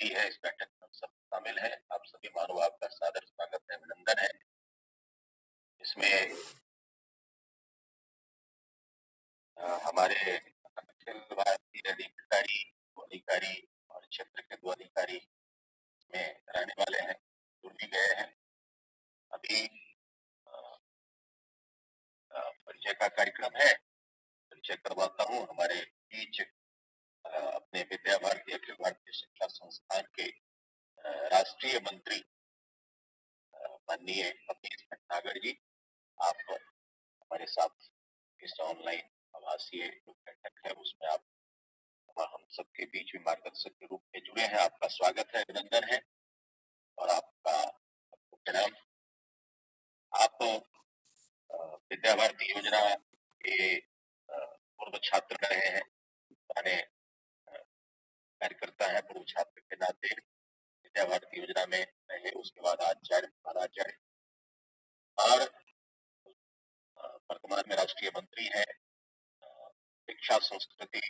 रही है। इस बैठक में सब शामिल हैं। आप सभी महानुभाव का सादर स्वागत है, अभिनंदन है। इसमें हमारे अखिल भारतीय अधिकारी और क्षेत्र के 2 अधिकारी में रहने वाले हैं, जुड़ भी गए हैं। अभी परिचय का कार्यक्रम है, परिचय करवाता हूँ। हमारे बीच अपने विद्या भारती अखिल भारतीय शिक्षा संस्थान के राष्ट्रीय मंत्री माननीय अवनीश भटनागर जी, आप हमारे साथ इस ऑनलाइन आभासीय बैठक है उसमें आप हम सबके बीच में मार्गदर्शक के रूप में जुड़े हैं। आपका स्वागत है, अभिनंदन है। और आपका प्रणाम। आप विद्या भारती योजना के पूर्व छात्र रहे हैं, पुराने कार्यकर्ता है। पूर्व छात्र के नाते विद्या भारती योजना में रहे, उसके बाद आचार्य महाराचार्य और वर्तमान में राष्ट्रीय मंत्री है। शिक्षा संस्कृति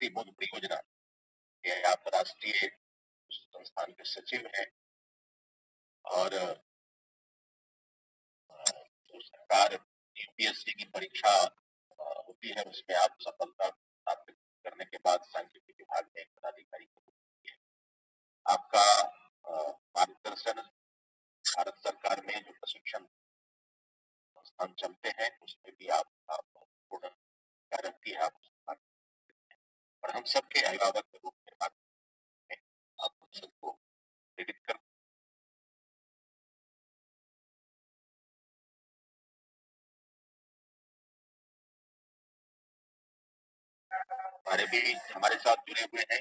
बोध परियोजना के आप राष्ट्रीय संस्थान के सचिव हैं। और सरकार यूपीएससी की परीक्षा होती है, उसमें आप सफलता प्राप्त करने के बाद सांख्यिकी विभाग में एक पदाधिकारी को आपका मार्गदर्शन भारत सरकार में जो प्रशिक्षण संस्थान चलते हैं उसमें भी आप महत्वपूर्ण रहती है। और हम सबके अभिभावक के रूप में आप सबको प्रेरित कर हमारे साथ जुड़े हुए हैं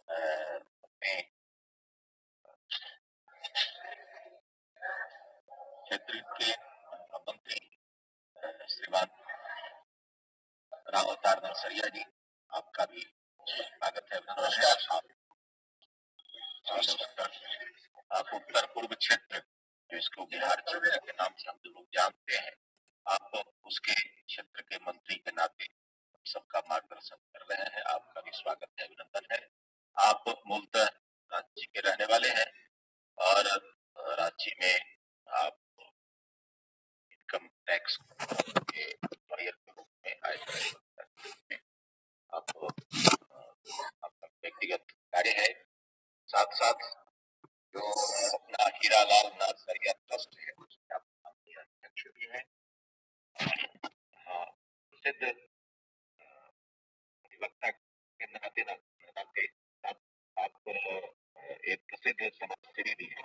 अपने क्षेत्र के मंत्री श्रीमान राव अवतार नरसरिया जी, आपका भी स्वागत है। नमस्कार। आप उत्तर पूर्व क्षेत्र, जो इसको बिहार क्षेत्र के नाम से हम लोग जानते हैं, आप उसके क्षेत्र के मंत्री के नाते सबका मार्गदर्शन कर रहे हैं। आपका भी स्वागत है, अभिनंदन है। आप मूलतः रांची के रहने वाले हैं और रांची में आप इनकम टैक्स के लॉयर के रूप में आए हैं। आपका व्यक्तिगत कार्य है, साथ साथ जो अपना हीरालाल नरसरिया ट्रस्ट है उसमें आप अध्यक्ष भी हैं। प्रसिद्ध अधिवक्ता के नाते आप एक प्रसिद्ध समाजसेवी भी हैं।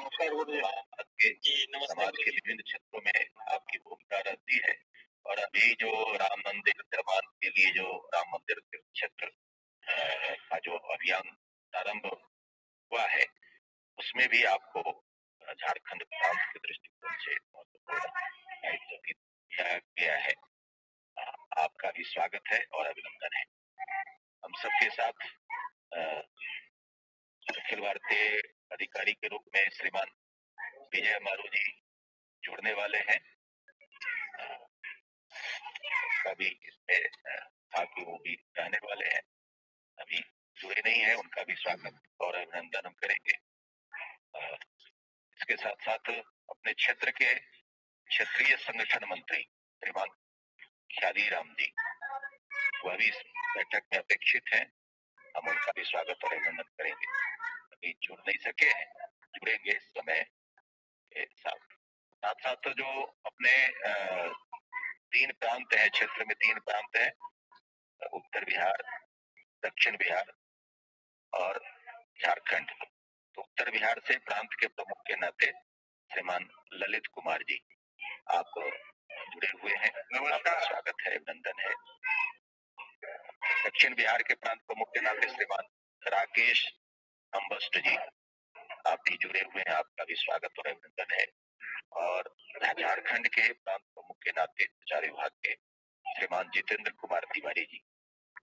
समाज के विभिन्न क्षेत्रों में आपकी भूमिका रहती है। और अभी जो राम मंदिर निर्माण के लिए जो राम मंदिर क्षेत्र का जो अभियान प्रारंभ हुआ है, उसमें भी आपको झारखंड प्रांत के दृष्टिकोण से दायित्व भी दिया गया है। आपका भी स्वागत है और अभिनंदन है। हम सबके साथ अखिल भारतीय अधिकारी के रूप में श्रीमान विजय मारू जी जुड़ने वाले हैं। कभी इसमें था कि वो भी रहने वाले हैं, अभी जुड़े नहीं है, उनका भी स्वागत और अभिनंदन हम करेंगे। इसके साथ साथ अपने क्षेत्र के क्षेत्रीय संगठन मंत्री श्रीमान ख्याली राम जी, वह भी इस बैठक में अपेक्षित हैं। हम उनका भी स्वागत और अभिनंदन करेंगे। अभी जुड़ नहीं सके हैं, जुड़ेंगे इस समय के साथ साथ जो अपने 3 प्रांत है, क्षेत्र में 3 प्रांत है, उत्तर बिहार, दक्षिण बिहार और झारखंड। तो उत्तर बिहार से प्रांत के प्रमुख के नाते श्रीमान ललित कुमार जी, आप जुड़े हुए हैं। नमस्कार, स्वागत है, अभिनंदन है। दक्षिण बिहार के प्रांत प्रमुख के नाते श्रीमान राकेश अम्बस्ट जी, आप भी जुड़े हुए हैं। आपका भी स्वागत और अभिनंदन है। और झारखंड के प्रांत प्रमुख के नाते प्रचार विभाग के श्रीमान जितेंद्र कुमार तिवारी जी,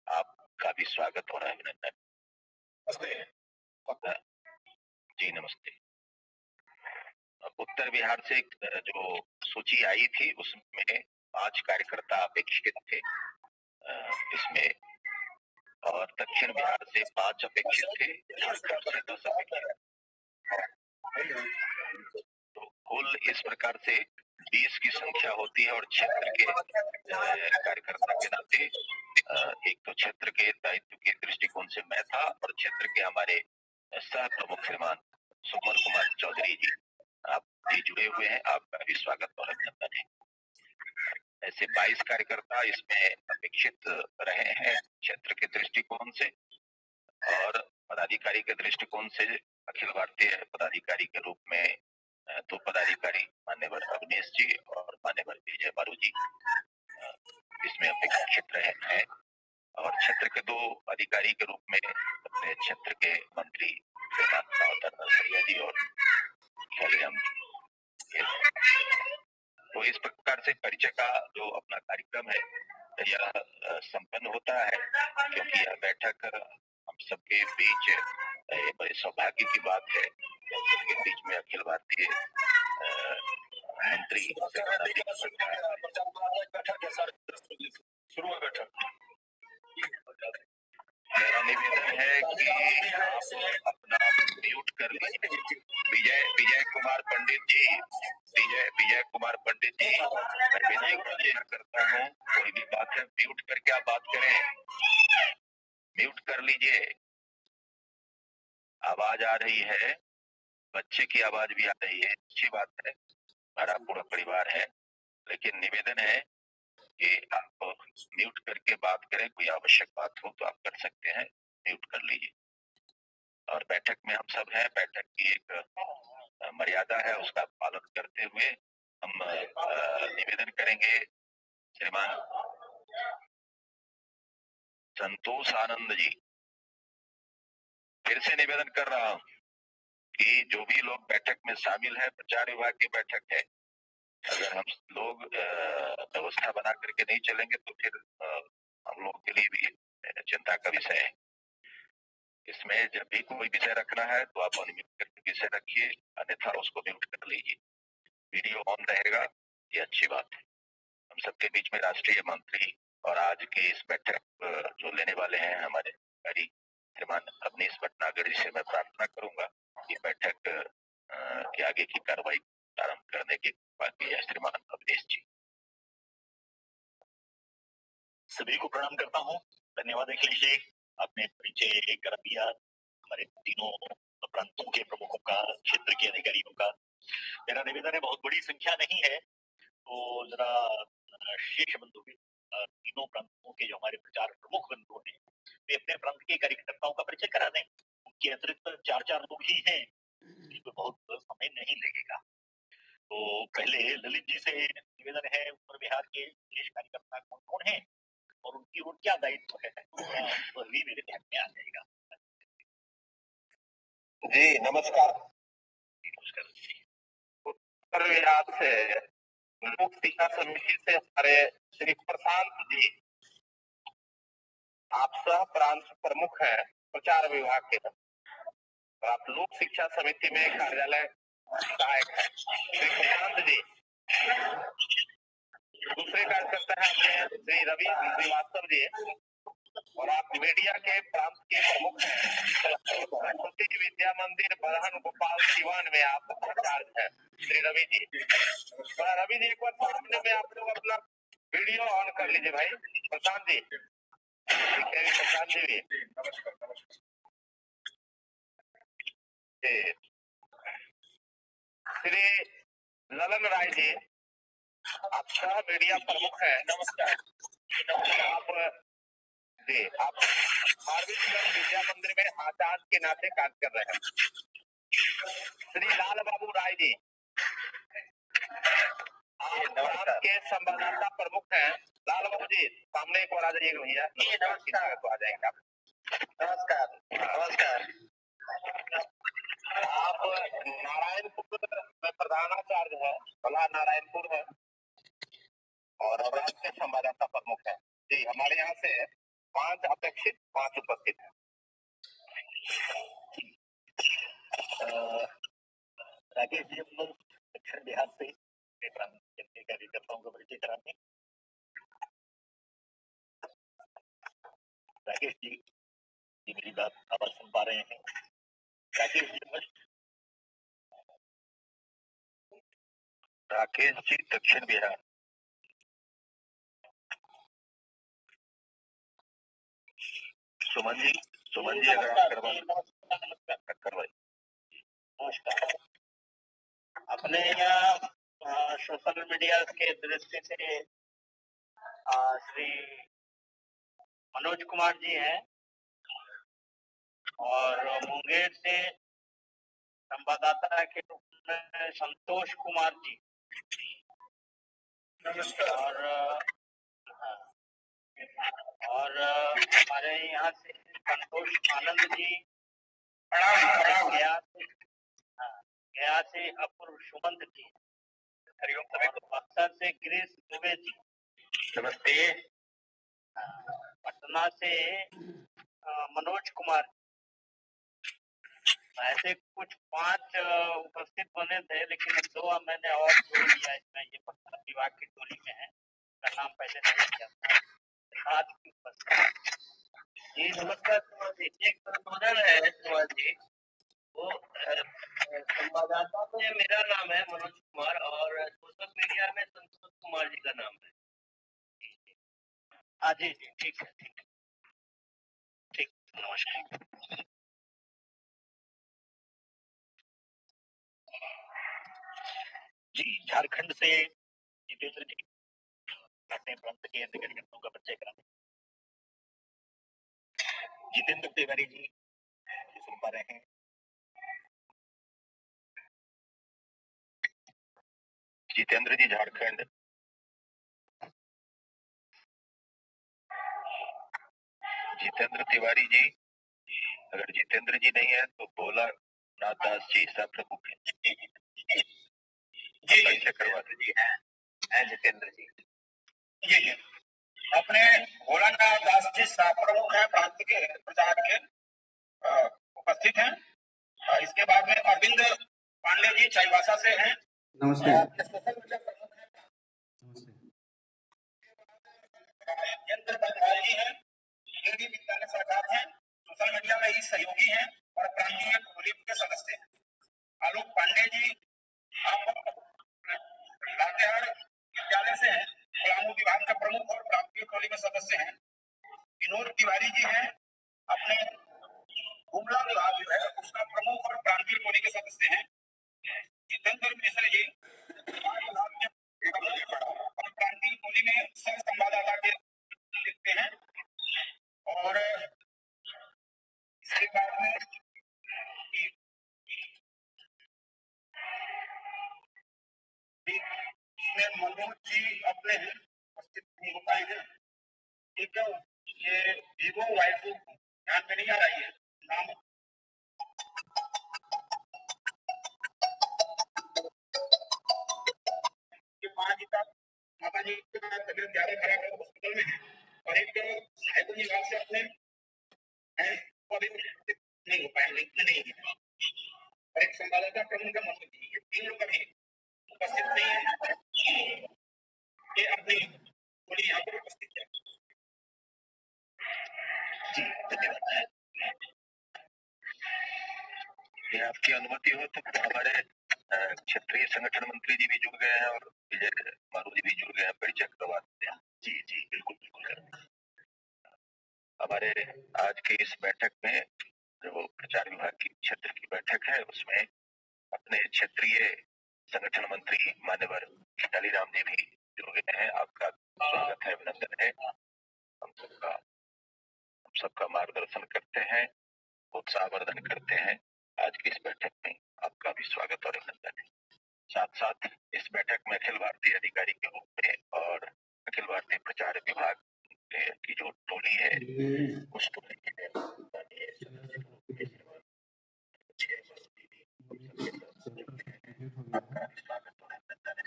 आपका भी स्वागत और अभिनंदन। जी नमस्ते। उत्तर बिहार से जो सूची आई थी उसमें 5 कार्यकर्ता अपेक्षित थे। इसमें और दक्षिण बिहार से 5 अपेक्षित थे, झारखंड से 10 अपेक्षित। तो कुल इस प्रकार से 20 की संख्या होती है और क्षेत्र के कार्यकर्ता के नाते एक तो क्षेत्र के दायित्व के दृष्टिकोण से मैं था और क्षेत्र के हमारे सह प्रमुख श्रीमान सुमन कुमार चौधरी जी आप भी जुड़े हुए हैं, आपका भी स्वागत और अभिनंदन है। ऐसे 22 कार्यकर्ता इसमें अपेक्षित रहे हैं क्षेत्र के दृष्टिकोण से और पदाधिकारी के दृष्टिकोण से अखिल भारतीय पदाधिकारी के रूप में 2 पदाधिकारी मान्यवर अवनीश जी और मान्यवर विजय बारू जी इसमें अपेक्षित रहे हैं और क्षेत्र के 2 अधिकारी के रूप में अपने क्षेत्र के मंत्री श्रीमान रावत नरसरिया जी और ख्यालीराम जी। तो इस प्रकार से परिचय का जो अपना कार्यक्रम है यह संपन्न होता है क्योंकि यह बैठक हम सबके बीच बड़े सौभाग्य की बात है। सबके बीच में अखिल भारतीय मंत्री मेरा निवेदन है कि आप अपना म्यूट कर लीजिए। विजय कुमार पंडित जी, विजय कुमार पंडित जी, मैं विनय करता हूँ कोई भी बात है म्यूट करके आप बात करें, म्यूट कर लीजिए। आवाज आ रही है, बच्चे की आवाज भी आ रही है, अच्छी बात है, हमारा पूरा परिवार है, लेकिन निवेदन है कि आप म्यूट करके बात करें। कोई आवश्यक बात हो तो आप कर सकते हैं, म्यूट कर लीजिए। और बैठक में हम सब हैं, बैठक की एक मर्यादा है, उसका पालन करते हुए हम निवेदन करेंगे। श्रीमान संतोष आनंद जी, फिर से निवेदन कर रहा हूं कि जो भी लोग बैठक में शामिल है, प्रचार विभाग की बैठक है, अगर हम लोग व्यवस्था बना करके नहीं चलेंगे तो फिर हम लोगों के लिए भी चिंता का विषय है। इसमें जब भी कोई विषय रखना है तो आप अनम्यूट करके विषय रखिए, अन्यथा उसको म्यूट कर लीजिए। वीडियो ऑन रहेगा, ये अच्छी बात है। हम सबके बीच में राष्ट्रीय मंत्री और आज की इस बैठक जो लेने वाले हैं हमारे अधिकारी श्रीमान अवनीश भटनागर जी से मैं प्रार्थना करूंगा कि बैठक के आगे की कार्रवाई प्रारंभ करने की बात है। श्रीमान अवनीश जी, सभी को प्रणाम करता हूँ। धन्यवाद अखिलेश जी, आपने परिचय कर दिया हमारे तीनों प्रांतों के प्रमुखों का, क्षेत्र के अधिकारियों का। मेरा निवेदन है, बहुत बड़ी संख्या नहीं है तो जरा शेष बंधु भी तीनों प्रांतों के जो हमारे प्रचार प्रमुख बंधु हैं वे अपने प्रांत के कार्यकर्ताओं का परिचय करा दें। उनके अतिरिक्त 4 लोग ही हैं, इसमें बहुत समय नहीं लगेगा। तो पहले ललित जी से निवेदन है, उत्तर बिहार के विशेष कार्यकर्ता कौन कौन है और उनकी ओर क्या दायित्व है, तो भी मेरे ध्यान में आ जाएगा। जी नमस्कार। उत्तर बिहार से लोक शिक्षा समिति से हमारे श्री प्रशांत जी, आप सह प्रांत प्रमुख हैं प्रचार विभाग के, तो आप लोक शिक्षा समिति में कार्यालय सहायक है। श्री प्रशांत जी दूसरे कार्यकर्ता है अपने श्री रवि श्रीवास्तव जी, और आप मीडिया के प्रांत के प्रमुख हैं। सरस्वती विद्या मंदिर बरहन गोपाल सिवान में आप इंचार्ज हैं श्री रवि जी। रवि जी एक बार सामने में आप लोग अपना वीडियो ऑन कर लीजिए भाई। प्रशांत जी, प्रशांत जी भी श्री ललन राय जी, आप सह मीडिया प्रमुख हैं। नमस्कार। आप जी, आप फारबिसगंज विद्या मंदिर में आचार्य के नाते कार्य कर रहे हैं। श्री लाल बाबू राय जी, आप के संवाददाता प्रमुख हैं। लाल बाबू जी सामने एक बार आ जाइएगा भैया। नमस्कार, तो आ जाएंगे आप। नमस्कार नमस्कार। आप नारायणपुर में प्रधानाचार्य है, भला नारायणपुर है, और राज्य के संवाददाता प्रमुख है जी। हमारे यहाँ से 5 अपेक्षित, 5 उपस्थित है। राकेश जी, हम लोग दक्षिण बिहार से कार्यकर्ताओं का परिचय कराते हैं। राकेश जी जी मेरी बात आवाज सुन पा रहे हैं? राकेश जी दक्षिण बिहार। सुमन जी अगर आप करवाइए। नमस्कार। अपने यहाँ सोशल मीडिया के दृष्टि से श्री मनोज कुमार जी हैं और मुंगेर से संवाददाता के रूप में संतोष कुमार जी। नमस्कार। और हमारे यहाँ से संतोष आनंद जी। गया से अपूर्व सुमंत जी। हरिओम। सभी को बक्सर से गिरीश दुबे जी। नमस्ते। पटना से मनोज कुमार। ऐसे कुछ 5 उपस्थित बने थे, लेकिन 2 मैंने और जोड़ दिया इसमें। ये प्रसार विभाग की टोली में है, का नाम पहले नहीं दिया था। साथ ही उपस्थित जी। नमस्कार कुमार जी। एक संशोधन है कुमार जी, वो संवाददाता में मेरा नाम है मनोज कुमार और सोशल मीडिया में संतोष कुमार जी का नाम है। हाँ जी, ठीक है, ठीक। नमस्कार जी। झारखंड से जितेंद्र जी अपने प्रांत के अधिकारियों का परिचय कराते। जितेंद्र तिवारी जी सुन पा रहे हैं? जितेंद्र जी झारखंड। जितेंद्र तिवारी जी, अगर जितेंद्र जी नहीं है तो भोला नाथ दास जी सब प्रमुख है। परिचय करवा दीजिए। जितेंद्र जी जी अपने भोलानाथ दास जी सह प्रमुख है, प्रांत के प्रचार के उपस्थित हैं। इसके बाद में अरविंद पांडे जी चाईबासा से हैं। नमस्ते। सोशल मीडिया प्रमुख है। नमस्ते। राजेंद्र बंगाल जी हैं, डीडी विज्ञान सरकार हैं, सोशल मीडिया में ही सहयोगी हैं और प्रांतीय टोली के सदस्य हैं। आलोक पांडे जी आप लातेहार विद्यालय से हैं, पलामू विभाग के प्रमुख और प्रांतीय टोली में सदस्य हैं। विनोद तिवारी जी हैं, अपने गुमला विभाग जो है उसका प्रमुख और प्रांतीय टोली के सदस्य हैं। जितेंद्र मिश्र जी और प्रांतीय टोली में सह संवाददाता के लिखते हैं। और इसके बाद में इसमें मनोज जी अपने हैं, उपस्थित नहीं हो पाए हैं। ठीक है, ये वीवो वाई2 ध्यान में नहीं आ रही है नाम। के 5 तक माता जी की तबीयत ज्यादा खराब है, हॉस्पिटल में है। और एक साहित्य विभाग से अपने हैं, वो अभी नहीं हो पाए, नहीं है। और एक संवाददाता प्रमुख है मनोज जी, ये 3 लोग अभी उपस्थित नहीं है। ये अपनी थोड़ी यहाँ पर उपस्थित है। जी धन्यवाद। ये आपकी अनुमति हो तो हमारे क्षेत्रीय संगठन मंत्री जी भी जुड़ गए हैं और विजय मारू जी भी जुड़ गए हैं, परिचय करवा देते हैं। जी जी बिल्कुल बिल्कुल। हमारे आज की इस बैठक में जो प्रचार विभाग की क्षेत्र की बैठक है, उसमें अपने क्षेत्रीय संगठन मंत्री मान्यवर खिलाड़ीराम जी भी जुड़ गए हैं। आपका स्वागत है, अभिनंदन है। हम सबका मार्गदर्शन करते हैं, उत्साहवर्धन करते हैं। आज की इस बैठक में आपका भी स्वागत और अभिनंदन है। साथ साथ इस बैठक में अखिल भारतीय अधिकारी के रूप में और अखिल भारतीय प्रचार विभाग की जो टोली है उस टोली के आपका भी स्वागत और अभिनंदन है।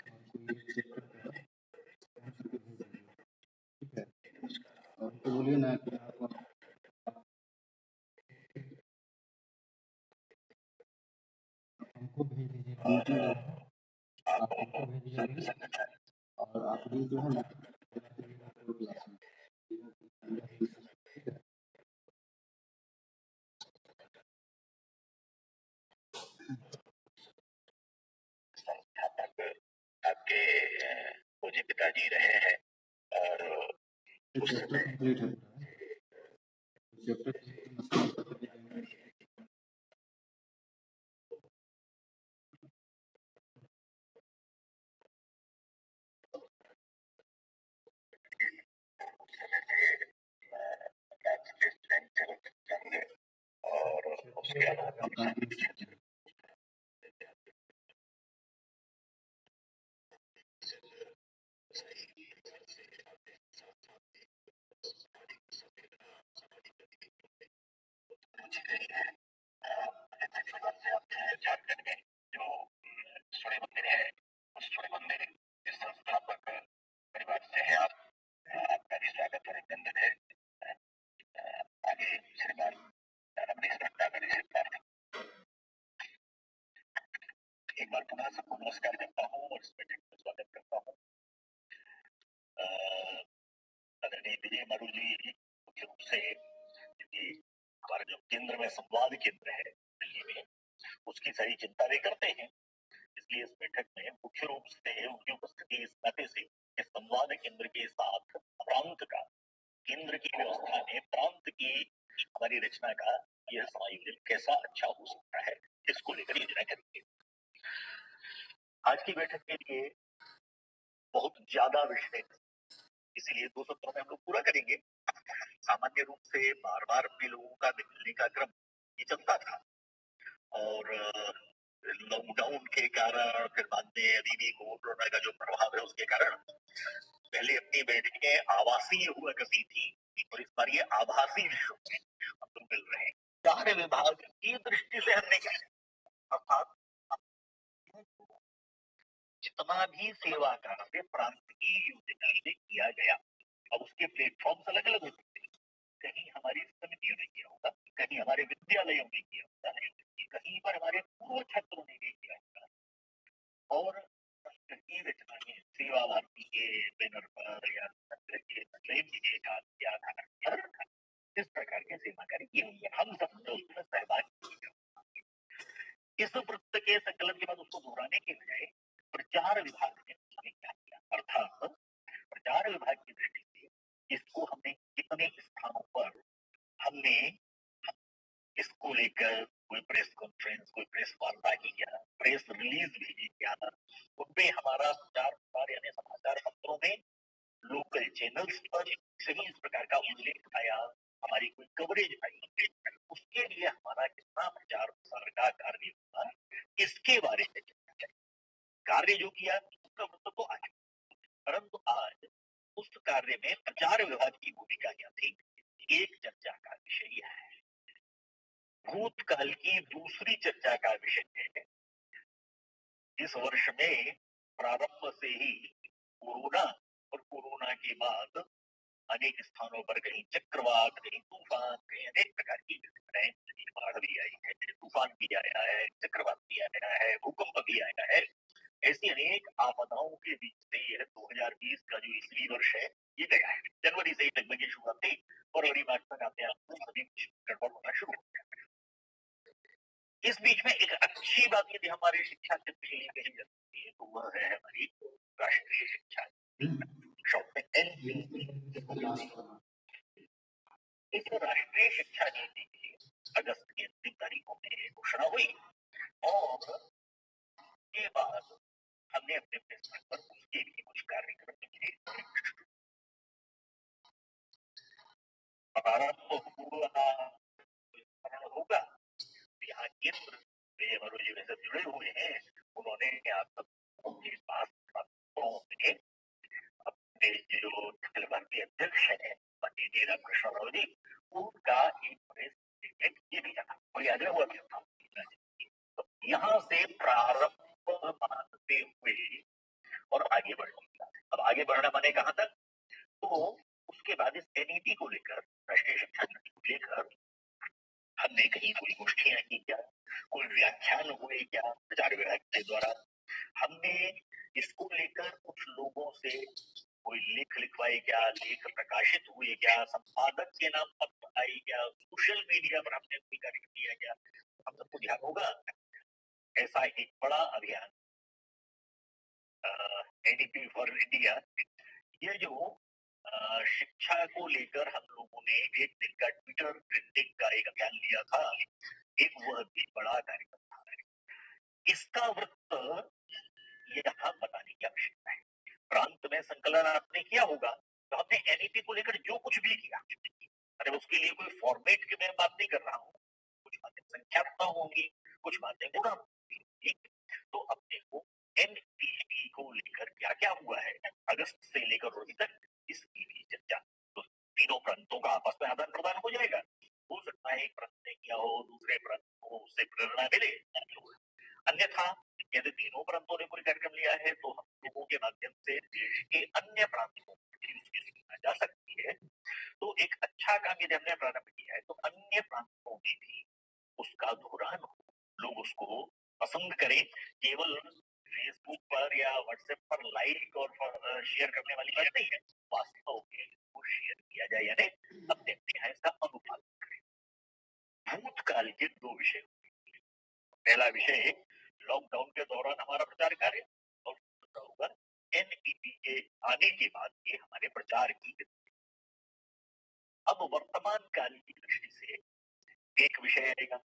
तो बोलिए ना कि आप हमको भेज दीजिए, आप हमको भेज दीजिए और आप लिंक जो है ना जी पिताजी रहे हैं और चैप्टर कंप्लीट है चैप्टर और उसके अलावा झारखंड में जो सूर्य मंदिर है उस सूर्य मंदिर के संस्थापक परिवार से है आप। आपका भी स्वागत और अभिनंदन है। आगे श्रीमान अमरीश भट्टाचार्य जी से एक बार पुनः सबको नमस्कार करता हूँ और इस बैठक में स्वागत करता हूँ। आदरणीय विजय मारू जी मुख्य रूप से हमारा जो केंद्र में संवाद केंद्र है दिल्ली में उसकी सारी चिंता वे करते हैं, इसलिए इस बैठक में मुख्य रूप से उनकी उपस्थिति इस नाते से इस संवाद केंद्र के साथ प्रांत का केंद्र की व्यवस्था में प्रांत की हमारी रचना का यह समायोजन कैसा अच्छा हो सकता है इसको लेकर योजना करेंगे। आज की बैठक के लिए बहुत ज्यादा विषय, इसलिए 2 सत्रों में हम लोग पूरा करेंगे। सामान्य रूप से बार बार अपने लोगों का मिलने का क्रम ये चलता था और लॉकडाउन के कारण फिर बाद में अभी भी कोरोना का जो प्रभाव है उसके कारण पहले अपनी बैठकें आवासीय हुआ करती थी और इस बार ये आभासी विश्व में हम लोग मिल रहे हैं। कार्य विभाग की दृष्टि से हमने क्या अर्थात जितना भी सेवा कार्य प्रांत की योजना में किया गया, अब उसके प्लेटफॉर्म अलग अलग होते हैं। कहीं हमारी समितियों ने किया होगा, कहीं हमारे विद्यालयों में किया होता है, कहीं पर हमारे पूर्व छात्रों ने भी किया होगा और की रचना में सेवा भारती के बैनर पर या के के आधार पर इस प्रकार के सेवा कार्य किए होंगे। हम सब लोग उसमें सहभागी हुए। इस वृत्त के संकलन के बाद उसको दोहराने के बजाय प्रचार विभाग ने क्या किया, अर्थात प्रचार विभाग की दृष्टि से इसको हमने कितने स्थानों पर हमने इसको लेकर कोई प्रेस कॉन्फ्रेंस, कोई प्रेस वार्ता किया, प्रेस रिलीज भेजी क्या, उनमें हमारा प्रचार प्रसार यानी समाचार पत्रों में लोकल चैनल्स पर इस प्रकार का उल्लेख आया, हमारी कोई कवरेज आई, उसके लिए हमारा कितना प्रचार प्रसार का कार्य हुआ इसके बारे में कार्य जो किया उसका मतलब तो आज, परंतु आज उस कार्य में प्रचार विभाग की भूमिका क्या थी, एक चर्चा का विषय है। भूतकाल की दूसरी चर्चा का विषय है इस वर्ष में प्रारंभ से ही कोरोना और कोरोना के बाद अनेक स्थानों पर कहीं चक्रवात, कहीं तूफान, कहीं अनेक प्रकार की घटनाएं, बाढ़ भी आई है, तूफान भी आया है, चक्रवात भी आया है, भूकंप भी आया है। ऐसी अनेक आपदाओं के बीच से यह 2020 का जो ईस्वी वर्ष है ये गया है। जनवरी से ही लगभग ये शुरुआत थी, फरवरी मार्च तक आते आते सभी कुछ गड़बड़ होना शुरू हो गया। इस बीच में एक अच्छी बात यदि हमारे शिक्षा क्षेत्र के लिए कही जाती है तो वह है हमारी राष्ट्रीय शिक्षा शॉर्ट में इस राष्ट्रीय शिक्षा नीति की अगस्त की अंतिम तारीखों में घोषणा हुई और के बाद हमने अपने स्तर पर उसके लिए कुछ कार्यक्रम होगा। यहाँ केंद्र जी वैसे जुड़े हुए हैं, उन्होंने आप सबके पास अपने जो अखिल भारतीय अध्यक्ष है पंडित रामकृष्ण राव जी, उनका एक प्रेस स्टेटमेंट ये दिया था और आग्रह हुआ था तो यहाँ से प्रारंभ मानते हुए और आगे बढ़ना। अब आगे बढ़ना माने कहाँ तक, तो उसके बाद इस एनईपी को लेकर, राष्ट्रीय शिक्षा नीति को लेकर हमने कहीं कोई गोष्ठियां की क्या, कोई व्याख्यान हुए क्या प्रचार विभाग के द्वारा, हमने इसको लेकर कुछ लोगों से कोई लेख लिखवाए क्या, लेख प्रकाशित हुए क्या, संपादक के नाम पर आई क्या, सोशल मीडिया पर हमने कोई कार्य किया क्या, हम सबको ध्यान होगा। ऐसा एक बड़ा अभियान एनईपी फॉर इंडिया ये जो शिक्षा को लेकर हम लोगों ने एक दिन का ट्विटर ट्रेंडिंग का एक अभियान लिया था, एक वह भी बड़ा कार्यक्रम था। इसका वृत्त यहाँ बताने की आवश्यकता है। प्रांत में संकलन आपने किया होगा, तो हमने एनईपी को लेकर जो कुछ भी किया, अरे उसके लिए कोई फॉर्मेट की मैं बात नहीं कर रहा हूँ, कुछ बातें संख्यात्मक होंगी, कुछ बातें गुणा होंगी, ठीक। तो अपने को एनईपी को लेकर क्या क्या हुआ है अगस्त से लेकर रोज तक, इसकी भी चर्चा। तो तीनों प्रांतों का आपस में आदान प्रदान हो जाएगा। हो सकता है एक प्रांत ने किया हो, दूसरे प्रांत को उससे प्रेरणा मिले, अन्यथा यदि तीनों प्रांतों ने कोई कार्यक्रम लिया है तो हम लोगों के माध्यम से देश के अन्य प्रांतों को भी उसकी सूचना जा सकती है। तो एक अच्छा काम यदि हमने प्रारंभ किया है तो अन्य प्रांतों में भी उसका दोहरान हो, लोग उसको पसंद करें। केवल फेसबुक पर या व्हाट्सएप पर लाइक और शेयर करने वाली बात नहीं है, वास्तव में वो शेयर किया जाए, यानी अपने अपने यहाँ इसका अनुपालन करें। भूतकाल के दो विषय, पहला विषय लॉकडाउन के दौरान हमारा प्रचार कार्य, और दूसरा होगा एनईपी के आने के बाद ये हमारे प्रचार की गति। अब वर्तमान काल की दृष्टि से एक विषय आएगा,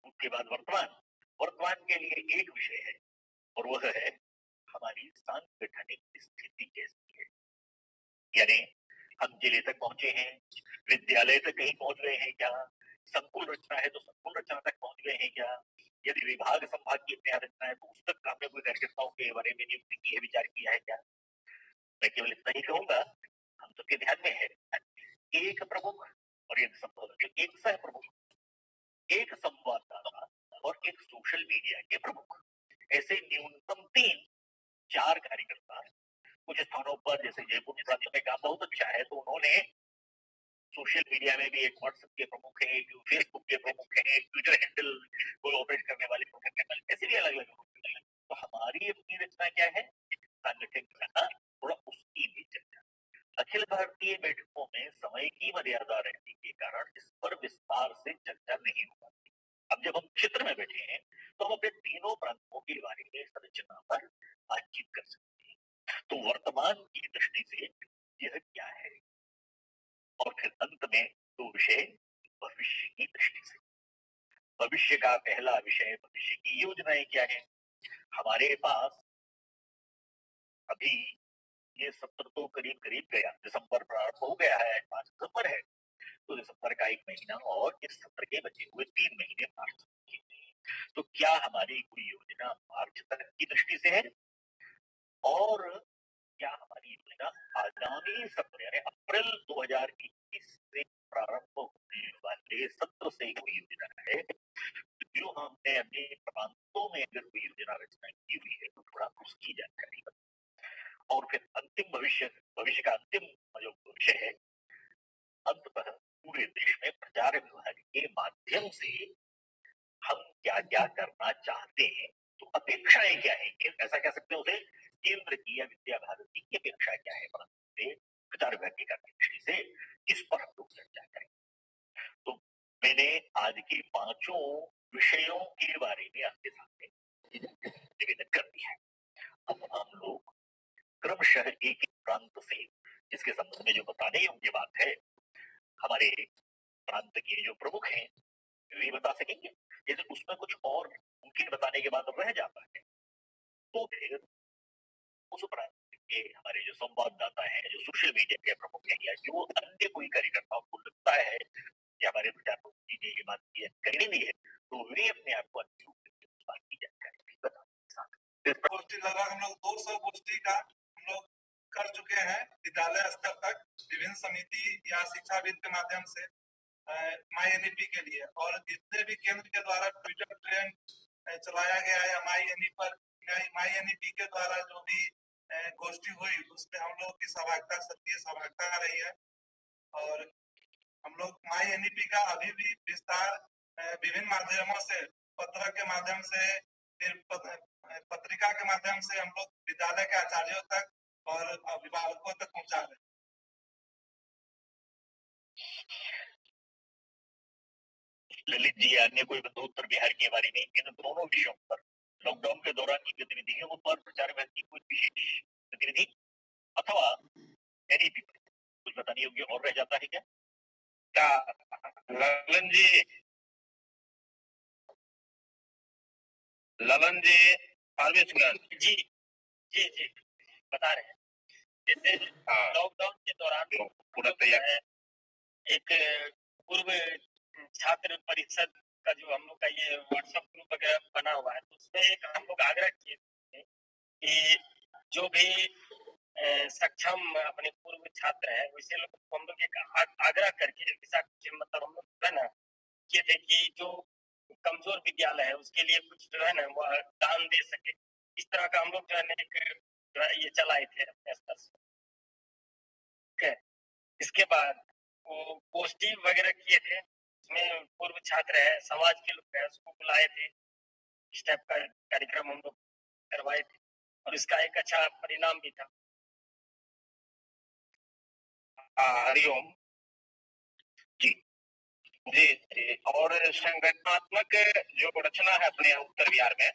उसके बाद वर्तमान के लिए एक विषय है, और वह है हमारी सांगठनिक स्थिति कैसी है। यानी हम जिले तक पहुंचे हैं, विद्यालय तक कहीं पहुंच गए हैं क्या, संकुल रचना है तो संकुल रचना तक पहुंच गए हैं क्या, यदि विभाग संभाग की अपनी रचना है तो उस तक हमने कोई कार्यकर्ताओं के बारे में नियुक्ति की है, विचार किया है क्या। मैं केवल इतना ही कहूंगा, हम सबके ध्यान में है एक प्रमुख और एक संभव एक सह प्रमुख, एक संवाददाता और एक सोशल मीडिया के प्रमुख, ऐसे न्यूनतम 3-4 कार्यकर्ता। कुछ स्थानों पर जैसे जयपुर राज्य में काम बहुत अच्छा है, तो उन्होंने सोशल मीडिया में भी एक व्हाट्सएप के प्रमुख है, एक फेसबुक के प्रमुख है, एक ट्विटर हैंडल को ऑपरेट करने वाले प्रमुख है, ऐसे भी अलग अलग। तो हमारी अपनी रचना क्या है, संगठन करना, थोड़ा उसकी भी चर्चा। अखिल भारतीय बैठकों में समय की मर्यादा रहने के कारण इस पर विस्तार से चर्चा नहीं हो पाती। अब जब हम क्षेत्र में बैठे हैं तो हम अपने तीनों प्रांतों के बारे में संरचना पर बातचीत कर सकते हैं। तो वर्तमान की दृष्टि से यह क्या है, और फिर अंत में दो विषय भविष्य की दृष्टि से। भविष्य का पहला विषय भविष्य की योजनाएं क्या है। हमारे पास अभी ये सत्र तो करीब करीब गया, दिसंबर प्रारंभ हो गया है, 5 दिसंबर है, तो दिसंबर का 1 महीना और इस सत्र के बचे हुए 3 महीने मार्च के। तो क्या हमारी कोई योजना मार्च तक की दृष्टि से है, और क्या हमारी योजना आगामी सत्र यानी अप्रैल 2021 से प्रारंभ होने वाले सत्र से कोई योजना है। जो हमने अपने प्रांतों में अगर कोई योजना रचना की हुई है तो थोड़ा उसकी जानकारी बताएं। और फिर अंतिम भविष्य का अंतिम जो विषय है, अंततः पूरे देश में प्रचार विभाग के माध्यम से हम क्या क्या करना चाहते हैं, तो अपेक्षाएं क्या है, ऐसा कह सकते हैं उसे, केंद्र की या विद्या भारती की अपेक्षा क्या है प्रचार विभाग की दृष्टि से, इस पर हम लोग चर्चा करें। तो मैंने आज के 5 विषयों के बारे में आपके सामने निवेदन कर दिया है। अब हम लोग क्रमशः एक प्रांत से इसके संबंध में जो बताने योग्य बात है, हमारे प्रांत के जो प्रमुख हैं वे बता सकेंगे। यदि उसमें कुछ और उनके बताने के बाद रह जाता है तो फिर उस प्रांत के हमारे जो संवाददाता हैं, जो सोशल मीडिया के प्रमुख हैं, या जो अन्य कोई कार्यकर्ताओं को लगता है कि हमारे प्रचार ने ये बात की जानकारी दी है, तो वे अपने आप को बात की जानकारी भी बताते। गोष्ठी लगभग हम लोग 200 गोष्ठी का हम लोग कर चुके हैं विद्यालय स्तर तक, विभिन्न समिति या शिक्षाविद के माध्यम से माई एनईपी के लिए, और जितने भी केंद्र के द्वारा ट्विटर ट्रेंड चलाया गया है माई एनईपी के द्वारा जो भी गोष्ठी हुई उसमें हम लोग की सहभागिता, सक्रिय सहभागिता रही है। और हम लोग माई एनईपी का अभी भी विस्तार विभिन्न माध्यमों से, पत्र के माध्यम से, फिर पत्रिका के माध्यम से हम लोग विद्यालय के आचार्यों तक और अभिभावकों तक पहुंचा रहे। ललित जी, अन्य कोई बंधु उत्तर बिहार के बारे में इन दोनों विषयों पर लॉकडाउन के दौरान की गतिविधियों पर प्रचार विभाग की कोई विशेष गतिविधि अथवा एनी पीपल, कुछ बताने योग्य और रह जाता है क्या? ललन जी, ललन जी, फारबिसगंज जी जी जी बता रहे हैं। जैसे हाँ लॉकडाउन के दौरान पूरा तैयार एक पूर्व छात्र परिषद का जो हम लोग का ये व्हाट्सएप ग्रुप वगैरह बना हुआ है, तो उसमें एक हम लोग आग्रह किए थे कि जो भी सक्षम अपने पूर्व छात्र है वैसे लोग को हम लोग एक आग्रह करके मतलब हम लोग है ना किए थे कि जो कमजोर विद्यालय है उसके लिए कुछ जो है ना वो दान दे सके। इस तरह का हम लोग जो है ना एक जो है ये चलाए थे अपने स्तर से। ठीक है, इसके बाद वो गोष्ठी वगैरह किए थे, उसमें पूर्व छात्र है, समाज के लोग हैं, उसको बुलाए थे। इस टाइप का कार्यक्रम हम लोग करवाए थे और इसका एक अच्छा परिणाम भी था। हरिओम जी जी जी। और संगठनात्मक जो रचना है अपने उत्तर बिहार में,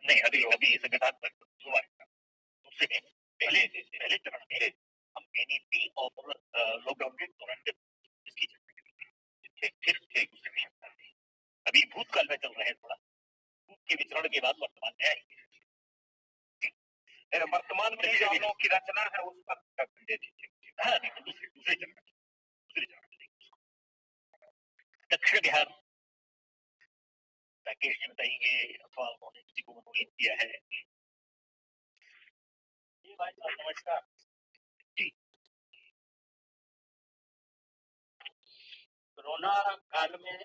नहीं अभी संगठनात्मक हुआ है उससे पहले चरण में हम एनईपी और लॉकडाउन के दौरान इसकी ठीक उससे विषय पर अभी भूतकाल में चल रहे हैं, थोड़ा भूत के वितरण के बाद वर्तमान में आएंगे। वर्तमान में जो हम लोगों की रचना है उस पर हाँ दूसरे चरण दक्षिण बिहार राकेश जी बताएंगे अथवा उन्होंने किसी को मनोनीत किया है। जी भाई साहब नमस्कार जी। कोरोना काल में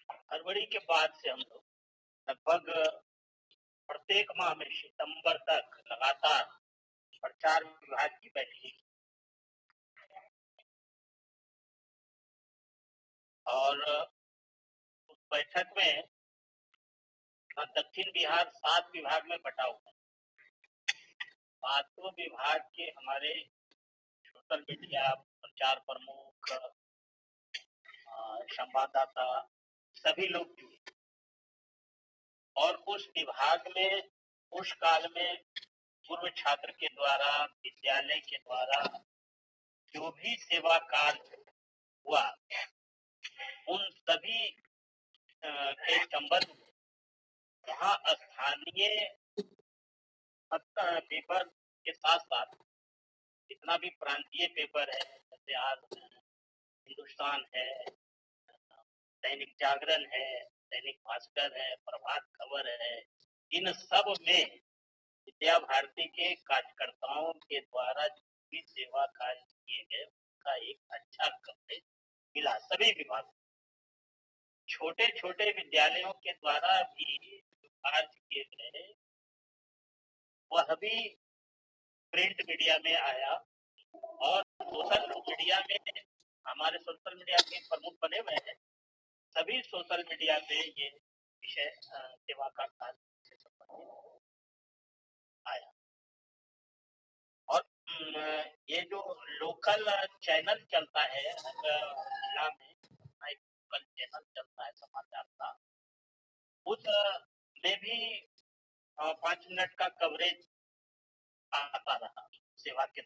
फरवरी के बाद से हम लोग लगभग प्रत्येक माह में सितंबर तक लगातार प्रचार विभाग की बैठक और उस बैठक में दक्षिण बिहार 7 विभाग में बटा हुआ है। 5 विभाग के हमारे सोशल मीडिया प्रचार प्रमुख संवाददाता सभी लोग जुड़े और उस विभाग में उस काल में पूर्व छात्र के द्वारा विद्यालय के द्वारा जो भी सेवा कार्य हुआ उन सभी के संबंध में वहाँ स्थानीय पेपर के साथ साथ जितना भी प्रांतीय पेपर है जैसे आज हिंदुस्तान है, दैनिक जागरण है, दैनिक भास्कर है, प्रभात खबर है, इन सब में विद्या भारती के कार्यकर्ताओं के द्वारा जो भी सेवा कार्य किए गए उनका एक अच्छा कवरेज मिला सभी विभागों। छोटे छोटे विद्यालयों के द्वारा भी जो कार्य किए गए वह भी प्रिंट मीडिया में आया और सोशल मीडिया में हमारे सोशल मीडिया के प्रमुख बने हुए हैं, सभी सोशल मीडिया पे ये विषय सेवा का कार्य से संबंधित आया। और ये जो लोकल चैनल चलता है जिला में एक लोकल चैनल चलता है समाचार का, उस में भी 5 मिनट का कवरेज आता रहा सेवा के।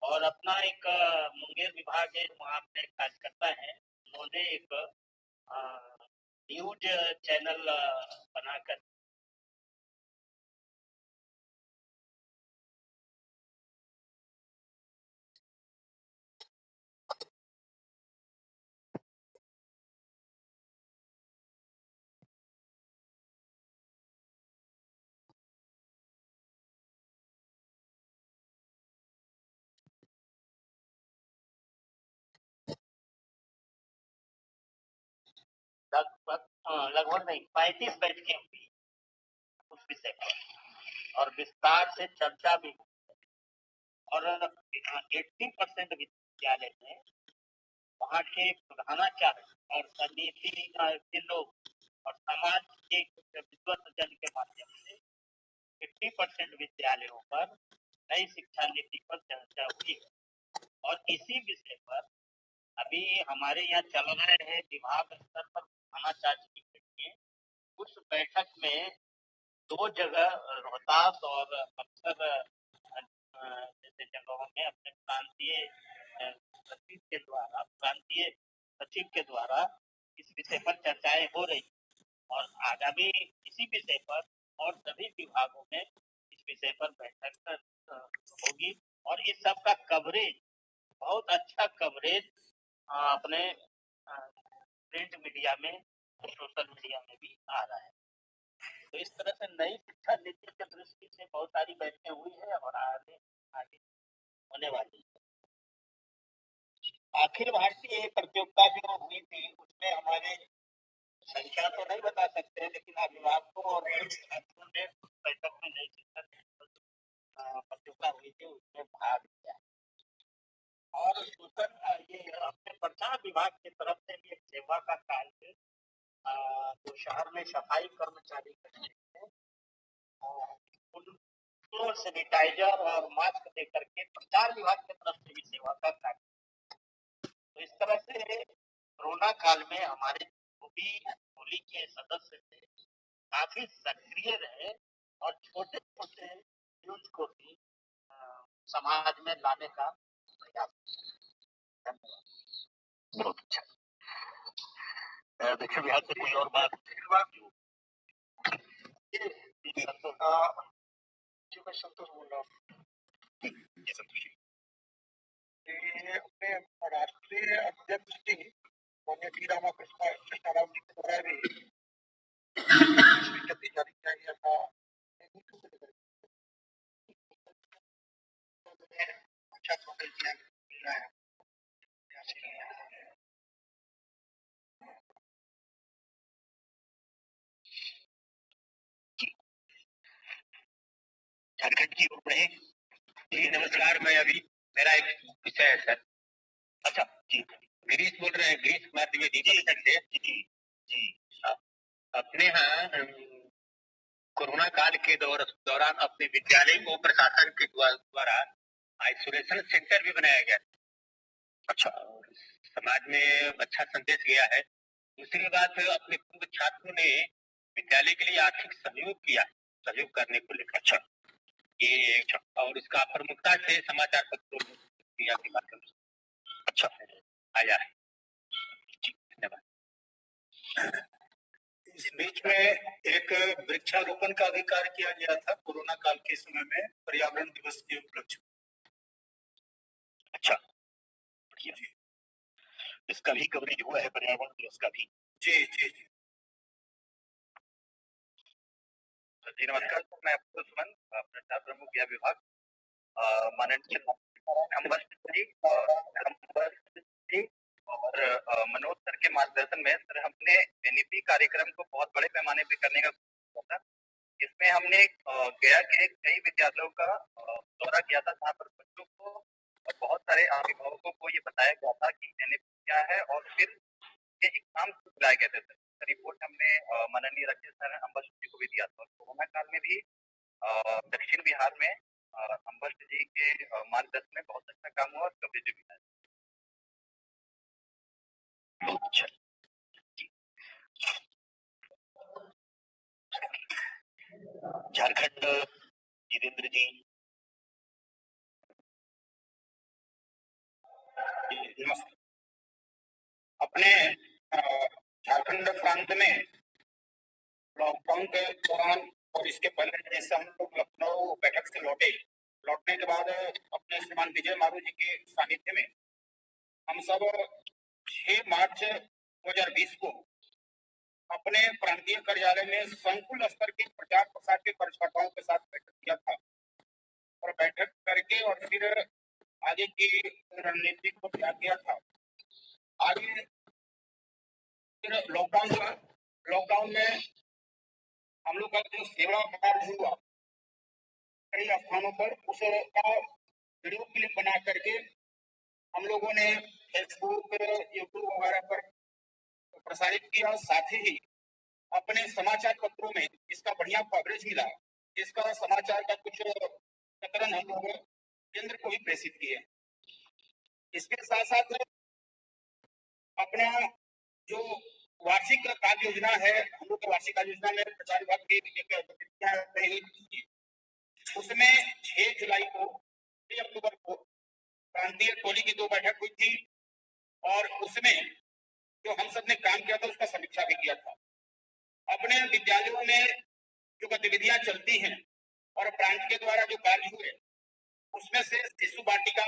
और अपना एक मुंगेर विभाग है वहाँ पे कार्यकर्ता है, उन्होंने एक न्यूज चैनल बनाकर लगभग नहीं 35 बैठ के हुई उस विषय पर और विस्तार से चर्चा भी और 80% विद्यालय में वहाँ के प्रधानाचार्य और समिति के लोग और समाज के विद्वत जन के माध्यम से 80% विद्यालयों पर नई शिक्षा नीति पर चर्चा हुई और इसी विषय पर अभी हमारे यहाँ चल रहे हैं विभाग स्तर पर प्रधानाचार्य की बैठकें। उस बैठक में 2 जगह रोहतास और बक्सर जैसे जगहों में अपने प्रांतीय सचिव के द्वारा इस विषय पर चर्चाएं हो रही और आगामी इसी विषय पर और सभी विभागों में इस विषय पर बैठक होगी और इस सब का कवरेज, बहुत अच्छा कवरेज अपने प्रिंट मीडिया में, सोशल मीडिया में भी आ रहा है। तो इस तरह से नई शिक्षा नीति की दृष्टि से बहुत सारी बैठकें हुई है और आगे होने वाली है। अखिल भारतीय प्रतियोगिता जो हुई थी उसमें हमारे संख्या तो नहीं बता सकते, लेकिन अभिभावकों और कुछ छात्रों ने बैठक में नई शिक्षा प्रतियोगिता हुई थी उसमें भाग लिया और ये अपने प्रचार विभाग की तरफ से भी एक सेवा का कार्य जो शहर में सफाई कर्मचारी करते हैं उनको सैनिटाइजर और मास्क दे करके प्रचार विभाग की तरफ से भी सेवा का कार्य। तो इस तरह से कोरोना काल में हमारे जो भी टोली के सदस्य थे काफी सक्रिय रहे और छोटे छोटे न्यूज को भी समाज में लाने का प्रयास किया। बहुत अच्छा। दक्षिण बिहार से कोई और बात? संतोष बोल रहा हूँ। अपने राष्ट्रीय अध्यक्ष जी माननीय टी रामाकृष्ण जी के द्वारा भी जारी किया गया था। अच्छा स्वागत किया गया है। झारखंड की ओर बढ़े। जी नमस्कार, मैं अभी मेरा एक विषय है सर। अच्छा जी, गिरीश बोल रहे हैं, गिरीश कुमार द्विवेदी से। जी अपने यहाँ कोरोना काल के दौरान अपने विद्यालय को प्रशासन के द्वारा आइसोलेशन सेंटर भी बनाया गया। अच्छा, और समाज में अच्छा संदेश गया है। दूसरी बात, अपने पूर्व छात्रों ने विद्यालय के लिए आर्थिक सहयोग करने को लेकर अच्छा ये और इसका प्रमुखता से समाचार पत्रों मीडिया के माध्यम से अच्छा आया है। धन्यवाद। इस बीच में एक वृक्षारोपण का भी कार्य किया गया था कोरोना काल के समय में पर्यावरण दिवस के उपलक्ष्य। अच्छा, इसका भी कवरेज हुआ है, पर्यावरण दिवस का भी। जी जी जी जी नमस्कार, मैं अब्दुल सुमन, प्रचार प्रमुख यह विभाग, माननीय और मनोज सर के मार्गदर्शन में सर हमने एनईपी कार्यक्रम को बहुत बड़े पैमाने पे करने का सोचा था। इसमें हमने गया के कई विद्यालयों का दौरा किया था, जहाँ पर बच्चों को और बहुत सारे अभिभावकों को ये बताया गया था कि एनईपी क्या है और फिर ये एग्जाम बुलाए गए थे। सर रिपोर्ट हमने माननीय राकेश सर अंबस्ट जी को भी दिया था। कोरोना काल में भी दक्षिण बिहार में अंबस्ट जी के मार्गदर्शन में बहुत अच्छा काम हुआ और कवरेज भी मिला। बहुत अच्छा। झारखंड जितेंद्र जी। अपने झारखंड प्रांत में लॉकडाउन के दौरान और इसके पहले जैसे हम लोग लखनऊ बैठक से लौटने के बाद अपने श्रीमान विजय मारू जी के सानिध्य में हम सब 6 मार्च 2020 को अपने प्रांतीय कार्यालय में संकुल स्तर के प्रचार प्रसार के कार्यकर्ताओं के साथ बैठक किया था और बैठक करके और फिर आगे की रणनीति को तैयार किया था। आगे फिर लॉकडाउन में हम लोग का जो सेवा कार्य हुआ कई स्थानों पर उसका वीडियो क्लिप बना करके हम लोगों ने फेसबुक यूट्यूब वगैरह पर प्रसारित किया। साथ ही अपने समाचार पत्रों में इसका बढ़िया कवरेज मिला। इसका समाचार का कुछ प्रकरण हम लोग केंद्र को भी प्रेषित किए। इसके साथ साथ अपना जो वार्षिक कार्य योजना है, हम लोग की वार्षिक कार्य योजना में प्रचार विभाग की उसमें 6 जुलाई को अक्टूबर को प्रांतीय टोली की 2 बैठक हुई थी और उसमें जो हम सब ने काम किया था उसका समीक्षा भी किया था। अपने विद्यालयों में जो गतिविधियां चलती हैं और प्रांत के द्वारा जो कार्य हुए उसमें से शिशु वाटिका,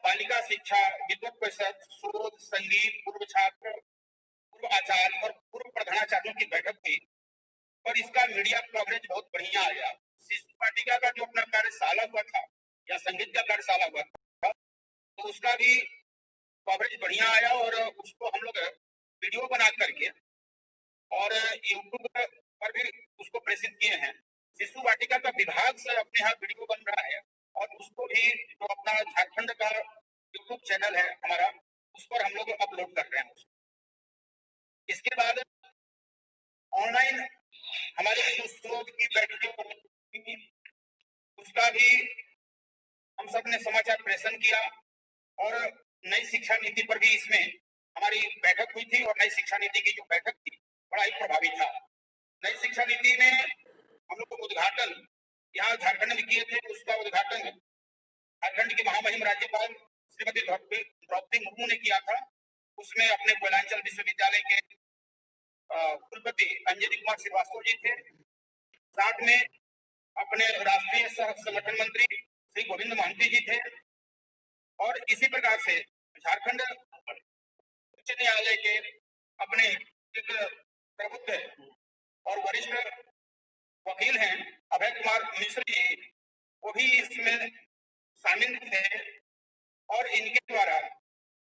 बालिका शिक्षा, विद्वत परिषद, शोध, संगीत, पूर्व छात्र, पूर्व आचार्य और पूर्व प्रधानाचार्यों की बैठक हुई और इसका मीडिया कवरेज बहुत बढ़िया आया। शिशु वाटिका का जो अपना कार्यशाला हुआ था या संगीत का कार्यशाला हुआ था तो उसका भी कवरेज बढ़िया आया और उसको हम लोग वीडियो बना करके और यूट्यूब पर भी उसको प्रेषित किए हैं। शिशु वाटिका का विभाग से अपने यहाँ वीडियो बन रहा है और उसको भी जो अपना झारखंड का यूट्यूब चैनल है हमारा उस पर हम लोग अपलोड कर रहे हैं उसको। इसके बाद ऑनलाइन हमारे जो शोध की बैठकें उसका भी हम सब ने समाचार प्रेषण किया और नई शिक्षा नीति पर भी इसमें हमारी बैठक हुई थी और नई शिक्षा नीति की जो बैठक थी बड़ा ही प्रभावी था। नई शिक्षा नीति में हम लोग उद्घाटन यहाँ झारखंड में किए थे, उसका उद्घाटन झारखंड की महामहिम राज्यपाल श्रीमती द्रौपदी मुर्मू ने किया था। उसमें अपने कोयलांचल विश्वविद्यालय के कुलपति अंजनी कुमार श्रीवास्तव जी थे, साथ में अपने राष्ट्रीय सह संगठन मंत्री श्री गोविंद महंती जी थे और इसी प्रकार से झारखंड उच्च न्यायालय के अपने एक प्रबुद्ध और वरिष्ठ वकील हैं अभय कुमार मिश्र जी, वो भी इसमें शामिल थे और इनके द्वारा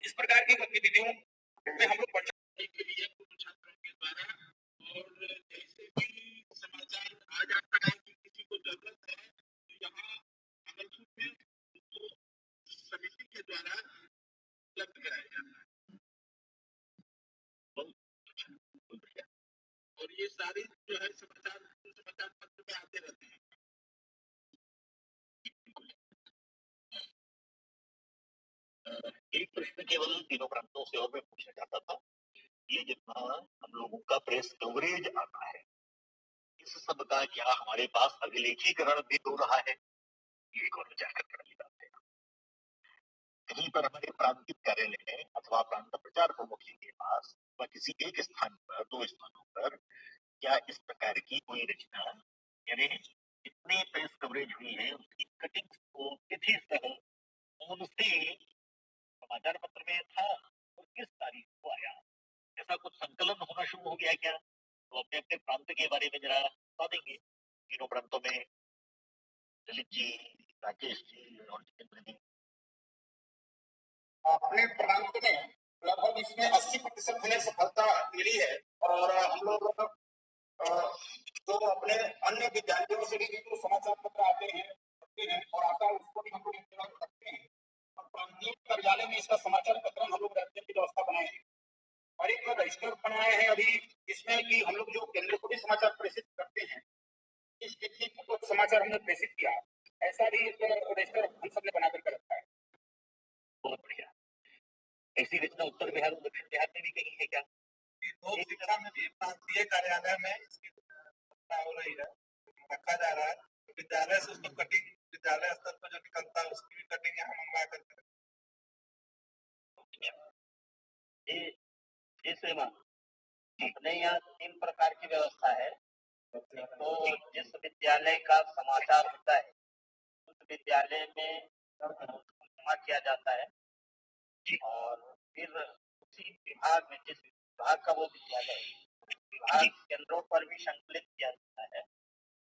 इस प्रकार की गतिविधियों में हम लोग बचाने के लिए छात्रों के द्वारा और जैसे भी समाचार आ जाता है कि किसी को जरूरत है तो यहाँ भागलपुर में उनको समिति के द्वारा उपलब्ध कराया जाता है। और ये सारी जो है समाचार पत्र में आते रहते हैं। एक प्रश्न केवल तीनों प्रांतों से और मैं पूछना चाहता था, ये जितना हम लोगों का प्रेस कवरेज आता है इस सब का क्या हमारे पास अभिलेखीकरण भी हो रहा है? ये एक और विचार करने की बात है। कहीं पर हमारे प्रांतिक कार्यालय में अथवा प्रांत प्रचार प्रमुख जी के पास व किसी एक स्थान पर 2 स्थानों पर क्या इस प्रकार की कोई रचना यानी जितनी प्रेस कवरेज हुई है उसकी कटिंग को तिथि सह उनसे समाचार पत्र में था और किस तारीख को आया, ऐसा कुछ संकलन होना शुरू हो गया क्या? तो अपने अपने प्रांत के बारे में जरा बता देंगे। तीनों प्रांतों में ललित जी, राकेश जी और जितेंद्र जी। अपने प्रांत में लगभग इसमें 80% हमें सफलता मिली है और हम लोग जो अपने अन्य विद्यालयों से भी जो समाचार पत्र आते हैं और आता है उसको भी हम लोग इंतजार करते हैं और प्रांतीय कार्यालय में इसका समाचार पत्र हम लोग रखने की व्यवस्था बनाए हैं और एक रजिस्टर बनाए हैं अभी जिसमें कि हम लोग जो केंद्र को भी समाचार प्रेषित करते हैं इस तिथि को समाचार हमने प्रेषित किया, ऐसा भी एक रजिस्टर हम सबने बना करके रखा है। बहुत बढ़िया। ऐसी रचना उत्तर बिहार और दक्षिण बिहार में भी कहीं है क्या? लोक शिक्षा में भी प्रांतीय कार्यालय में इसकी व्यवस्था हो रही है, रखा जा रहा है। तो विद्यालय से उसको कटिंग विद्यालय स्तर पर जो निकलता है उसकी भी कटिंग यहाँ मंगवा करके अपने यहाँ 3 प्रकार की व्यवस्था है। तो जिस विद्यालय का समाचार होता है उस विद्यालय में जमा किया जाता है और फिर उसी विभाग में जिस विभाग का वो विद्यालय है विभाग केंद्रों पर भी संकलित किया जाता है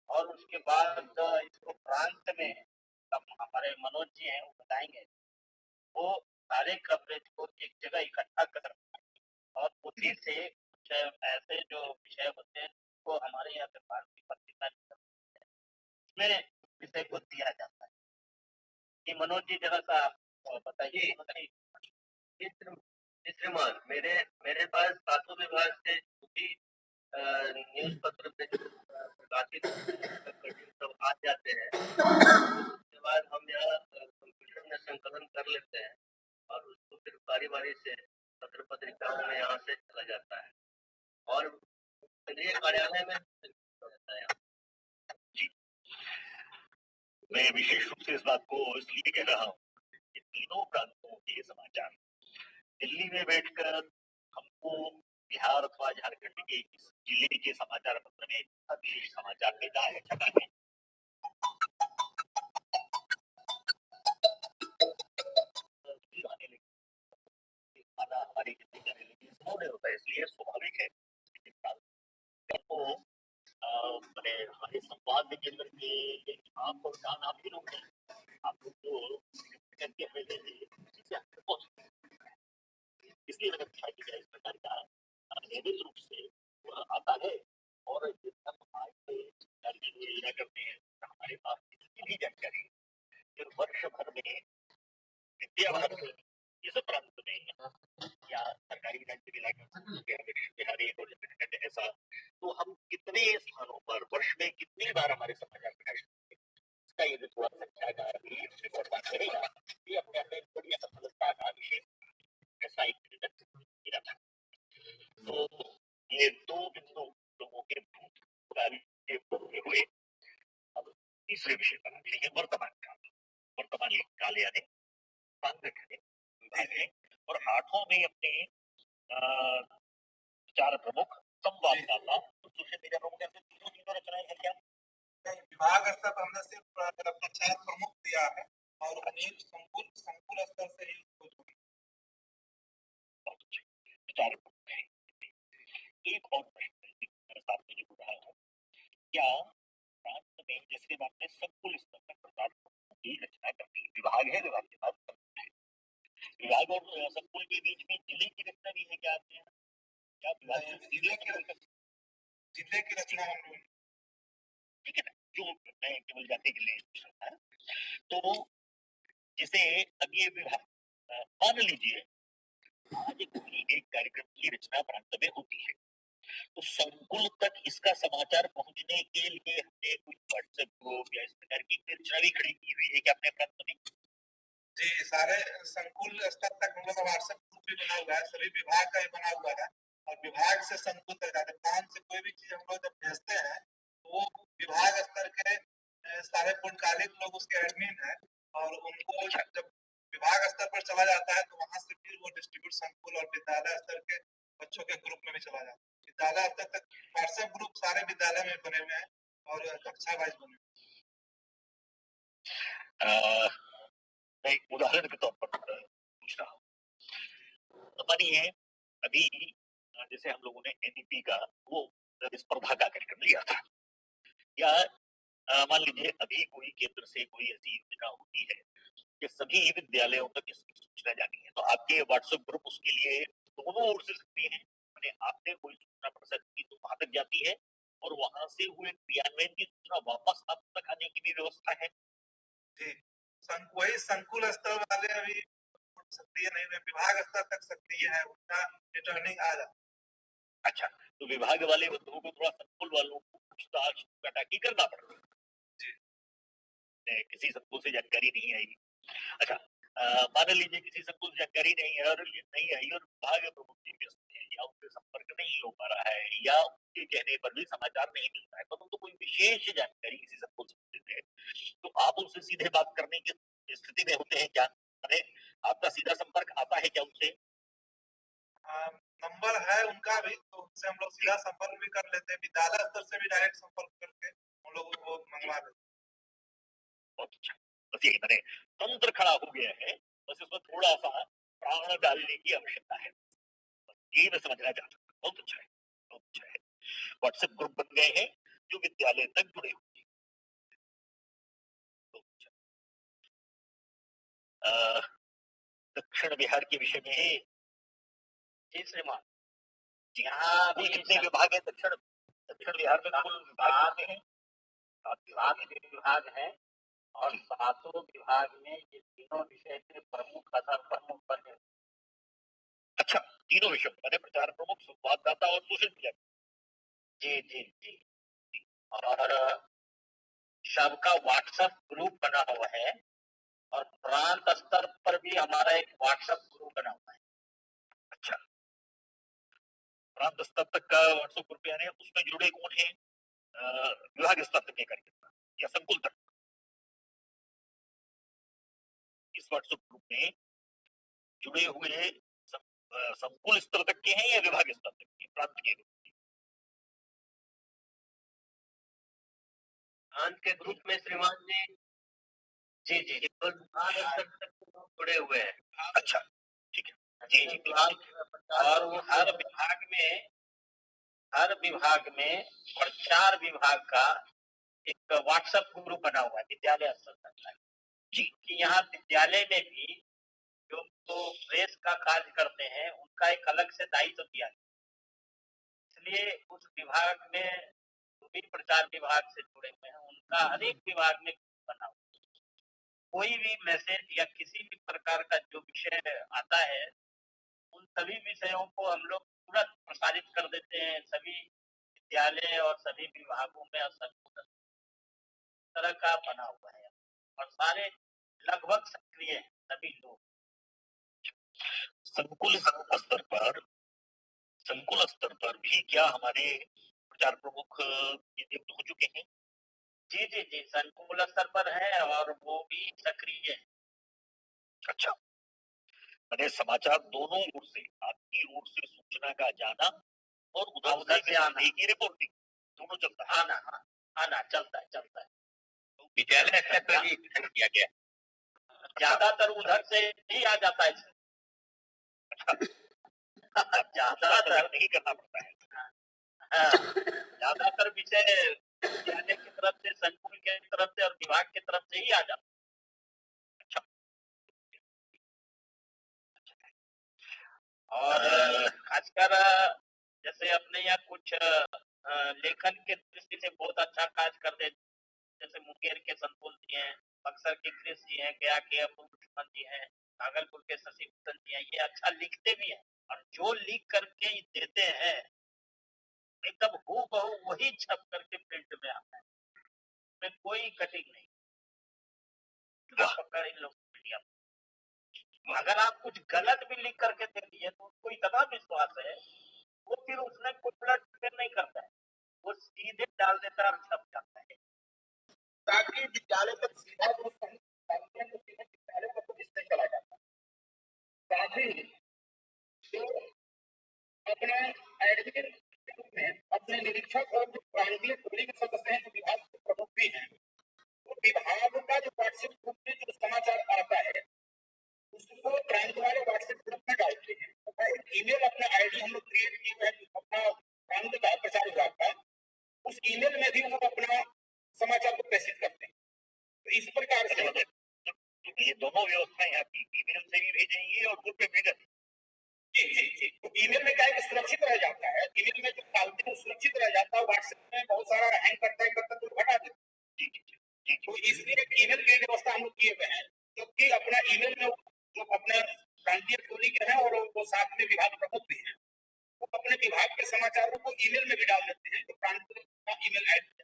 और उसके बाद इसको प्रांत में हमारे मनोज जी हैं वो बताएंगे, वो सारे कवरेज को एक जगह इकट्ठा कर और उसी से कुछ ऐसे जो विषय होते हैं वो हमारे यहाँ पे भारतीय पत्रिका में विषय को दिया जाता है। कि मनोज जी जरा सा बताइए। श्रीमान, मेरे पास सातों विभाग से भी न्यूज पत्र पे प्रकाशित सब आ जाते हैं। उसके बाद हम यहाँ कंप्यूटर में संकलन कर लेते हैं और उसको फिर बारी बारी से पत्र पत्रिकाओं में यहाँ से चला जाता है और केंद्रीय कार्यालय में मैं विशेष रूप से इस बात को इसलिए कह रहा हूँ कि तीनों प्रांतों के समाचार दिल्ली में बैठकर हमको बिहार अथवा झारखंड के इस जिले के समाचार पत्र में विशेष समाचार देता है छटा है। हमारी होता है, इसलिए स्वाभाविक है तो मैंने हमारे संवाद केंद्र के आप और कान आप ही लोग हैं, आप लोग जो करके हमें दे इसलिए मैंने पूछा कि क्या इस प्रकार का नियमित रूप से वह आता है और जानकारी योजना करते हैं हमारे पास इसकी भी जानकारी फिर वर्ष भर में विद्या भारत इस प्रांत में या सरकारी राज्य बिहारी ऐसा तो हम कितने स्थानों पर वर्ष में कितनी बार हमारे समाचार प्रकाशित इसका यदि थोड़ा संख्या का रिपोर्ट बात करेगा ये अपने आप में बड़ी सफलता का विषय ऐसा एक किया था। तो ये दो बिंदु लोगों के हुए। अब तीसरे विषय पर आते वर्तमान काल यानी विभाग है और आठों में अपने चार प्रमुख संवाददाता सोशल मीडिया प्रमुख ऐसे तीनों रचनाएं हैं क्या? विभाग स्तर पर हमने सिर्फ प्रचार प्रमुख दिया है और अनेक संकुल स्तर से ही विचार प्रमुख है। एक और प्रश्न साथ में जुड़ रहा है क्या प्रांत में जैसे आपने संकुल स्तर पर प्रचार प्रमुख की रचना करती है विभाग है विभाग के बाद विभाग और संकुल के बीच में जिले की रचना भी है क्या आपके यहाँ? क्या विभाग जिले की रचना ठीक है ना जो मैं केवल जाने के लिए तो जैसे अब ये विभाग मान लीजिए आज एक कार्यक्रम की रचना प्रांत में होती है तो संकुल तक इसका समाचार पहुंचने के लिए हमने कुछ व्हाट्सएप ग्रुप या इस प्रकार की रचना भी खड़ी की हुई है कि अपने प्रांत में जी सारे संकुल स्तर तक हम लोग व्हाट्सएप ग्रुप भी बना हुआ है सभी विभाग का ही बना हुआ है और विभाग से संकुल तक जाते प्रांत से कोई भी चीज हम लोग जब भेजते हैं तो वो विभाग स्तर के सारे पूर्णकालिक लोग उसके एडमिन है और उनको जब विभाग स्तर पर चला जाता है तो वहां से फिर वो डिस्ट्रीब्यूट संकुल और विद्यालय स्तर के बच्चों के ग्रुप में भी चला जाता है विद्यालय स्तर तक व्हाट्सएप ग्रुप सारे विद्यालय में बने हुए हैं और कक्षा वाइज बने हुए मैं एक उदाहरण के तौर पर पूछ रहा हूँ मानिए अभी जैसे हम लोगों ने एनईपी का वो स्पर्धा का कार्यक्रम लिया था या मान लीजिए अभी कोई केंद्र से कोई ऐसी योजना होती है कि सभी विद्यालयों तक इसकी सूचना जानी है तो आपके व्हाट्सएप ग्रुप उसके लिए दोनों ओर से सक्रिय हैं मैंने आपने कोई सूचना प्रसारित की तो वहां तक जाती है और वहां से हुए क्रियान्वयन की सूचना वापस आप तक आने की भी व्यवस्था है जी वही संकुल स्तर वाले अभी सक्रिय नहीं है विभाग स्तर तक सक्रिय है उनका रिटर्निंग आ जाता अच्छा तो विभाग वाले बंधुओं को थोड़ा संकुल वालों को पूछताछ पटाखी करना पड़ता है किसी संकुल से जानकारी नहीं आई अच्छा मान लीजिए किसी संकुल से जानकारी नहीं है और नहीं आई और विभाग प्रमुख जी व्यस्त है या उनसे संपर्क नहीं हो पा रहा है या उनके कहने पर भी समाचार नहीं मिल रहा है परंतु तो कोई विशेष जानकारी किसी संकुल से मिलती है तो आप उनसे सीधे बात करने की स्थिति में होते हैं क्या अरे आपका सीधा संपर्क आता है क्या उनसे नंबर है उनका भी तो उनसे हम लोग सीधा संपर्क भी कर लेते हैं विद्यालय स्तर से भी डायरेक्ट संपर्क करके हम लोग वो मंगवा लेते बहुत अच्छा बस यही मैंने तंत्र खड़ा हो गया है बस इसमें थोड़ा सा प्राण डालने की आवश्यकता है ये मैं समझना चाहता हूँ बहुत अच्छा है व्हाट्सएप ग्रुप बन गए हैं जो विद्यालय तक जुड़े हुए दक्षिण बिहार के विषय में जी श्रीमान यहाँ कुल कितने विभाग है दक्षिण बिहार में कुल विभाग हैं 7 विभाग है और 7 विभाग में ये तीनों विषय के प्रमुख प्रमुख बने अच्छा तीनों विषय बने प्रचार प्रमुख संवाददाता और सोशल मीडिया जी जी जी और सबका व्हाट्सएप ग्रुप बना हुआ है और प्रांत स्तर पर भी हमारा एक व्हाट्सएप ग्रुप बना हुआ है अच्छा प्रांत स्तर तक का व्हाट्सएप ग्रुप यानी उसमें जुड़े कौन है विभाग स्तर तक के कार्यक्रम या संकुल तक इस व्हाट्सएप ग्रुप में जुड़े हुए संकुल स्तर तक के हैं या विभाग स्तर तक के, प्रांत के? प्रांत के ग्रुप में श्रीमान जी जी जी केवल विभाग स्तर तक जुड़े हुए हैं। अच्छा, ठीक है जी जी। और वो हर विभाग में प्रचार विभाग का एक व्हाट्सएप ग्रुप बना हुआ है विद्यालय स्तर तक जी, कि यहाँ विद्यालय में भी जो प्रेस का कार्य करते हैं उनका एक अलग से दायित्व दिया गया, इसलिए उस विभाग में जो भी प्रचार विभाग से जुड़े हुए हैं उनका हर एक विभाग में बना हुआ, कोई भी मैसेज या किसी भी प्रकार का जो विषय आता है उन सभी विषयों को हम लोग तुरंत प्रसारित कर देते हैं सभी विद्यालय और सभी विभागों में, और सभी तरह का बना हुआ है और सारे लगभग सक्रिय हैं सभी लोग। संकुल स्तर पर भी क्या हमारे प्रचार प्रमुख नियुक्त हो चुके हैं? जी जी जी, संकुल स्तर पर है और वो भी सक्रिय है। अच्छा, मैंने समाचार दोनों ओर से, आपकी ओर से सूचना का जाना और उधर से आने की रिपोर्टिंग दोनों चलता है। आना चलता है। विद्यालय स्तर पर भी किया गया, ज्यादातर उधर से ही आ जाता है। ज्यादातर नहीं करना पड़ता है। ज्यादातर विषय विद्यालय की तरफ से, संकुल के तरफ से और विभाग की तरफ से ही आ जाता है। अच्छा, और खासकर जैसे अपने यहाँ कुछ लेखन के दृष्टि से बहुत अच्छा कार्य करते हैं, जैसे मुंगेर के संतोष जी हैं, बक्सर के कृष्ण जी हैं, गया के अपूर्व दुश्मन जी हैं, भागलपुर के शशि भूषण जी हैं, ये अच्छा लिखते भी हैं और जो लिख करके देते हैं एकदम हूबहू वही छप करके प्रिंट में आता है, में कोई कटिंग नहीं। पकड़ इन लोग मीडिया, अगर आप कुछ गलत भी लिख करके दे दिए तो उसको इतना विश्वास है वो फिर उसमें कोई ब्लड नहीं करता है, वो सीधे डाल देता है और छप जाता है, ताकि विद्यालय तक सीधा जो विद्यालय तक इससे चला जाता है। साथ ही जो अपना एडमिन में अपने निरीक्षक और जो प्रांतीय टोली के सदस्य हैं, जो विभाग के प्रमुख भी हैं, तो विभाग का जो व्हाट्सएप ग्रुप में जो समाचार आता है उसको प्रांत वाले व्हाट्सएप ग्रुप में डालते हैं। तो एक ईमेल अपना आईडी हम लोग क्रिएट किए हैं अपना प्रांत का प्रचार विभाग का, उस ईमेल में भी वो अपना समाचार को प्रेषित करते हैं। तो इस प्रकार से ये दोनों व्यवस्थाएं आपकी ईमेल से भी भेजेंगे और ग्रुप में भेजेंगे। जी। तो ईमेल में क्या है कि सुरक्षित रह जाता है, ईमेल में जो डालते हैं सुरक्षित रह जाता है, व्हाट्सएप में बहुत सारा हैंग करता तो हटा देते हैं। तो इसलिए ईमेल की व्यवस्था हम लोग किए हुए हैं, क्योंकि अपना ईमेल में जो अपने प्रांतीय टोली के हैं और वो साथ में विभाग प्रमुख भी हैं, वो अपने विभाग के समाचारों को ईमेल में भी डाल देते हैं, तो प्रांतीय का ईमेल आईडी।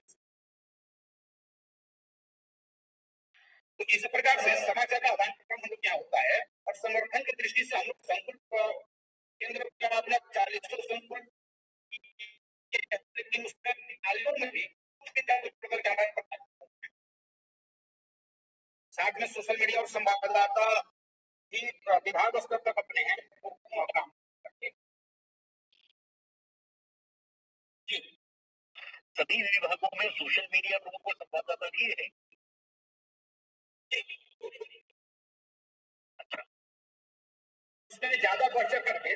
तो इस प्रकार से समाचार का आदान प्रदान हम लोग क्या होता है, और संगठन की दृष्टि से हम लोग संकुल केंद्र का अपना 40 संकुल, लेकिन उसमें विद्यालयों में भी साथ में सोशल मीडिया और संवाददाता भी विभाग स्तर तक अपने हैं जी। सभी विभागों में सोशल मीडिया प्रमुख और संवाददाता भी है। उसमें ज्यादा बढ़ करके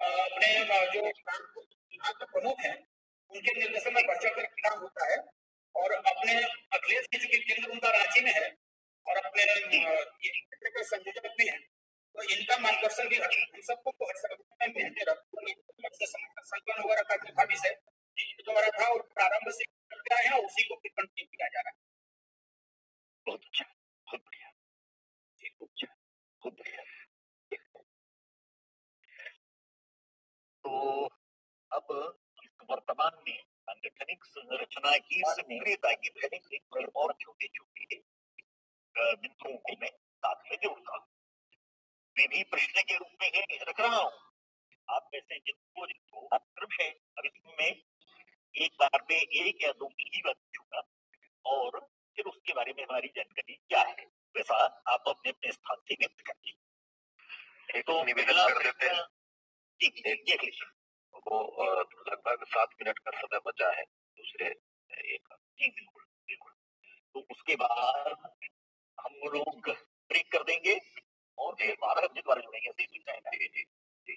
अपने जो विभाग के प्रमुख हैं उनके निर्देशन में बढ़ चढ़ कर काम होता है, और अपने अखिलेश जी के केंद्र उनका रांची में है और अपने संयोजक भी हैं, तो इनका मार्गदर्शन भी हम सबको संकलन वगैरह का जो विषय द्वारा था और प्रारंभ से करते आए हैं, उसी को फिर कंटिन्यू किया जा रहा है। बहुत अच्छा, बहुत बढ़िया, बहुत बढ़िया। तो अब वर्तमान में सांगठनिक संरचना की सक्रियता की एक और छोटे छोटे बिंदुओं को मैं साथ में जोड़ता हूँ, वे भी प्रश्न के रूप में ही रख रहा हूँ। आप में से जिनको क्रमशः अब इसमें एक बार में एक या दो ही बात पूछूंगा और फिर उसके बारे में हमारी जानकारी क्या है वैसा आप अपने अपने स्थान से व्यक्त करिए। तो निवेदन कर देते हैं। जी देख लीजिए, वो लगभग 7 मिनट का समय बचा है दूसरे एक। जी बिल्कुल बिल्कुल। तो उसके बाद हम लोग ब्रेक कर देंगे और फिर 12 बजे द्वारा जुड़ेंगे, ऐसे ही सुन जाएगा। जी जी जी।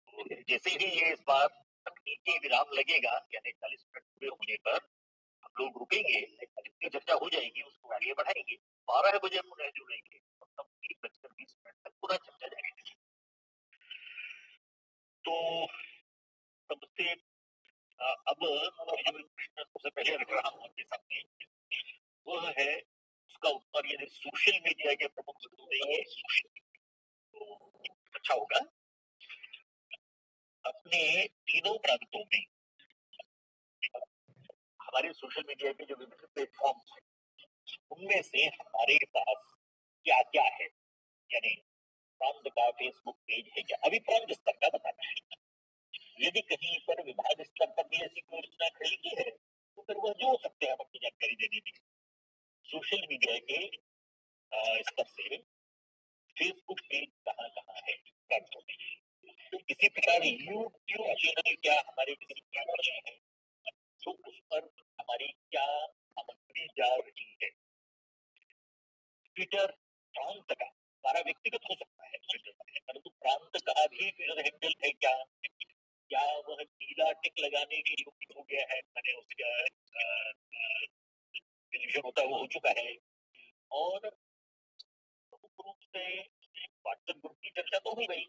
तो जैसे ही ये इस बार तकनीकी विराम लगेगा, यानी 40 मिनट पूरे होने पर हम लोग रुकेंगे, जितनी चर्चा हो जाएगी उसको आगे बढ़ाएंगे। 12 बजे पुनः जुड़ेंगे और तब 3:20 तक पूरा चर्चा जाएगी। तो सबसे अब जो प्रश्न सबसे पहले रख रहा हूँ आपके सामने, वह है उसका उत्तर यदि सोशल मीडिया के प्रमुख बिंदु देंगे तो अच्छा होगा। अपने तीनों प्रांतों में हमारे सोशल मीडिया के जो विभिन्न प्लेटफॉर्म हैं, उनमें से हमारे पास क्या क्या है, यानी प्रांत का फेसबुक पेज है क्या, अभी प्रांत स्तर का बताना है। यदि कहीं पर विभाग स्तर पर भी ऐसी कोई योजना खड़ी की है तो फिर वह जोड़ सकते हैं हम अपनी जानकारी देने में। सोशल मीडिया के स्तर से फेसबुक पेज कहाँ कहाँ है प्रांतों में, तो इसी प्रकार यूट्यूब चैनल क्या हमारे किसी प्रांत में है तो उस पर हमारी क्या सामग्री जा रही है। ट्विटर प्रांत का हमारा व्यक्तिगत हो सकता है परंतु प्रांत का भी ट्विटर हैंडल है क्या, क्या वह नीला टिक लगाने के योग्य हो गया है, मैंने उसका टेलीविजन होता है वो हो चुका है। और प्रमुख रूप से व्हाट्सएप ग्रुप की चर्चा तो हो गई,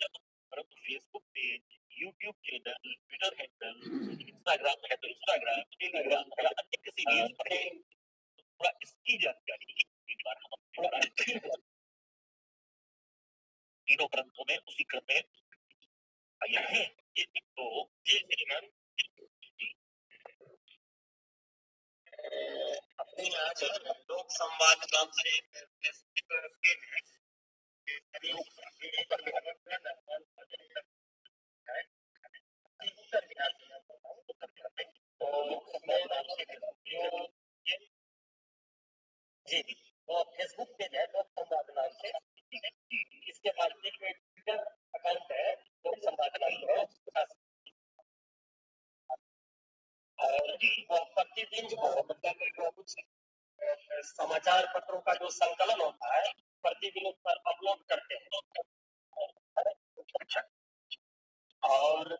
परंतु Facebook page, YouTube channel, Twitter handle, Instagram है तो इंस्टाग्राम, टेलीग्राम या अन्य किसी भी पर है, थोड़ा इसकी जानकारी एक बार हम अपने तीनों ग्रंथों में उसी क्रम में आगे हैं। तो ये श्रीमान अपने यहाँ जो लोक संवाद नाम से फेसबुक पेज है, जी वो फेसबुक पेज है लोक संवाद नाम से। इसके बाद एक ट्विटर अकाउंट है लोक संवाद नाम से, और वो प्रतिदिन जो मतलब कुछ समाचार पत्रों का जो संकलन होता है प्रतिदिन उस पर अपलोड करते हैं। अच्छा, और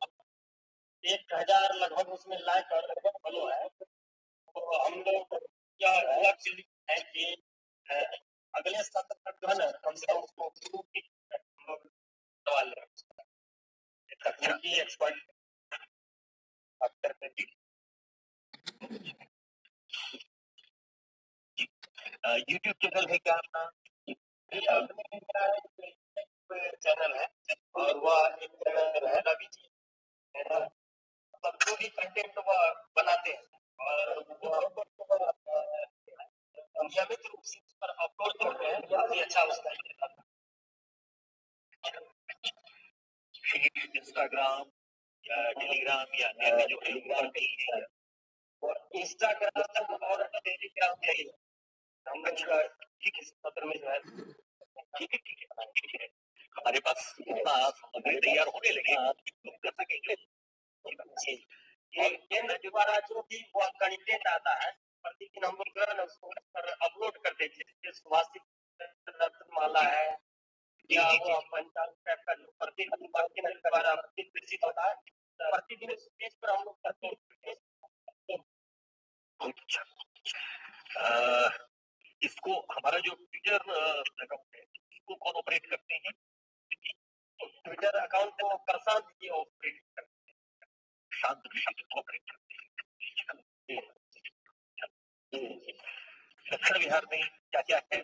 1000 लगभग उसमें लाइक और लगभग फॉलो है। तो हम लोग क्या लक्ष्य है कि अगले सत्र तक जो है ना कम से कम उसको सवाल तकनीकी एक्सपर्ट यूट्यूब चैनल है क्या आपका? चैनल है और वह एक चैनल है रवि जी, मतलब जो भी कंटेंट वह बनाते हैं और नियमित रूप से पर अपलोड करते हैं, काफी अच्छा उसका इंस्टाग्राम या टेलीग्राम या अन्य जो टेलीग्राम नहीं है और इंस्टाग्राम और टेलीग्राम यही हम लोग का ठीक इस पत्र में जो है ठीक है। हमारे पास इतना सामग्री तैयार होने लगे तो कर सकेंगे। ये केंद्र द्वारा जो भी वह कंटेंट आता है प्रतिदिन हम लोग जो है ना उसको पर अपलोड करते थे, जैसे सुभाषित माला है या वो पंचांग टाइप का जो प्रतिदिन केंद्र द्वारा विकसित होता है, प्रतिदिन उस पेज पर हम लोग करते हैं। बहुत अच्छा। इसको हमारा जो ट्विटर अकाउंट है इसको कौन ऑपरेट करते हैं? ट्विटर अकाउंट को प्रशांत जी ऑपरेट करते हैं। शांत ऋषि ऑपरेट करते हैं। दक्षिण बिहार में क्या क्या है?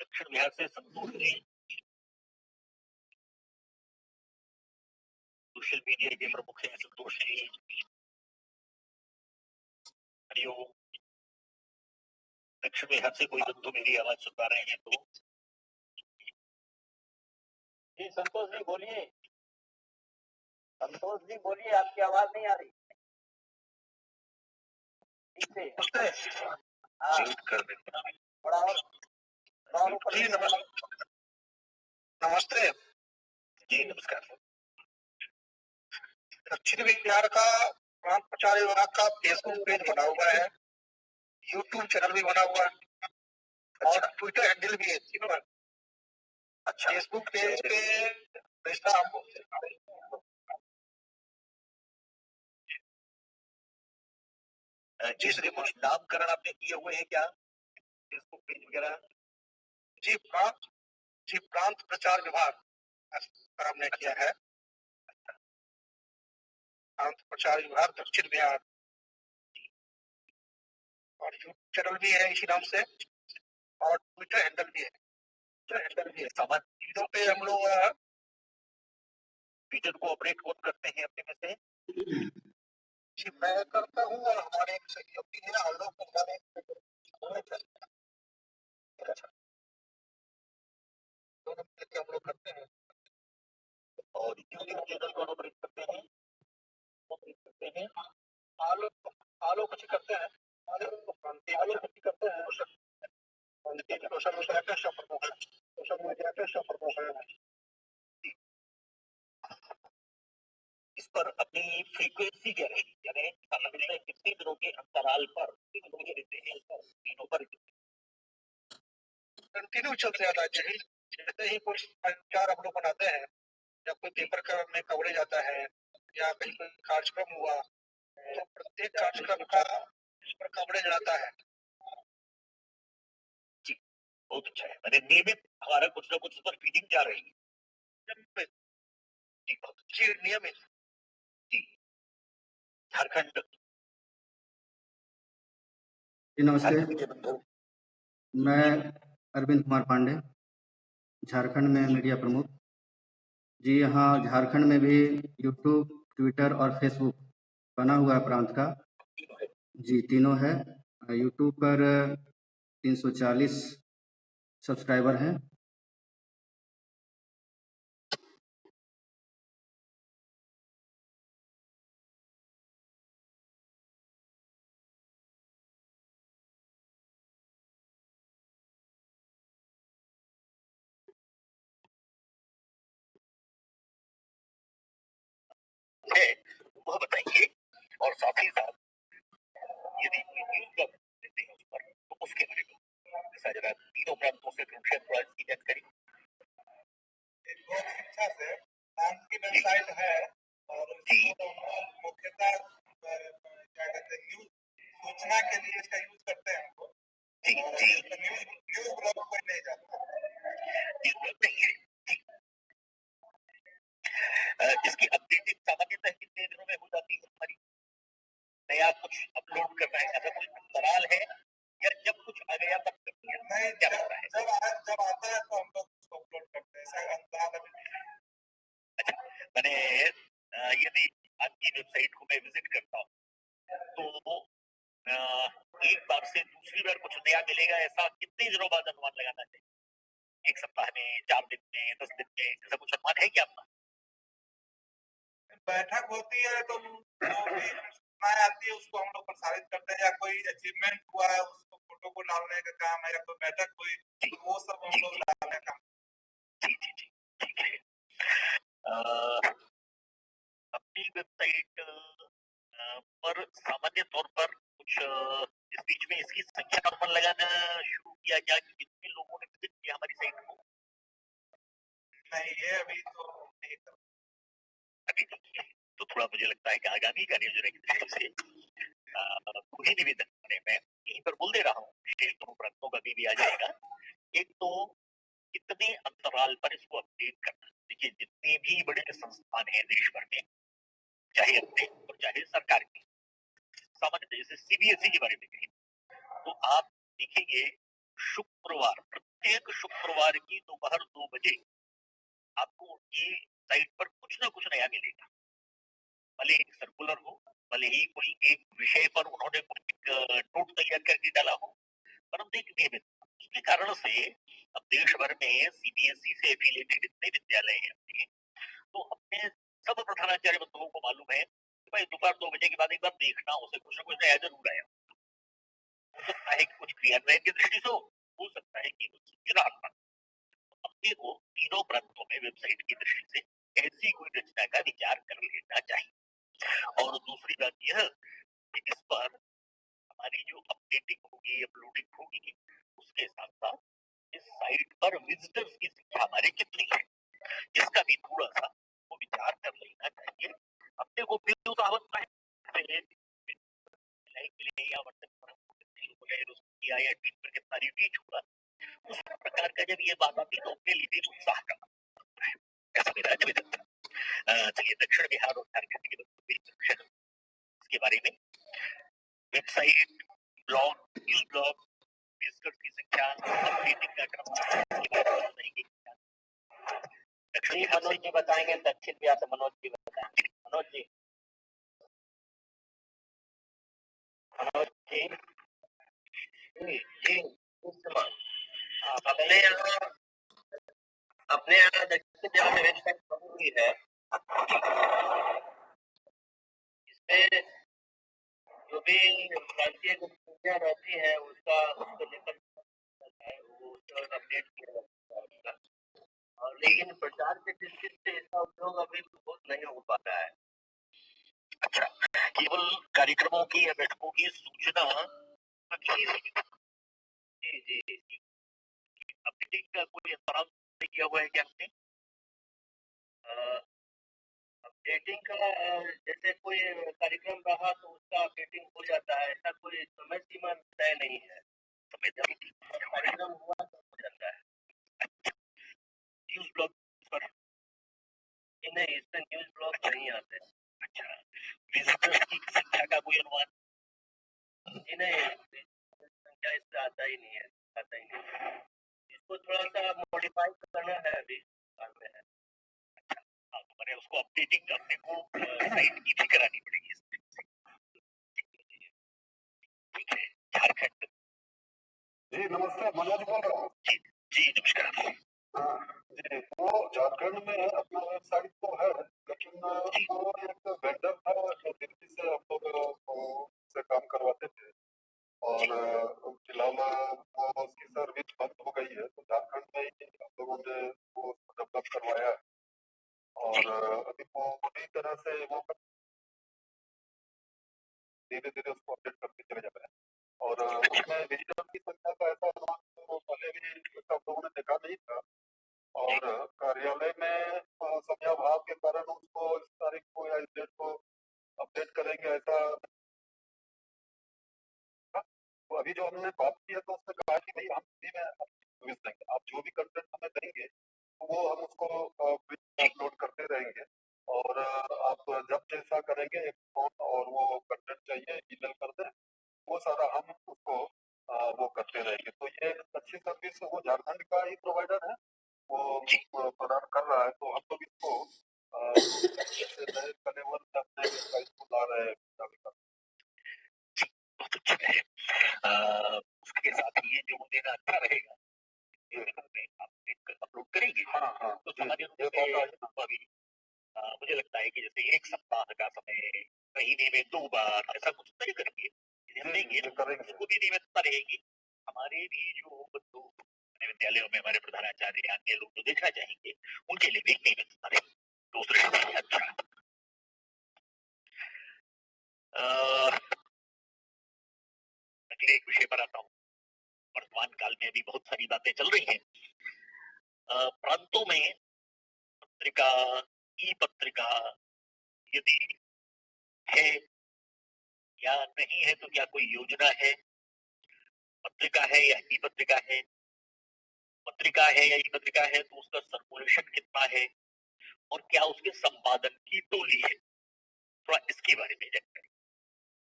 दक्षिण बिहार से संतोष जी, सोशल मीडिया के प्रमुख हैं संतोष जी। हरिओम दक्षिण बिहार से कोई बंधु मेरी आवाज सुन पा रहे हैं तो जी संतोष जी बोलिए। संतोष जी बोलिए, आपकी आवाज नहीं आ रही ठीक से। हाँ, म्यूट कर देते हैं। थोड़ा और ऊपर जी लीजिए। नमस्ते। जी नमस्कार। दक्षिण बिहार का प्रांत प्रचार विभाग का फेसबुक पेज बना हुआ है, यूट्यूब चैनल भी बना हुआ है और ट्विटर हैंडल भी है तीनों है। अच्छा, फेसबुक पेज पे भेजना आपको जी सर कुछ नामकरण आपने किए हुए हैं क्या फेसबुक पेज वगैरह? जी प्रांत प्रचार विभाग पर हमने किया है, प्रांत प्रचार विभाग दक्षिण बिहार, और यूट्यूब चैनल भी है इसी नाम से और ट्विटर हैंडल भी है। सामान्य चीजों पे हम लोग ट्विटर को ऑपरेट कौन करते हैं अपने में से? जी मैं करता हूँ और हमारे एक सहयोगी है आलोक हमारे दोनों मिलकर हम लोग करते हैं। और यूट्यूब चैनल कौन ऑपरेट करते हैं? आलोक जी करते हैं, आलोक जी करते हैं सोशल मीडिया के प्रमोशन है। इस पर अपनी फ्रीक्वेंसी क्या रहेगी, यानी सामग्री में कितने दिनों के अंतराल पर मुझे देते हैं तीनों पर कंटिन्यू चलते रहता है। जैसे ही कुछ समाचार हम लोग बनाते हैं या कोई पेपर में कवरेज आता है या कहीं कोई कार्यक्रम हुआ तो प्रत्येक कार्यक्रम का इस पर कवरेज आता है। बहुत अच्छा है, मैंने नियमित हमारा कुछ ना कुछ उस पर फीडिंग जा रही है। जी नियमित। जी झारखंड। जी नमस्ते, मैं अरविंद कुमार पांडे, झारखंड में मीडिया प्रमुख। जी यहाँ झारखंड में भी यूट्यूब, ट्विटर और फेसबुक बना हुआ है प्रांत का। जी तीनों है। यूट्यूब पर 340 सब्सक्राइबर हैं। है वह बताइए, और साथ ही साथ यदि कोई न्यूज देते हैं उस पर तो उसके बारे में जैसा जरा तीनों प्रांतों से थोड़ा इसकी जानकारी। लोक शिक्षा से प्रांत की वेबसाइट है और मुख्यतः क्या कहते हैं न्यूज सूचना के लिए इसका यूज करते हैं हमको। न्यूज ब्लॉग कोई नहीं जाता। इसकी अपडेटिंग सामान्यतः कितने दिनों में हो जाती है हमारी? नया कुछ अपलोड करना है, ऐसा कोई अंतराल है या जब कुछ आ गया तब करती है? नहीं, क्या लगता है? जब आता है तो हम लोग उसको अपलोड करते हैं, ऐसा अंतराल अभी नहीं है। अच्छा, मैंने यदि आपकी वेबसाइट को मैं विजिट करता हूँ तो एक बार से दूसरी बार कुछ नया मिलेगा, ऐसा कितने दिनों बाद अनुमान लगाना चाहिए? एक सप्ताह में, 4 दिन में, 10 दिन में, ऐसा कुछ अनुमान है क्या आपका? बैठक होती है तो जो भी सूचनाएं आती है उसको हम लोग प्रसारित करते हैं, या कोई अचीवमेंट हुआ है उसको फोटो को डालने का काम है, या कोई बैठक हुई तो वो सब हम लोग डालने का। जी ठीक है। अपनी वेबसाइट पर सामान्य तौर पर कुछ इस बीच में इसकी संख्या का अनुमान लगाना शुरू किया गया कि कितने लोगों ने विजिट किया हमारी साइट को? नहीं, ये अभी तो नहीं कर। अभी तो थोड़ा मुझे लगता है कि आगामी कार्ययोजना की दृष्टि से वही निवेदन मैं यहीं पर बोल दे रहा हूँ, विशेष दोनों प्रांतों का भी आ जाएगा। एक तो कितने अंतराल पर इसको अपडेट करना। देखिए जितने भी बड़े संस्थान हैं देश भर में, चाहे अपने और चाहे सरकार की, सामान्य जैसे सीबीएसई के बारे में कहें तो आप देखेंगे शुक्रवार, प्रत्येक शुक्रवार की दोपहर 2 बजे आपको उनकी साइट पर कुछ ना कुछ नया मिलेगा। भले एक सर्कुलर हो, भले ही कोई एक विषय पर उन्होंने कुछ नोट तैयार करके डाला हो, परंतु एक नियमित उसके कारण से अब देश भर में सीबीएसई से एफिलिएटेड इतने विद्यालय हैं अपने, तो अपने सब प्रधानाचार्य बंधुओं को मालूम है कि भाई दोपहर 2 बजे के बाद एक बार देखना उसे कुछ ना कुछ नया जरूर आया। हो सकता है कि कुछ क्रियान्वयन की दृष्टि से हो सकता है कि कुछ राहत। अपने को तीनों प्रांतों में वेबसाइट की दृष्टि से ऐसी कोई रचना का विचार कर लेना चाहिए। और दूसरी बात यह कि इस पर हमारी जो अपडेटिंग होगी, अपलोडिंग होगी, उसके साथ साथ इस साइट पर विजिटर्स की संख्या हमारी कितनी है, इसका भी थोड़ा सा वो विचार कर लेना चाहिए। अपने को भी उतावल है लाइक मिले या व्हाट्सएप पर कितने लोगों ने उसको किया या ट्वीट पर कितना रिट्वीट हुआ, उस प्रकार का जब ये बात आती तो अपने लिए भी उत्साह का ऐसा मेरा निवेदन था। चलिए दक्षिण बिहार और झारखंड के दक्षिण इसके बारे में website, blog, news blog, visitors की संख्या, अपडेटिंग का क्रम इसके बारे में बताएंगे। दक्षिण बिहार मनोज जी बताएंगे, दक्षिण बिहार से मनोज जी बताएंगे। मनोज जी जी अपने यहाँ दक्षिण बिहार में वेबसाइट बनी हुई है, इसमें जो भी प्रांतीय गतिविधियां रहती है उसको लेकर अपडेट किया जाता है, और लेकिन प्रचार के दृष्टि से इसका उपयोग अभी बहुत नहीं हो पाता है। अच्छा, केवल कार्यक्रमों की या बैठकों की सूचना जी जी अपडेटिंग का कोई अंतराल नहीं किया हुआ है क्या आपने? अपडेटिंग का जैसे कोई कार्यक्रम रहा तो उसका अपडेटिंग हो जाता है, ऐसा कोई समय सीमा तय नहीं है। कार्यक्रम हुआ तो हो जाता है। न्यूज ब्लॉग पर नहीं, इसमें न्यूज ब्लॉग नहीं आते। अच्छा, विजिटर्स की संख्या का कोई अनुमान? जी नहीं, संख्या इससे आता ही नहीं है, आता ही नहीं। इसको थोड़ा सा मॉडिफाई करना है, अभी काम में है। हाँ, तो मैंने उसको अपडेटिंग अपने को साइट की भी करानी पड़ेगी। ठीक है, झारखंड। जी नमस्ते, मनोज बोल रहा हूँ। जी नमस्कार। जी वो झारखंड में अपना वेबसाइट तो है, लेकिन वो एक वेंडर था जो दिल्ली से हम लोग से काम करवाते थे, और फिलहाल वो उसकी सर्विस बंद हो गई है, तो झारखंड में ही हम लोगों ने वो डेवलप करवाया है, और अभी वो पूरी तरह से वो धीरे धीरे उसको अपडेट करते चले जा रहे हैं। और उसमें विजिटर की संख्या का ऐसा अनुमान तो पहले भी सब लोगों ने देखा नहीं था, और कार्यालय में समयाभाव के कारण उसको इस तारीख को या इस डेट को अपडेट करेंगे ऐसा। तो अभी जो हमने बात की है तो उसने कहा कि भाई हम फ्री में सर्विस देंगे, आप जो भी कंटेंट हमें देंगे तो वो हम उसको अपलोड करते रहेंगे, और आप जब जैसा करेंगे एक फोन और वो कंटेंट चाहिए ईमेल कर दें, वो सारा हम उसको वो करते रहेंगे। तो ये एक अच्छी सर्विस वो झारखंड का ही प्रोवाइडर है, वो प्रदान कर रहा है, तो हम लोग इसको नए कलेवर में अपने वेबसाइट को ला रहे हैं। बहुत अच्छा है। उसके साथ ये जो देना अच्छा रहेगा, आप एक अपलोड करेंगे। हाँ, तो सामान्य रूप से अभी मुझे लगता है कि जैसे एक सप्ताह का समय, महीने में 2 बार ऐसा कुछ तय करेंगे, हम देंगे, उसको भी नियमितता रहेगी। हमारे भी जो बच्चों विद्यालयों में हमारे प्रधानाचार्य अन्य लोग जो देखना चाहेंगे उनके लिए भी एक नियमितता रहेगी। दूसरे से अच्छा अगले एक विषय पर आता हूँ। वर्तमान काल में अभी बहुत सारी बातें चल रही हैं। प्रांतों में पत्रिका, ई पत्रिका यदि है या नहीं है तो क्या कोई योजना है? पत्रिका है या ई पत्रिका है? पत्रिका है या ई पत्रिका है तो उसका सर्कुलेशन कितना है, और क्या उसके संपादन की टोली है? थोड़ा इसके बारे में जानकारी।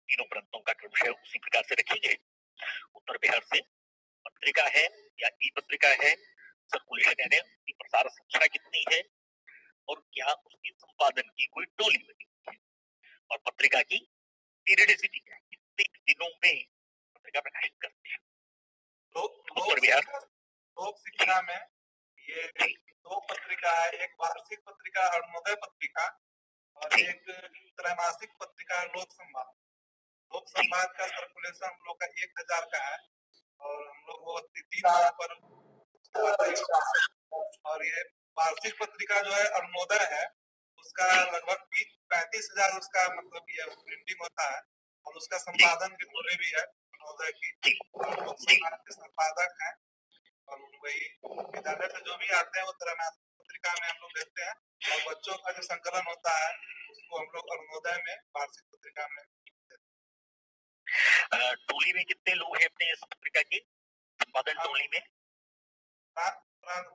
तीनों प्रांतों का क्रमशः उसी प्रकार से रखिए। उत्तर बिहार से पत्रिका है या ई पत्रिका है, सर्कुलेशन यानी उसकी प्रसार संख्या कितनी है, और क्या उसकी संपादन की कोई टोली बनी हुई है, और पत्रिका की पीरियडिसिटी क्या है, कितने दिनों में पत्रिका प्रकाशित करते हैं। उत्तर बिहार। लोक शिक्षा में ये दो पत्रिका है, एक वार्षिक पत्रिका अरुणोदय पत्रिका और एक त्रैमासिक पत्रिका लोक संवाद। लोक संवाद का सर्कुलेशन हम लोग का 1000 का है और हम लोग वो 3 पर और ये वार्षिक पत्रिका जो है अरुणोदय है उसका लगभग 35,000 उसका मतलब ये प्रिंटिंग होता है और उसका संपादन की टोली भी है अरुणोदय की और लोक संवाद के संपादक हैं और वही विद्यालय से जो भी आते हैं वो त्रैमासिक पत्रिका में हम लोग देते हैं और बच्चों का जो संकलन होता है उसको हम लोग अरुणोदय में वार्षिक पत्रिका में टोली में कितने लोग हैं अपने इस पत्रिका की संपादन टोली में?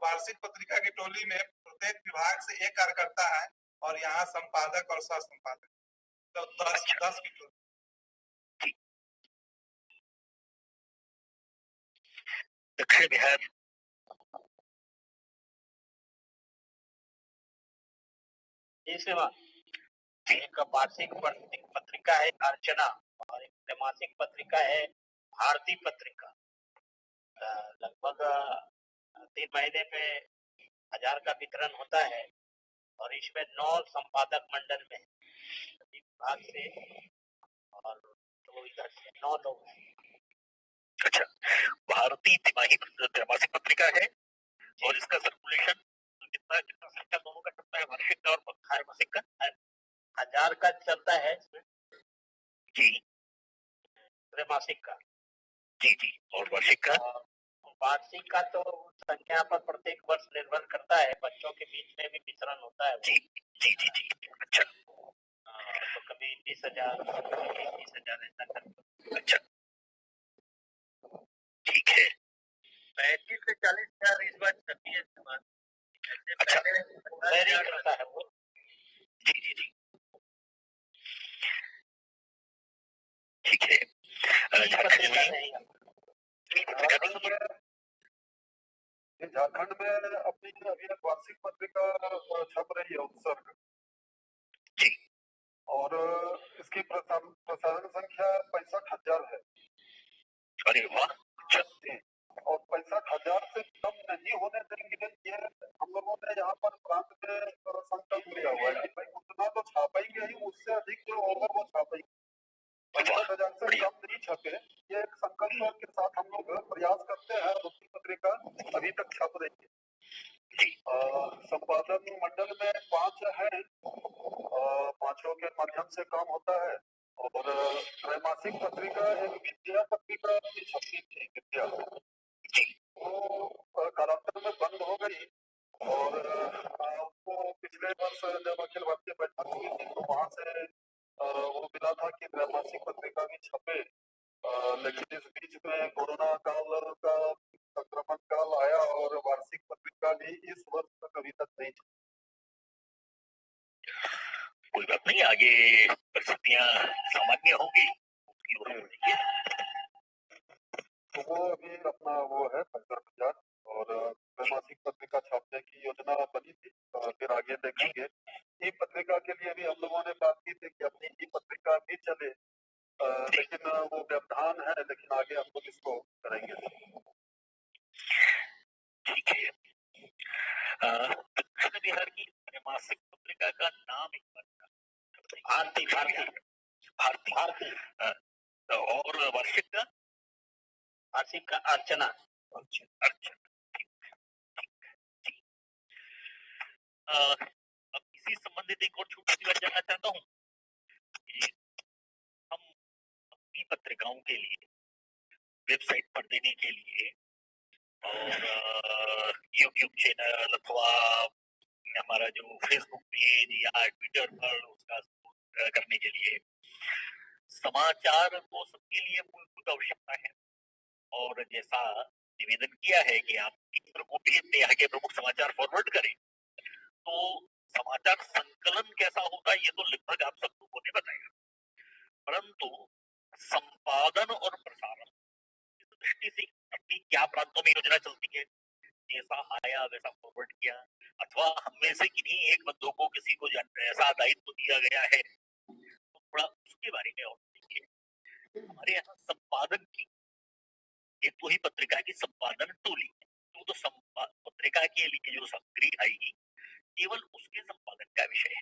वार्षिक पत्रिका की टोली में प्रत्येक विभाग से एक कार्यकर्ता है और यहाँ संपादक और सह संपादक तो 10 की टोली। दक्षिण बिहार। एक वार्षिक पत्रिका है अर्चना और एक त्रैमासिक पत्रिका है भारती पत्रिका। लगभग 3 महीने पे 1000 का वितरण होता है और इसमें 9 संपादक मंडल में विभाग से और तो इधर से 9 लोग हैं। अच्छा, भारतीय तिमाही त्रैमासिक पत्रिका है और इसका सर्कुलेशन कितना संख्या दोनों का चलता है, वार्षिक का और त्रैमासिक का? 1000 का चलता है जी, त्रैमासिक का जी जी, और वार्षिक का? वार्षिक का तो संख्या पर प्रत्येक वर्ष निर्भर करता है, बच्चों के बीच में भी वितरण होता है। जी जी जी जी। अच्छा, तो कभी 20,000 कभी 30,000 ऐसा करता। अच्छा, ठीक है। 35 से 40,000 इस बार छपी है समाज। अच्छा, करता है वो। जी जी जी, ठीक है। झारखंड में अपनी अभी एक वार्षिक पत्रिका छप रही है उत्सर्ग जी, और इसकी प्रसारण संख्या 65,000 है। अरे वाह, जी, और 65,000 से कम नहीं होने देंगे ये हम लोगों ने यहाँ पर प्रांत में संकल्प लिया हुआ है कि भाई उतना तो छापेंगे ही, उससे अधिक जो होगा वो छापेंगे। 65,000 से कम नहीं छपे, ये एक संकल्प के साथ हम लोग प्रयास करते हैं। दूसरी पत्रिका अभी तक छप रही है। संपादन मंडल में 5 हैं, 5 के माध्यम से काम होता है और त्रैमासिक पत्रिका एक विद्या पत्रिका की छपी थी विद्या, वो कालांतर में बंद हो गई और उसको पिछले वर्ष जब अखिल भारतीय बैठक हुई थी तो वहां से वो मिला था कि त्रैमासिक पत्रिका भी छपे, लेकिन इस बीच में कोरोना काल का संक्रमण काल आया और वार्षिक पत्रिका भी इस वर्ष तक अभी तक नहीं छपी। कोई बात नहीं, आगे परिस्थितियां सामान्य होंगी। तो वो अभी अपना वो है 65,000 और त्रैमासिक पत्रिका छापने की योजना बनी थी, फिर आगे देखेंगे। ई पत्रिका के लिए भी हम लोगों ने बात की थी कि अपनी ई पत्रिका भी चले, लेकिन वो व्यवधान है, लेकिन आगे हम लोग इसको करेंगे। ठीक है। दक्षिण बिहार की त्रैमासिक पत्रिका का नाम एक बार भारती भारती भारती भारती और वार्षिक का? वार्षिक का अर्चना। अब इसी संबंधित एक और छोटी सी बात जानना चाहता हूँ कि हम अपनी पत्रिकाओं के लिए वेबसाइट पर देने के लिए और यूट्यूब चैनल अथवा हमारा जो फेसबुक पेज या ट्विटर पर उसका करने के लिए समाचार तो सबके लिए मूलभूत आवश्यकता है और जैसा निवेदन किया है कि आप मित्र को भी अपने यहाँ के प्रमुख समाचार फॉरवर्ड करें, तो समाचार संकलन कैसा होता है ये तो लगभग आप सब लोगों ने बताया, परंतु संपादन और प्रसारण इस दृष्टि से अपनी क्या प्रांतों में योजना चलती है, जैसा आया वैसा फॉरवर्ड किया अथवा हम में से किन्हीं एक बंदों को किसी को ऐसा दायित्व दिया गया है तो थोड़ा उसके बारे में और देखिए। हमारे यहाँ संपादन की एक तो ही पत्रिका की संपादन टोली है। तो पत्रिका के लिए जो सामग्री आएगी केवल उसके संपादन का विषय है,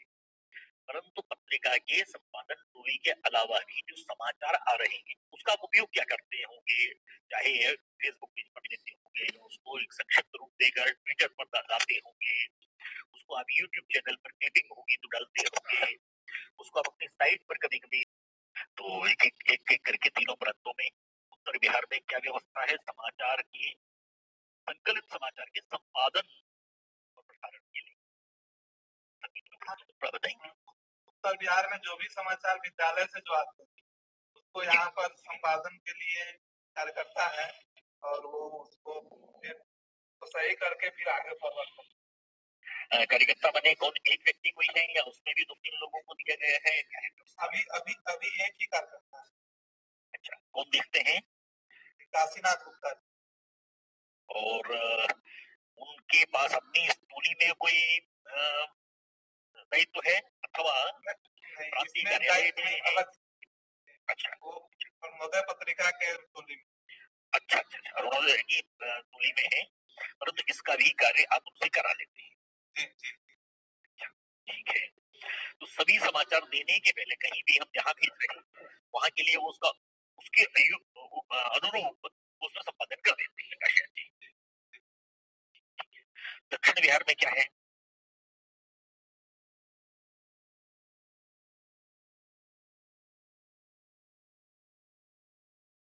परंतु पत्रिका के संपादन टोली के अलावा भी जो समाचार आ रहे हैं उसका आप उपयोग क्या करते होंगे, चाहे फेसबुक पेज पर देते होंगे, उसको एक संक्षिप्त रूप देकर ट्विटर पर डालते होंगे, उसको आप यूट्यूब चैनल पर क्लिपिंग होगी तो डालते होंगे, उसको आप अपनी साइट पर कभी कभी, तो एक करके तीनों प्रांतों में उत्तर बिहार में क्या व्यवस्था है समाचार की, संकलित समाचार के संपादन और प्रसारण के लिए बताएंगे। उत्तर बिहार में जो भी समाचार विद्यालय से जो आते हैं उसको यहाँ पर संपादन के लिए कार्यकर्ता है और वो उसको फिर तो सही करके फिर आगे फॉरवर्ड करते हैं। कार्यकर्ता बने कौन, एक व्यक्ति कोई है या उसमें भी 2-3 लोगों को दिया गया है? अभी अभी अभी एक ही कार्यकर्ता है। अच्छा, कौन देखते हैं? काशीनाथ गुप्ता। और उनके पास अपनी इस टोली में कोई दायित्व है अथवा प्रांतीय कार्यालय में अलग? अच्छा, वो अरुणोदय पत्रिका के टोली में। अच्छा, अरुणोदय की टोली में है, परंतु इसका भी कार्य आप उनसे करा लेते हैं। ठीक है, तो सभी समाचार देने के पहले कहीं भी हम जहाँ भेज रहे हैं वहां के लिए वो उसके अनुरूप उसमें संपादन कर देते हैं काशिया जी। दक्षिण बिहार में क्या है?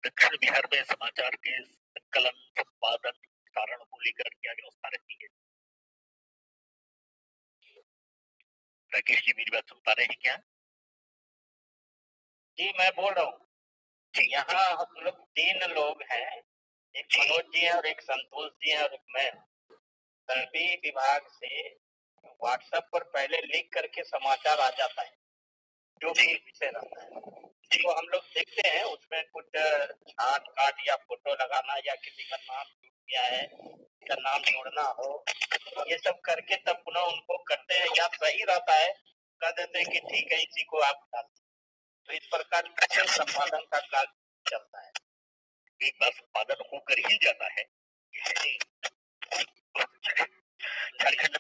दक्षिण बिहार में समाचार के संकलन, संपादन, प्रसारण को लेकर क्या व्यवस्था रहती है? राकेश जी मेरी बात सुन पा रहे हैं क्या? जी मैं बोल रहा हूँ, यहाँ हम लोग 3 लोग हैं, एक मनोज जी है और एक संतोष जी है और एक मैं। सभी विभाग से व्हाट्सएप पर पहले लिख करके समाचार आ जाता है जो भी विषय रहता है, तो हम लोग देखते हैं उसमें कुछ छाट काट या फोटो लगाना या किसी का नाम छूट गया है, का नाम जोड़ना हो, ये सब करके तब पुनः उनको करते हैं या सही रहता है कह देते हैं कि ठीक है इसी को आप डाल। तो इस प्रकार से संपादन का कार्य चलता है। एक बार संपादन होकर ही जाता है। झारखंड में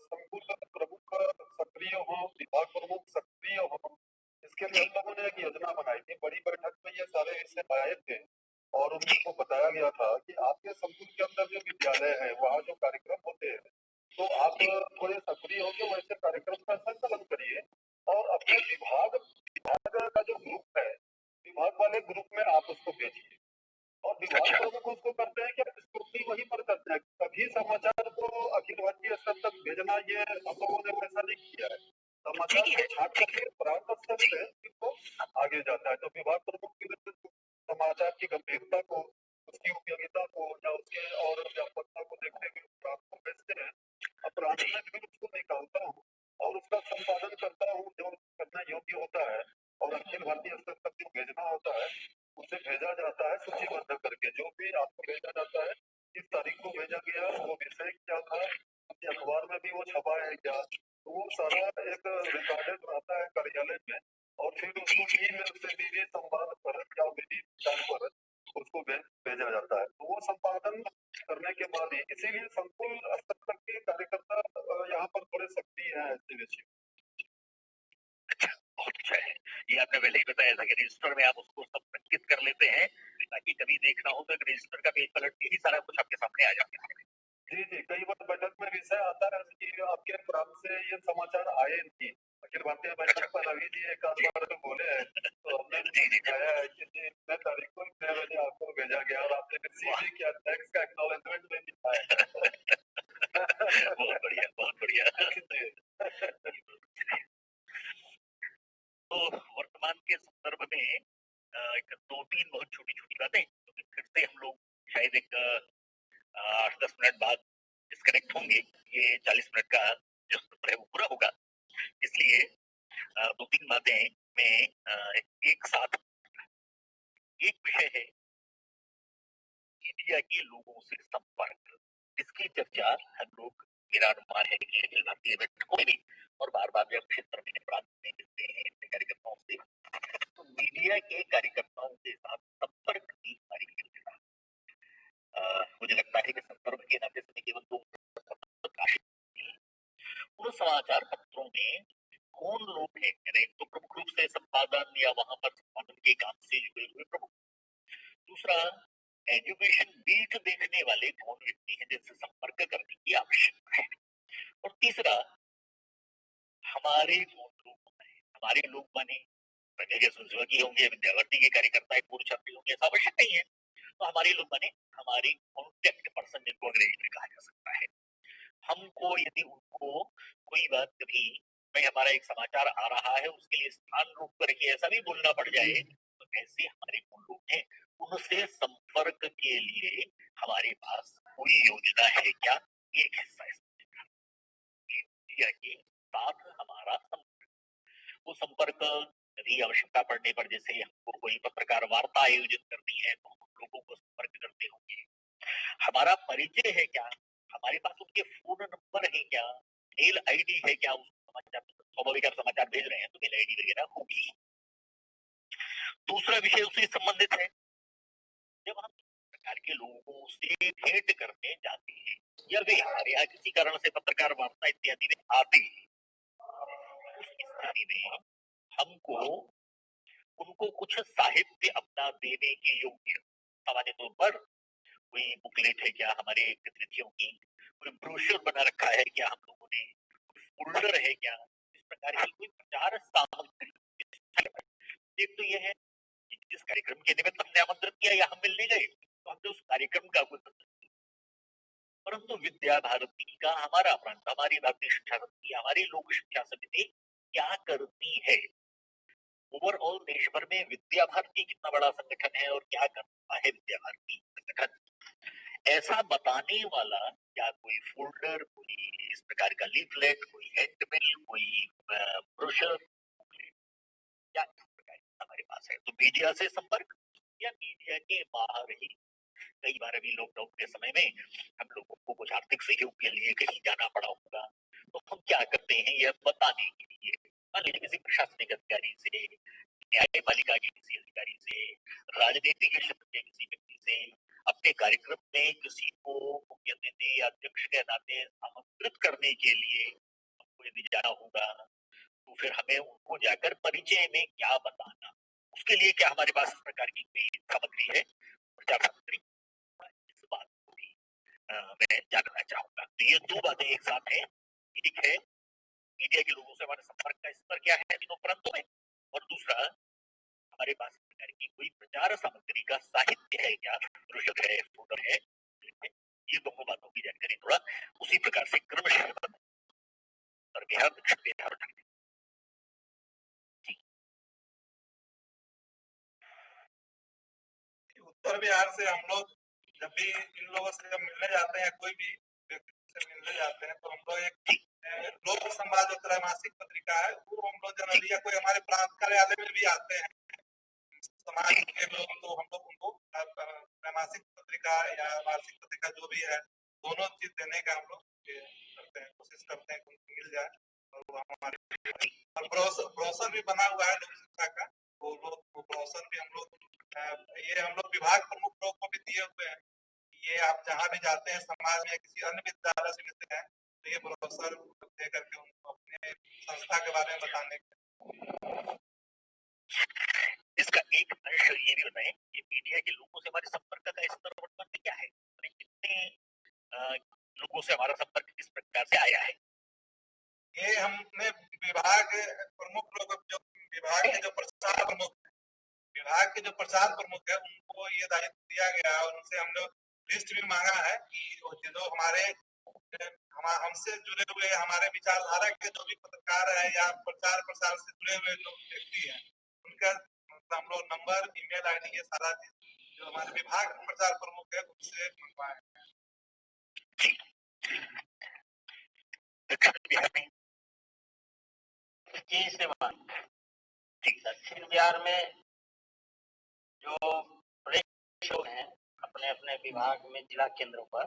संकुल प्रमुख सक्रिय हो, विभाग प्रमुख सक्रिय हो, इसके लिए हम लोगों ने एक योजना बनाई थी। बड़ी बैठक में ये सारे विषय आए थे और उनको बताया गया था कि आपके संकुल के अंदर जो विद्यालय है वहाँ जो कार्यक्रम होते हैं तो आप थोड़े सक्रिय होकर वैसे कार्यक्रम का संकलन करिए और अपने विभाग का जो ग्रुप है, विभाग वाले ग्रुप में आप उसको भेजिए और विभाग प्रमुख उसको करते हैं कि स्क्रूटनी वहीं पर करते हैं। कभी समाचार को अखिल भारतीय स्तर तक भेजना ये हम लोगों ने वैसा नहीं किया है। समाचार को छाट करके प्रांत स्तर से इसको आगे जाता है। तो विभाग प्रमुख की समाचार की गंभीरता को, उसकी उपयोगिता को या उसके और व्यापकता को देखते हुए प्रांत को भेजते हैं। अब प्रांत में भी उसको निकालता हूँ और उसका संपादन करता हूँ जो करना योग्य होता है और अखिल भारतीय स्तर तक जो भेजना होता है उसे भेजा जाता है सूचीबद्ध करके। जो भी आपको भेजा जाता है किस तारीख को भेजा गया, वो विषय क्या था, अखबार में भी वो छपा है क्या, तो वो सारा एक रिकॉर्डेड रहता है कार्यालय में और फिर उसको ईमेल से विधि संवाद पर या विधि पर उसको भेजा जाता है। तो वो संपादन करने के बाद ही, इसीलिए संकुल स्तर तक के कार्यकर्ता यहाँ पर थोड़े सक्रिय हैं ऐसे विषय। बहुत अच्छा है, ये आपने पहले ही बताया था कि रजिस्टर में आप उसको सब संचित कर लेते हैं ताकि कभी देखना हो तो रजिस्टर का पेज पलट के ही सारा कुछ आपके सामने आ जाता है। जी, कई बार बैठक में विषय आता है कि आपके प्रांत से ये समाचार आए नहीं। अखिल भारतीय बैठक पर रवि जी एक आध बार तो बोले हैं, तो हमने दिखाया है कि जी इतने तारीख को इतने बजे आपको भेजा गया और आपने रिसीव किया, थैंक्स का एक्नॉलेजमेंट में दिखाया। बहुत बढ़िया, बहुत बढ़िया। तो वर्तमान के संदर्भ में एक 2-3 बहुत छोटी-छोटी बातें, तो फिर से हम लोग शायद एक 8-10 मिनट बाद डिस्कनेक्ट होंगे। ये 40 मिनट का जो सत्र है वो पूरा होगा, इसलिए 2-3 बातें मैं एक साथ, एक विषय है मीडिया के लोगों से संपर्क, इसकी चर्चा हम लोग, मेरा अनुमान है कि अखिल भारतीय बैठकों में भी और बार बार जब क्षेत्र में प्रांत में मिलते हैं कार्यकर्ताओं से, तो मीडिया मीडिया के कार्यकर्ताओं के साथ संपर्क की हमारी योजना। मुझे लगता है कि संदर्भ के नाते से केवल दो प्रकाशित उन समाचार पत्रों में कौन लोग हैं, यानी तो प्रमुख रूप से संपादन या वहां पर संपादन के काम से जुड़े हुए प्रमुख, दूसरा एजुकेशन बीट देखने वाले कौन व्यक्ति हैं जिनसे संपर्क करने की आवश्यकता है, और तीसरा हमारे कौन लोग हैं। हमारे लोग माने के स्वयंसेवकी होंगे, विद्यार्थी के कार्यकर्ता पूर्व छात्री होंगे, ऐसा आवश्यक नहीं है। तो हमारे लोग माने हमारे कॉन्टेक्ट पर्सन, जिनको अंग्रेजी में कहा जा सकता है। हमको यदि उनको कोई बात कभी भाई हमारा एक समाचार आ रहा है उसके लिए स्थान रोक करके ऐसा भी बोलना पड़ जाए, तो ऐसे हमारे कौन लोग हैं, उनसे संपर्क के लिए हमारे पास कोई योजना है क्या, एक हिस्सा के साथ हमारा संपर्क। वो संपर्क यदि आवश्यकता पड़ने पर, जैसे हमको कोई पत्रकार वार्ता आयोजित करनी है तो हम लोगों को संपर्क करते होंगे। हमारा परिचय है क्या, हमारे पास उनके फोन नंबर है क्या, मेल आईडी है क्या, उस समाचार स्वाभाविक आप समाचार भेज रहे हैं तो मेल आईडी वगैरह होगी। दूसरा विषय उससे संबंधित है, जब हम प्रकार के लोगों से भेंट करने जाते हैं या वे हमारे यहाँ किसी कारण से पत्रकार वार्ता इत्यादि में आते हैं, उस स्थिति में हमको उनको कुछ साहित्य अपना देने के योग्य, सामान्य तौर पर कोई बुकलेट है क्या हमारे तिथियों की, कोई ब्रोशर बना रखा है क्या हम लोगों ने, फोल्डर है क्या, इस प्रकार की कोई प्रचार सामग्री। एक तो यह है कि जिस कार्यक्रम के निमित्त हमने आमंत्रित किया या हम मिलने गए तो हमने उस कार्यक्रम का कोई पता नहीं, परंतु विद्या भारती का हमारा प्रांत, हमारी भारतीय शिक्षा समिति, हमारी लोक शिक्षा समिति क्या करती है, ओवरऑल देश भर में विद्या भारती कितना बड़ा संगठन है और क्या करता है विद्या भारती संगठन, ऐसा बताने वाला क्या कोई फोल्डर, कोई इस प्रकार का लीफलेट, कोई हैंडबिल, कोई ब्रोशर या इस प्रकार हमारे पास है। तो मीडिया से संपर्क या मीडिया के बाहर ही, कई बार अभी लॉकडाउन के समय में हम लोगों को कुछ आर्थिक सहयोग के लिए कहीं जाना पड़ा होगा, तो हम क्या करते हैं यह बताने के लिए, मान लीजिए किसी प्रशासनिक अधिकारी से, न्यायपालिका के किसी अधिकारी से, राजनीतिक क्षेत्र के किसी व्यक्ति से, अपने कार्यक्रम में किसी को मुख्य अतिथि या अध्यक्ष के नाते आमंत्रित करने के लिए हमको यदि जाना होगा, तो फिर हमें उनको जाकर परिचय में क्या बताना, उसके लिए क्या हमारे पास इस प्रकार की कोई सामग्री है, प्रचार सामग्री, इस बात को भी मैं जानना चाहूंगा। तो ये दो बातें एक साथ हैं, एक है मीडिया के लोगों से हमारे संपर्क का स्तर क्या है दिनों प्रांतों में, और दूसरा हमारे पास इस प्रकार की कोई प्रचार सामग्री का साहित्य है क्या, ब्रोशर है, फोल्डर है, ये दोनों बातों की जानकारी थोड़ा उसी प्रकार से क्रमशः और बिहार दक्षिण बिहार उत्तर बिहार से हम लोग जब भी इन लोगों से जब मिलने जाते हैं, कोई भी व्यक्ति से मिलने जाते हैं, तो हम लोग एक लोक संवाद जो त्रैमासिक पत्रिका है वो हम लोग जनरली, या कोई हमारे प्रांत कार्यालय में भी आते हैं समाज के लोग, तो हम लोग उनको त्रैमासिक पत्रिका या वार्षिक पत्रिका जो भी है, दोनों चीज देने का हम लोग करते हैं, कोशिश करते हैं कि उनको मिल जाए। और वो हमारे ब्रोशर भी बना हुआ है लोक शिक्षा का, वो ब्रोशर भी हम लोग ये हम लोग विभाग प्रमुख लोग को भी दिए हुए हैं, ये आप जहाँ भी जाते हैं समाज में किसी अन्य विद्यालय से मिलते हैं तो ये ब्रोशर दे करके उनको अपने संस्था के बारे में बताने के। इसका एक अंश ये भी बताएं कि मीडिया के लोगों से हमारे संपर्क का स्तर वर्तमान में क्या है, कितने लोगों से हमारा संपर्क किस प्रकार से आया है। ये हमने विभाग प्रमुख लोग, जो विभाग के जो प्रचार प्रमुख है उनको ये दायित्व दिया गया और उनसे हम लोग लिस्ट भी मांगा है कि जो हमारे हमसे जुड़े हुए हमारे विचारधारा के जो भी पत्रकार है या प्रचार प्रसार से जुड़े हुए लोग व्यक्ति हैं, उनका हम लोग नंबर, ईमेल आईडी, ये सारा चीज जो हमारे विभाग प्रचार प्रमुख है उनसे मंगवाए हैं। दक्षिण बिहार में दक्षिण बिहार में जो प्रेस हैं अपने अपने विभाग में जिला केंद्रों पर,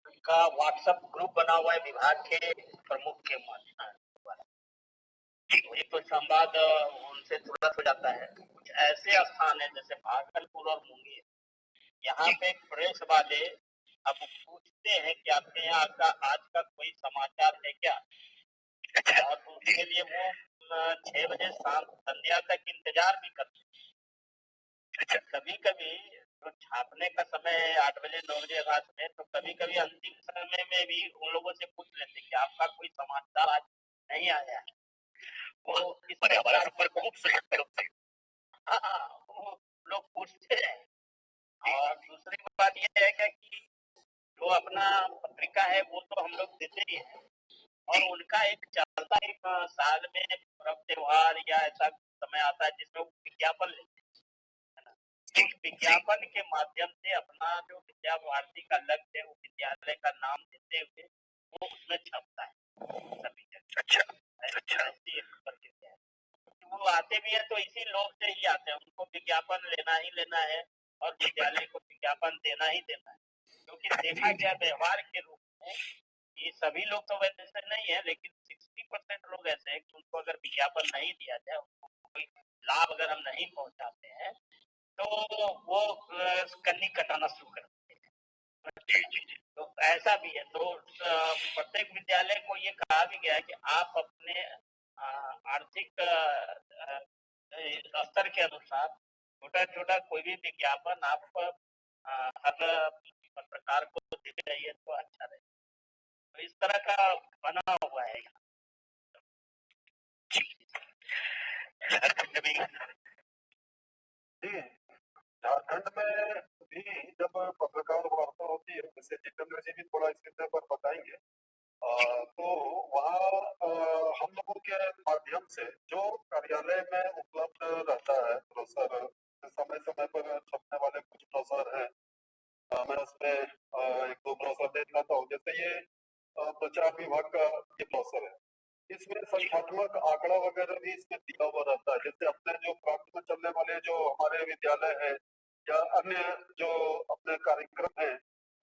उनका व्हाट्सएप ग्रुप बना हुआ है विभाग के प्रमुख के माध्यम, एक तो संवाद से तुरंत हो जाता है। कुछ ऐसे स्थान है जैसे भागलपुर और मुंगेर, यहाँ पे प्रेस वाले अब पूछते हैं कि आपके यहाँ का आज का कोई समाचार है क्या, और उसके लिए वो 6 बजे शाम संध्या तक इंतजार भी करते हैं। कभी कभी तो छापने का समय है 8 बजे 9 बजे रात में, तो कभी कभी अंतिम समय में भी उन लोगों से पूछ लेते कि आपका कोई समाचार आज नहीं आया है। वो इस हमारा संपर्क खूब सशक्त रूप से हाँ, वो लोग पूछते हैं। और दूसरी बात यह है कि जो अपना पत्रिका है वो तो हम लोग देते ही हैं, और उनका एक चलता एक साल में पर्व त्योहार या ऐसा समय आता है जिसमें वो विज्ञापन लेते हैं, तो उस विज्ञापन के माध्यम से अपना जो विद्या भारती का लक्ष्य है, वो विद्यालय का नाम देते हुए वो उसमें छपता है सभी जगह। ऐसी एक प्रक्रिया है। वो आते भी है तो इसी लोग से ही आते हैं, उनको विज्ञापन लेना ही लेना है और विद्यालय को विज्ञापन देना ही देना है, क्योंकि देखा गया व्यवहार के रूप में कि सभी लोग तो वैसे नहीं है, लेकिन 60% लोग ऐसे हैं कि उनको अगर विज्ञापन नहीं दिया जाए, उनको कोई लाभ अगर हम नहीं पहुंचाते हैं, तो वो कन्नी कटाना शुरू कर देते हैं। तो ऐसा भी है। तो प्रत्येक विद्यालय को ये कहा भी गया है कि आप अपने आर्थिक स्तर के अनुसार छोटा छोटा कोई भी विज्ञापन आप हर पत्रकार को देते रहिए तो अच्छा रहे। तो इस तरह का बना हुआ है यहाँ। जी, झारखंड में भी जब पत्रकार वार्ता होती है, जैसे जितेंद्र जी भी थोड़ा इस विषय पर बताएंगे, तो वहाँ हम लोगों के माध्यम से जो कार्यालय में उपलब्ध रहता है ब्रोशर, समय समय पर छपने वाले कुछ ब्रोशर हैं, मैं उसमें एक दो ब्रोशर देख लेता हूँ। जैसे ये प्रचार विभाग का ये ब्रोशर है, इसमें संख्यात्मक आंकड़ा वगैरह भी इसमें दिया हुआ रहता है। जैसे अपने जो प्रांत में चलने वाले जो हमारे विद्यालय है या अन्य जो अपने कार्यक्रम है,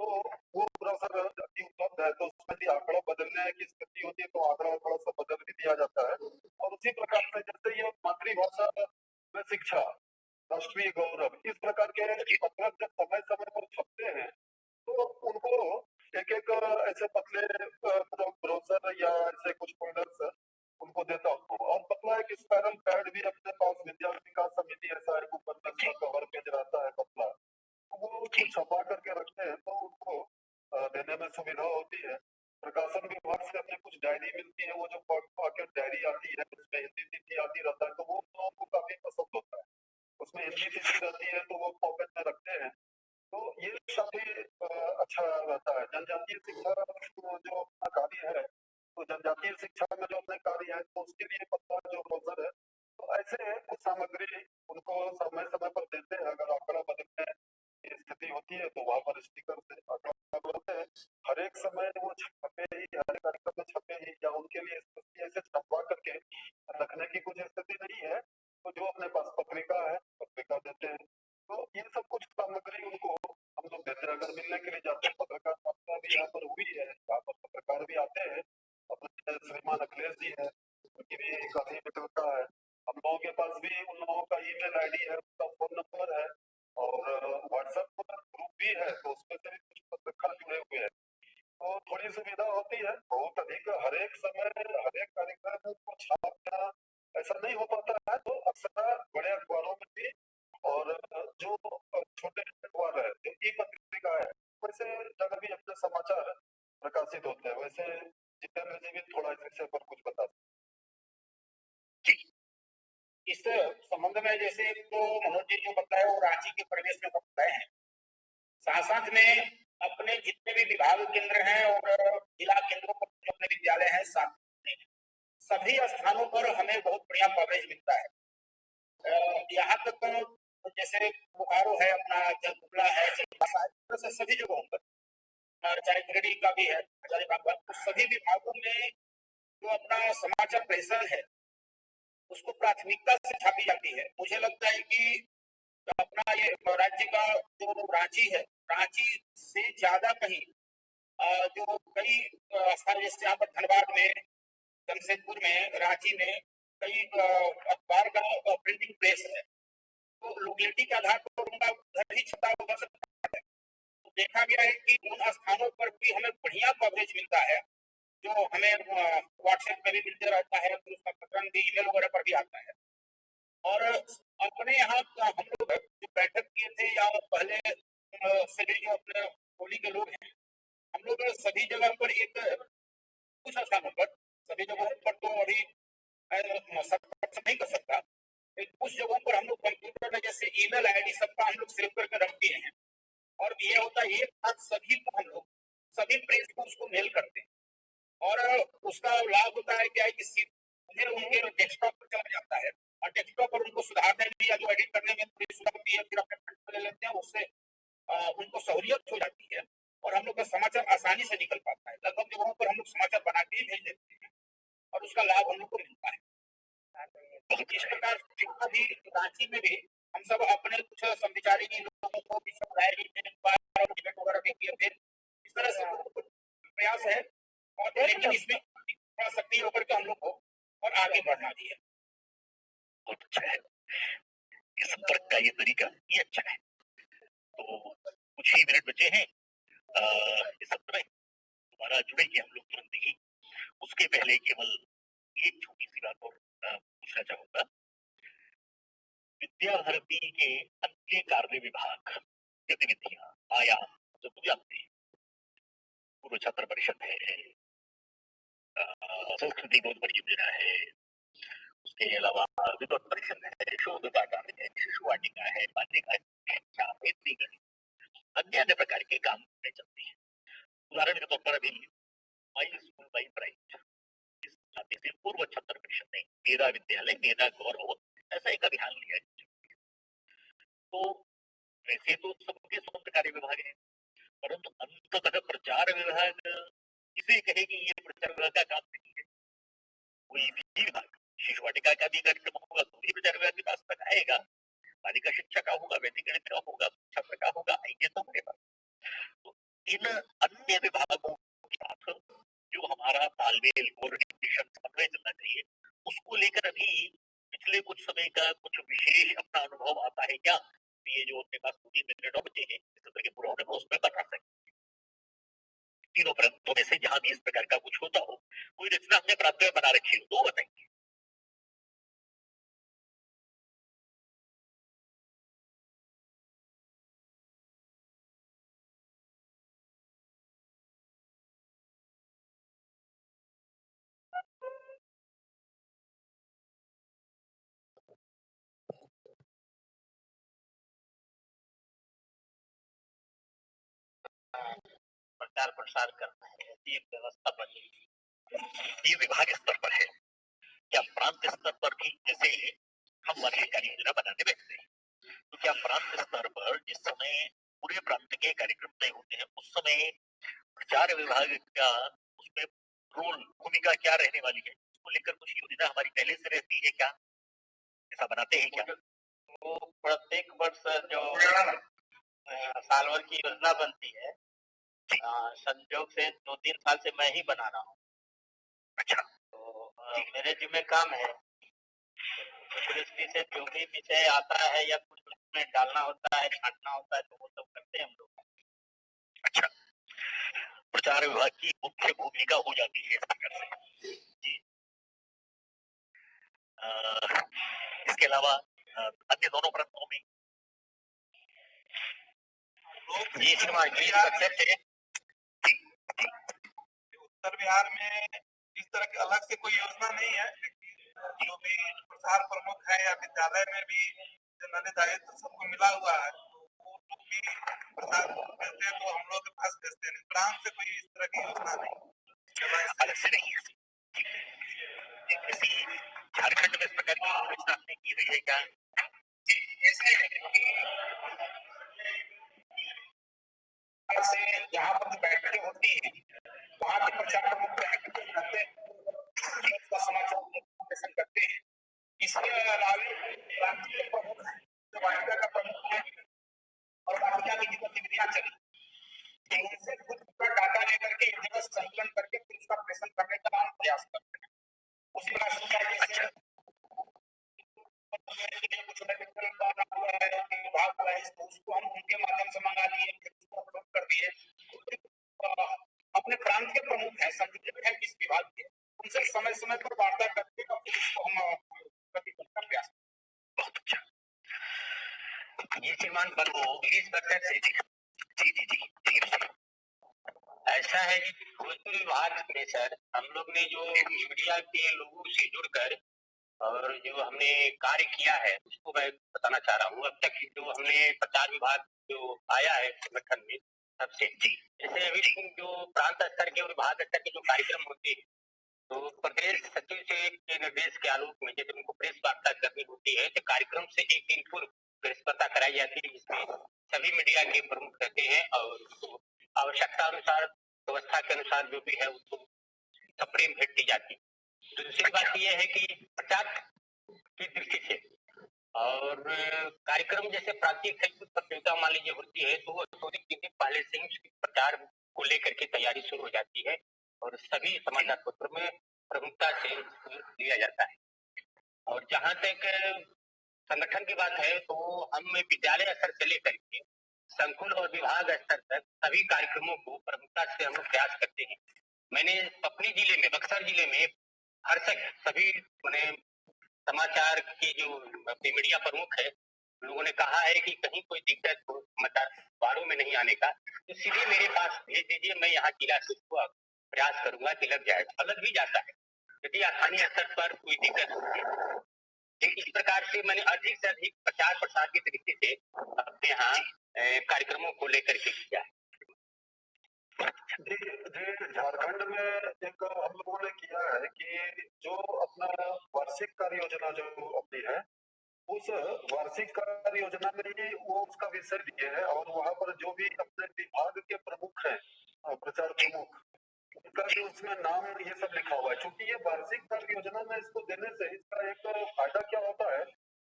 तो वो ब्रोशर उपलब्ध है, तो उसमें भी आंकड़ा बदलने की स्थिति होती है तो आंकड़ा थोड़ा सा बदल भी दिया जाता है। और उसी प्रकार से जैसे ये मातृभाषा में शिक्षा, राष्ट्रीय गौरव, इस प्रकार के पत्र जब समय समय पर छपते हैं तो उनको एक एक ऐसे पतले ब्रोशर या ऐसे कुछ फोल्डर्स उनको देता हूँ। और पतला एक स्पाइरल पैड भी अपने पास विद्या विकास समिति ऐसा एक ऊपर में कवर पेज रहता है पतला, वो उसको छपा करके रखते हैं तो उनको देने में सुविधा होती है। प्रकाशन विभाग से अपने कुछ डायरी मिलती है, वो जो पॉकेट डायरी आती है उसमें हिंदी तिथि आती रहता है, तो वो लोगों को काफी पसंद होता है। उसमें हिंदी तिथि रहती है तो वो पॉकेट में रखते हैं, तो ये काफी अच्छा रहता है। जनजातीय शिक्षा जो अपना कार्य है, तो जनजातीय शिक्षा में जो अपने कार्य है तो उसके लिए पतला जो ब्रोशर है, तो ऐसे कुछ सामग्री उनको समय समय पर देते हैं। अगर आंकड़ा बदलने की स्थिति होती है तो वहाँ पर स्टिकर से आंकड़ा बदलते हैं। हर एक समय वो छपे ही, हर एक कार्यक्रम में छपे ही, या उनके लिए ऐसे छपवा करके रखने की कुछ स्थिति नहीं है, तो जो अपने पास पत्रिका है पत्रिका देते हैं। तो ये सब कुछ सामग्री उनको हम लोग देते हैं। अगर मिलने के लिए जाते हैं, पत्रकार वार्ता भी यहाँ पर हुई है, यहाँ पर पत्रकार भी आते हैं, अपने श्रीमान अखिलेश जी है, उनकी भी काफी मित्रता है। हम लोगों के पास भी उन लोगों का ईमेल आईडी है, उनका फोन नंबर है, और व्हाट्सएप ग्रुप भी है, तो उसमें से भी कुछ पत्रकार जुड़े हुए हैं, तो थोड़ी सुविधा होती है। बहुत अधिक हर एक समय हर एक कार्यक्रम को छापना ऐसा नहीं हो पाता है, तो अक्सर बड़े अखबारों में भी और जो छोटे अखबार है, जो ई पत्रिका है, वैसे जगह भी अपने समाचार प्रकाशित होते हैं। वैसे जितेंद्र जी भी थोड़ा इस विषय पर कुछ बता सकते। इस संबंध में जैसे तो मनोज जी जो बताए वो रांची के परिवेश में बताए हैं, साथ साथ में अपने जितने भी विभाग केंद्र हैं और जिला केंद्रों पर जो अपने विद्यालय हैं, साथ में सभी स्थानों पर हमें बहुत बढ़िया कवरेज मिलता है। यहाँ तक तो जैसे बोकारो है, अपना जलकुबला है, से सभी जगहों पर, चाहे गिरिडीह का भी है, हजारीबाग का, तो सभी विभागों में जो अपना समाचार प्रेषण है उसको प्राथमिकता से छापी जाती है। मुझे लगता है कि अपना ये राज्य का जो रांची है, रांची से ज्यादा कहीं जो कई स्थान, जैसे यहाँ पर धनबाद में, जमशेदपुर में, रांची में कई अखबार का प्रिंटिंग प्रेस है, तो लोकेलिटी के आधार पर उनका उधर ही छपा हुआ सकता है। तो देखा गया है कि उन स्थानों पर भी हमें बढ़िया कवरेज मिलता है, जो हमें व्हाट्सएप पे भी मिलते रहता है, फिर उसका प्रकरण भी ईमेल वगैरह पर भी आता है। और अपने यहाँ हम लोग जो बैठक किए थे या पहले से भी जो अपने होली के लोग हैं, हम लोग सभी जगह पर एक कुछ स्थानों पर, सभी जगहों पर तो अभी नहीं कर सकता, कुछ जगहों पर हम लोग कंप्यूटर में जैसे ईमेल आईडी सबका हम लोग सेव करके रख दिए हैं, और ये होता है एक साथ सभी को हम लोग सभी प्रेस को उसको मेल करते हैं, और उसका लाभ होता है क्या है कि सीधे उनके डेस्कटॉप पर चला जाता है, और डेस्कटॉप पर उनको सुधारने में या जो एडिट करने में थोड़ी सुविधा होती है, फिर अपने प्रिंट ले लेते हैं, उससे उनको सहूलियत हो जाती है, और हम लोग का समाचार आसानी से निकल पाता है। लगभग जगहों पर हम लोग समाचार बना के ही भेज देते हैं, और उसका लाभ हम लोग को मिलता है। इस प्रकार अभी रांची में भी हम सब अपने कुछ समविचारी लोगों को भी समझाए वगैरह भी किए थे। इस तरह से प्रयास है, और लेकिन इसमें थोड़ा सक्रिय होकर के हम लोग को और आगे बढ़ना भी है। बहुत अच्छा है ये संपर्क का ये तरीका, ये अच्छा है। तो कुछ ही मिनट बचे हैं इस सत्र में, दोबारा जुड़ेंगे हम लोग तुरंत ही। उसके पहले केवल एक छोटी सी बात और पूछना चाहूंगा। विद्या भारती के अन्य कार्य विभाग गतिविधियां, आयाम जो तो जानते हैं, पूर्व छात्र परिषद है, संस्कृति बोध परियोजना है, उसके अलावा विद्वत परिषद है, शोध कार्य है, शिशु वाटिका है, बालिका है, अन्य प्रकार के काम चलते हैं। उदाहरण के तौर पर अभी माई स्कूल माई प्राइड इस नाते से पूर्व छात्र परिषद ने मेरा विद्यालय मेरा गौरव ऐसा एक अभियान लिया है। तो वैसे तो सबके स्वतंत्र कार्य विभाग है, परंतु अंततः प्रचार विभाग इसे कहे कि ये प्रचार विभाग का काम नहीं है। कोई भी विभाग, शिशु वाटिका का भी कार्यक्रम होगा तो भी प्रचार विभाग के पास तक आएगा, बालिका शिक्षा का होगा, वैदिक गणित का होगा, छात्र का होगा, आएंगे तो हमारे पास। तो इन अन्य विभागों के साथ जो हमारा तालमेल कोऑर्डिनेशन समन्वय चलना चाहिए, उसको लेकर अभी पिछले कुछ समय का कुछ विशेष अपना अनुभव आता है क्या? ये जो अपने पास 3 मिनट बचे हैं इस तरह के पूरा होने में, उसमें बता सकते तीनों प्रांतों में से जहां भी इस प्रकार का कुछ होता हो, कोई रचना हमने प्रांत में बना रखी हो तो बताएंगे। प्रचार प्रसार करना है, ऐसी एक व्यवस्था बनी। ये विभाग स्तर पर है, क्या प्रांत स्तर पर भी जैसे हम वर्षीय कार्य योजना बनाने बैठते हैं, तो क्या प्रांत स्तर पर जिस समय पूरे प्रांत के कार्यक्रम तय होते हैं उस समय प्रचार विभाग का उसमें रोल, भूमिका क्या रहने वाली है, उसको लेकर कुछ योजना हमारी पहले से रहती है क्या, ऐसा बनाते हैं क्या? वो प्रत्येक वर्ष जो साल भर की योजना बनती है, संयोग से 2-3 साल से मैं ही बना रहा हूँ। अच्छा, तो मेरे जिम्मे काम है, दृष्टि से जो भी विषय आता है या कुछ उसमें डालना होता है, छांटना होता है, तो वो सब करते हैं हम लोग। अच्छा, प्रचार विभाग की मुख्य भूमिका हो जाती है जी। इसके अलावा अन्य दोनों प्रांतों में ये उत्तर बिहार में इस तरह की अलग से कोई योजना नहीं है, लेकिन जो भी प्रसार प्रमुख है या विद्यालय में भी जनरली दायित्व सबको मिला हुआ है, तो वो लोग भी प्रसार करते हैं, तो हम लोग के पास भेजते हैं। प्रांत से कोई इस तरह की योजना नहीं, अलग से नहीं है। झारखंड में इस प्रकार की योजना की हुई है क्या? से जहाँ पर बैठकें होती हैं वहाँ के प्रचार प्रमुख का समाचार करते हैं। इसके अलावा राष्ट्रीय प्रमुख वाटिका का प्रमुख है और वाटिका की जो गतिविधियां चली उनसे खुद का डाटा लेकर के एक जगह संकलन करके फिर उसका प्रेषण करने का हम प्रयास करते हैं। उसी प्रकार कुछ मेडिकल का विभाग का है तो उसको हम उनके माध्यम से मंगा लिए, फिर उसको अपलोड कर दिए। अपने प्रांत के प्रमुख हैं, संयोजक हैं इस विभाग के, उनसे समय समय पर वार्ता करके उसको हम प्रतिबंध का प्रयास। बहुत अच्छा। ये श्रीमान बलवो इस बच्चे से जी जी जी जी ऐसा है कि भोजपुरी विभाग में सर हम लोग ने जो मीडिया के लोगों से जुड़कर और जो हमने कार्य किया है उसको मैं बताना चाह रहा हूँ। अब तक जो हमने प्रचार विभाग जो आया है संगठन में सबसे जी, जैसे अभी जो प्रांत स्तर के और विभाग स्तर के जो कार्यक्रम होते हैं तो प्रदेश सचिव से के निर्देश के आलोक में जब उनको प्रेस वार्ता करनी होती है तो कार्यक्रम से एक दिन पूर्व प्रेस वार्ता कराई जाती है जिसमें सभी मीडिया के प्रमुख रहते हैं और उनको आवश्यकता अनुसार व्यवस्था के अनुसार जो भी है उसको सप्रेम भेंट दी जाती है। दूसरी बात यह है कि प्रचार की दृष्टि से और कार्यक्रम जैसे प्रांतीय खेलकूद प्रतियोगिता मान लीजिए होती है तो थोड़ी दिन पहले से ही उसकी प्रचार को लेकर के तैयारी शुरू हो जाती है और सभी समाचार पत्र में प्रमुखता से लिया जाता है। और जहाँ तक संगठन की बात है तो हम विद्यालय स्तर से लेकर के संकुल और विभाग स्तर तक सभी कार्यक्रमों को प्रमुखता से हम लोग प्रयास करते हैं। मैंने अपने जिले में बक्सर जिले में हर तक सभी समाचार की जो मीडिया प्रमुख है लोगों ने कहा है कि कहीं कोई दिक्कत हो समाचार बारों में नहीं आने का तो सीधे मेरे पास भेज दीजिए, मैं यहाँ जिला को प्रयास करूंगा कि लग जाएगा, अलग भी जाता है यदि स्थानीय स्तर पर कोई दिक्कत होती है। इस प्रकार से मैंने अधिक से अधिक प्रचार प्रसार की दृष्टि से अपने यहाँ कार्यक्रमों को लेकर के किया है। झारखंड में एक हम लोगों ने किया है कि जो अपना वार्षिक कार्य योजना जो अपनी है उस वार्षिक कार्य योजना में ही वो उसका विषय दिए है और वहाँ पर जो भी अपने विभाग के प्रमुख हैं प्रचार प्रमुख उनका भी उसमें नाम ये सब लिखा हुआ है। क्योंकि ये वार्षिक कार्य योजना में इसको देने से इसका एक फायदा क्या होता है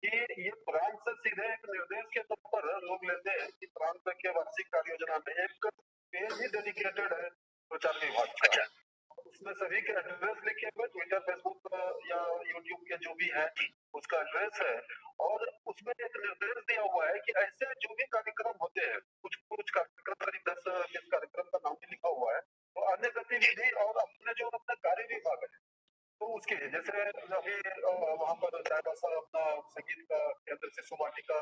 कि ये प्रांत से सीधे एक निर्देश के तौर पर लोग लेते हैं कि प्रांत के वार्षिक कार्य योजना में एक पेज ही डेडिकेटेड है प्रचार विभाग का। उसमें सभी के एड्रेस लिखे हुए ट्विटर फेसबुक या यूट्यूब के जो भी है उसका एड्रेस है और उसमें एक निर्देश दिया हुआ है कि ऐसे जो भी कार्यक्रम होते हैं कुछ कार्यक्रम करीब 10-20 कार्यक्रम का नाम भी लिखा हुआ है तो अन्य गतिविधि और अपने जो अपना कार्य विभाग है तो उसके जैसे अभी वहाँ पर चाईबासा अपना संगीत का केंद्र शिशु वाटिका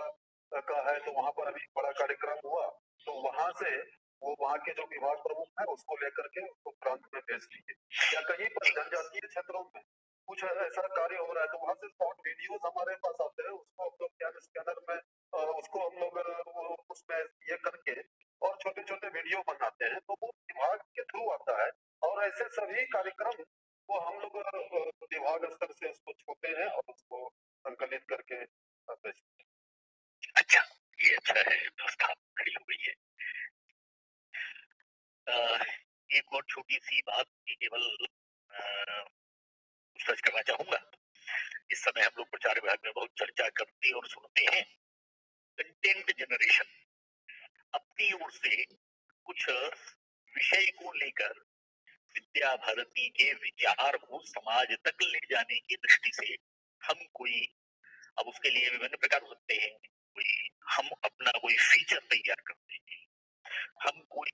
का है तो वहाँ पर अभी बड़ा कार्यक्रम हुआ तो वहाँ से वो वहाँ के जो विभाग प्रमुख है उसको लेकर के उसको प्रांत में भेज दीजिए या कहीं पर जनजातीय क्षेत्रों में कुछ ऐसा कार्य हो रहा है तो वहाँ से स्पॉट वीडियोस हमारे पास आते हैं उसको हम लोग स्कैनर में उसको हम लोग उसमें ये करके और छोटे छोटे वीडियो बनाते हैं तो वो विभाग के थ्रू आता है और ऐसे सभी कार्यक्रम वो हम लोग विभाग स्तर से उसको छोटे हैं और उसको संकलित करके भेजते हैं। अच्छा, ये अच्छा है, व्यवस्था खड़ी हो गई है। एक और छोटी सी बात केवल सच करना चाहूंगा। इस समय हम लोग प्रचार विभाग में बहुत चर्चा करते और सुनते हैं कंटेंट जनरेशन। अपनी ओर से कुछ विषय को लेकर विद्या भारती के विचार को समाज तक ले जाने की दृष्टि से हम कोई अब उसके लिए विभिन्न प्रकार हो सकते हैं, कोई हम अपना कोई फीचर तैयार करते हैं, हम कोई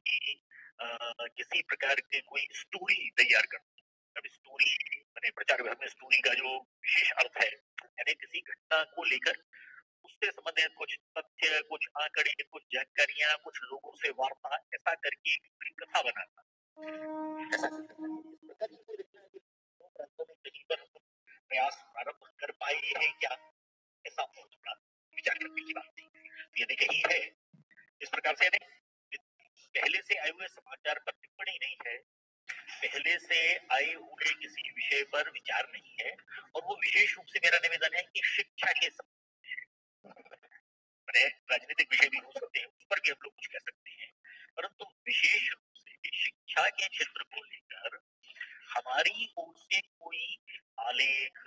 किसी प्रकार के कोई स्टोरी तैयार करते हैं। अब स्टोरी मैंने प्रचार विभाग में स्टोरी का जो विशेष अर्थ है यानी किसी घटना को लेकर उससे संबंधित कुछ तथ्य, कुछ आंकड़े, कुछ जानकारियां, कुछ लोगों से वार्ता ऐसा करके एक पूरी कथा बनाना। कहीं पर प्रयास प्रारंभ कर पाए हैं क्या, ऐसा बहुत बड़ा विचार करने की बात थी। यदि कहीं है इस प्रकार से पहले से आए हुए समाचार पर टिप्पणी नहीं है, पहले से आए हुए किसी विषय पर विचार नहीं है और वो विशेष रूप से मेरा निवेदन है कि शिक्षा के राजनीतिक विषय भी हो सकते हैं उस पर भी हम लोग कुछ कह सकते हैं, परंतु विशेष रूप से शिक्षा के क्षेत्र को लेकर हमारी ओर से कोई आलेख,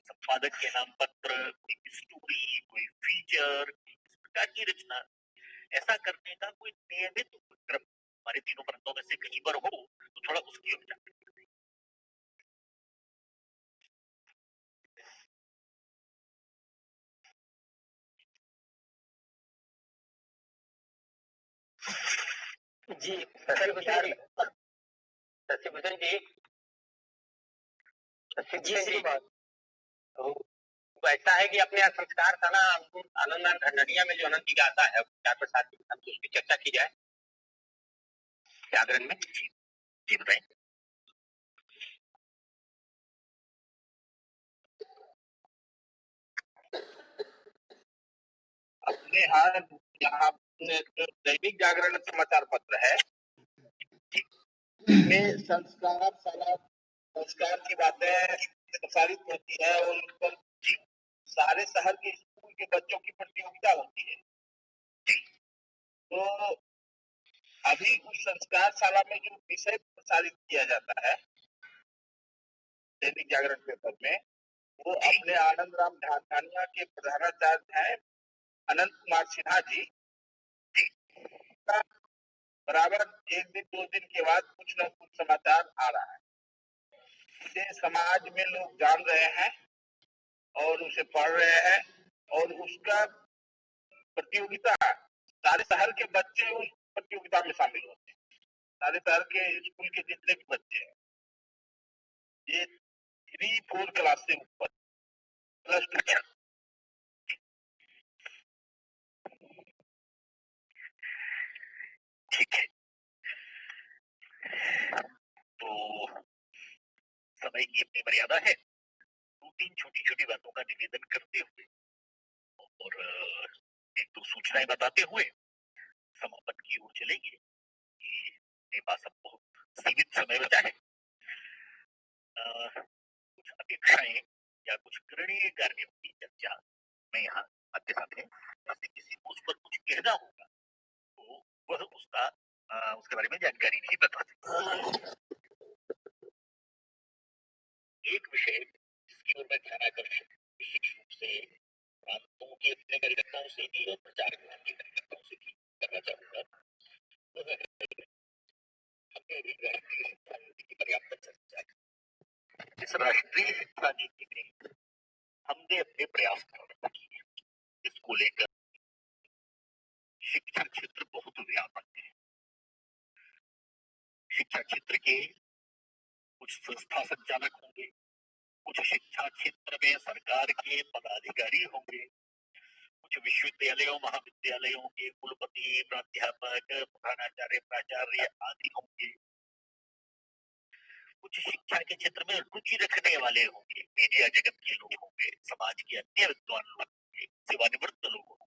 संपादक के नाम पत्र, कोई स्टोरी, कोई फीचर, इस प्रकार की रचना ऐसा करने का कोई नियमित उपक्रम हमारे तीनों प्रांतों में से कहीं पर हो तो थोड़ा उसकी ओर जाए। जी शशिभूषण शशिभूषण जी शशिभूषण जी तो ऐसा है कि अपने यहाँ संस्कार थाना आनंद खंडनिया में जो अनंत की गाथा है प्यार प्रसाद की नाम से उसकी चर्चा की जाए जागरण में। जी बताएं। अपने यहाँ दैनिक जागरण समाचार पत्र है में संस्कार की बातें प्रसारित होती है और उस पर सारे शहर के स्कूल के बच्चों की प्रतियोगिता होती है। तो अभी उस संस्कार शाला में जो विषय प्रसारित किया जाता है दैनिक जागरण पेपर में वो अपने आनंद राम झारखंडिया के प्रधानाचार्य हैं अनंत कुमार सिन्हा जी। बराबर एक दिन दो दिन के बाद कुछ न कुछ समाचार आ रहा है, इसे समाज में लोग जान रहे हैं और उसे पढ़ रहे हैं और उसका प्रतियोगिता सारे शहर के बच्चे उस प्रतियोगिता में शामिल होते हैं। सारे शहर के स्कूल के जितने भी बच्चे हैं, ये 3-4 क्लास से ऊपर प्लस 2 ठीक है, तो समय की अपनी मर्यादा है। 2-3 छोटी-छोटी बातों का निवेदन करते हुए और 1-2 सूचनाएं बताते हुए समापन की ओर चलेंगे। मेरे पास अब बहुत सीमित समय बचा है। कुछ अपेक्षाएं या कुछ करणीय कार्यों की चर्चा मैं यहाँ आते साथ है, जैसे किसी को उस पर कुछ कहना होगा तो वह उसके बारे में जानकारी भी बता सकता है। एक विषय जिसकी ओर मैं ध्यान आकर्षित विशेष रूप से प्रांतों के अपने कार्यकर्ताओं से भी और प्रचार के कार्यकर्ताओं से भी करना चाहूंगा, वह हमने राष्ट्रीय शिक्षा नीति की पर्याप्त चर्चा की। इस राष्ट्रीय शिक्षा नीति में हमने अपने प्रयास कर किए, इसको लेकर शिक्षा क्षेत्र बहुत व्यापक है। शिक्षा क्षेत्र के कुछ संस्था संचालक होंगे, कुछ शिक्षा क्षेत्र में सरकार के पदाधिकारी होंगे, कुछ विश्वविद्यालयों महाविद्यालयों के कुलपति प्राध्यापक प्रधानाचार्य प्राचार्य आदि होंगे, कुछ शिक्षा के क्षेत्र में रुचि रखने वाले होंगे, मीडिया जगत के लोग होंगे, समाज के अन्य विद्वान लोग होंगे, सेवानिवृत्त लोग होंगे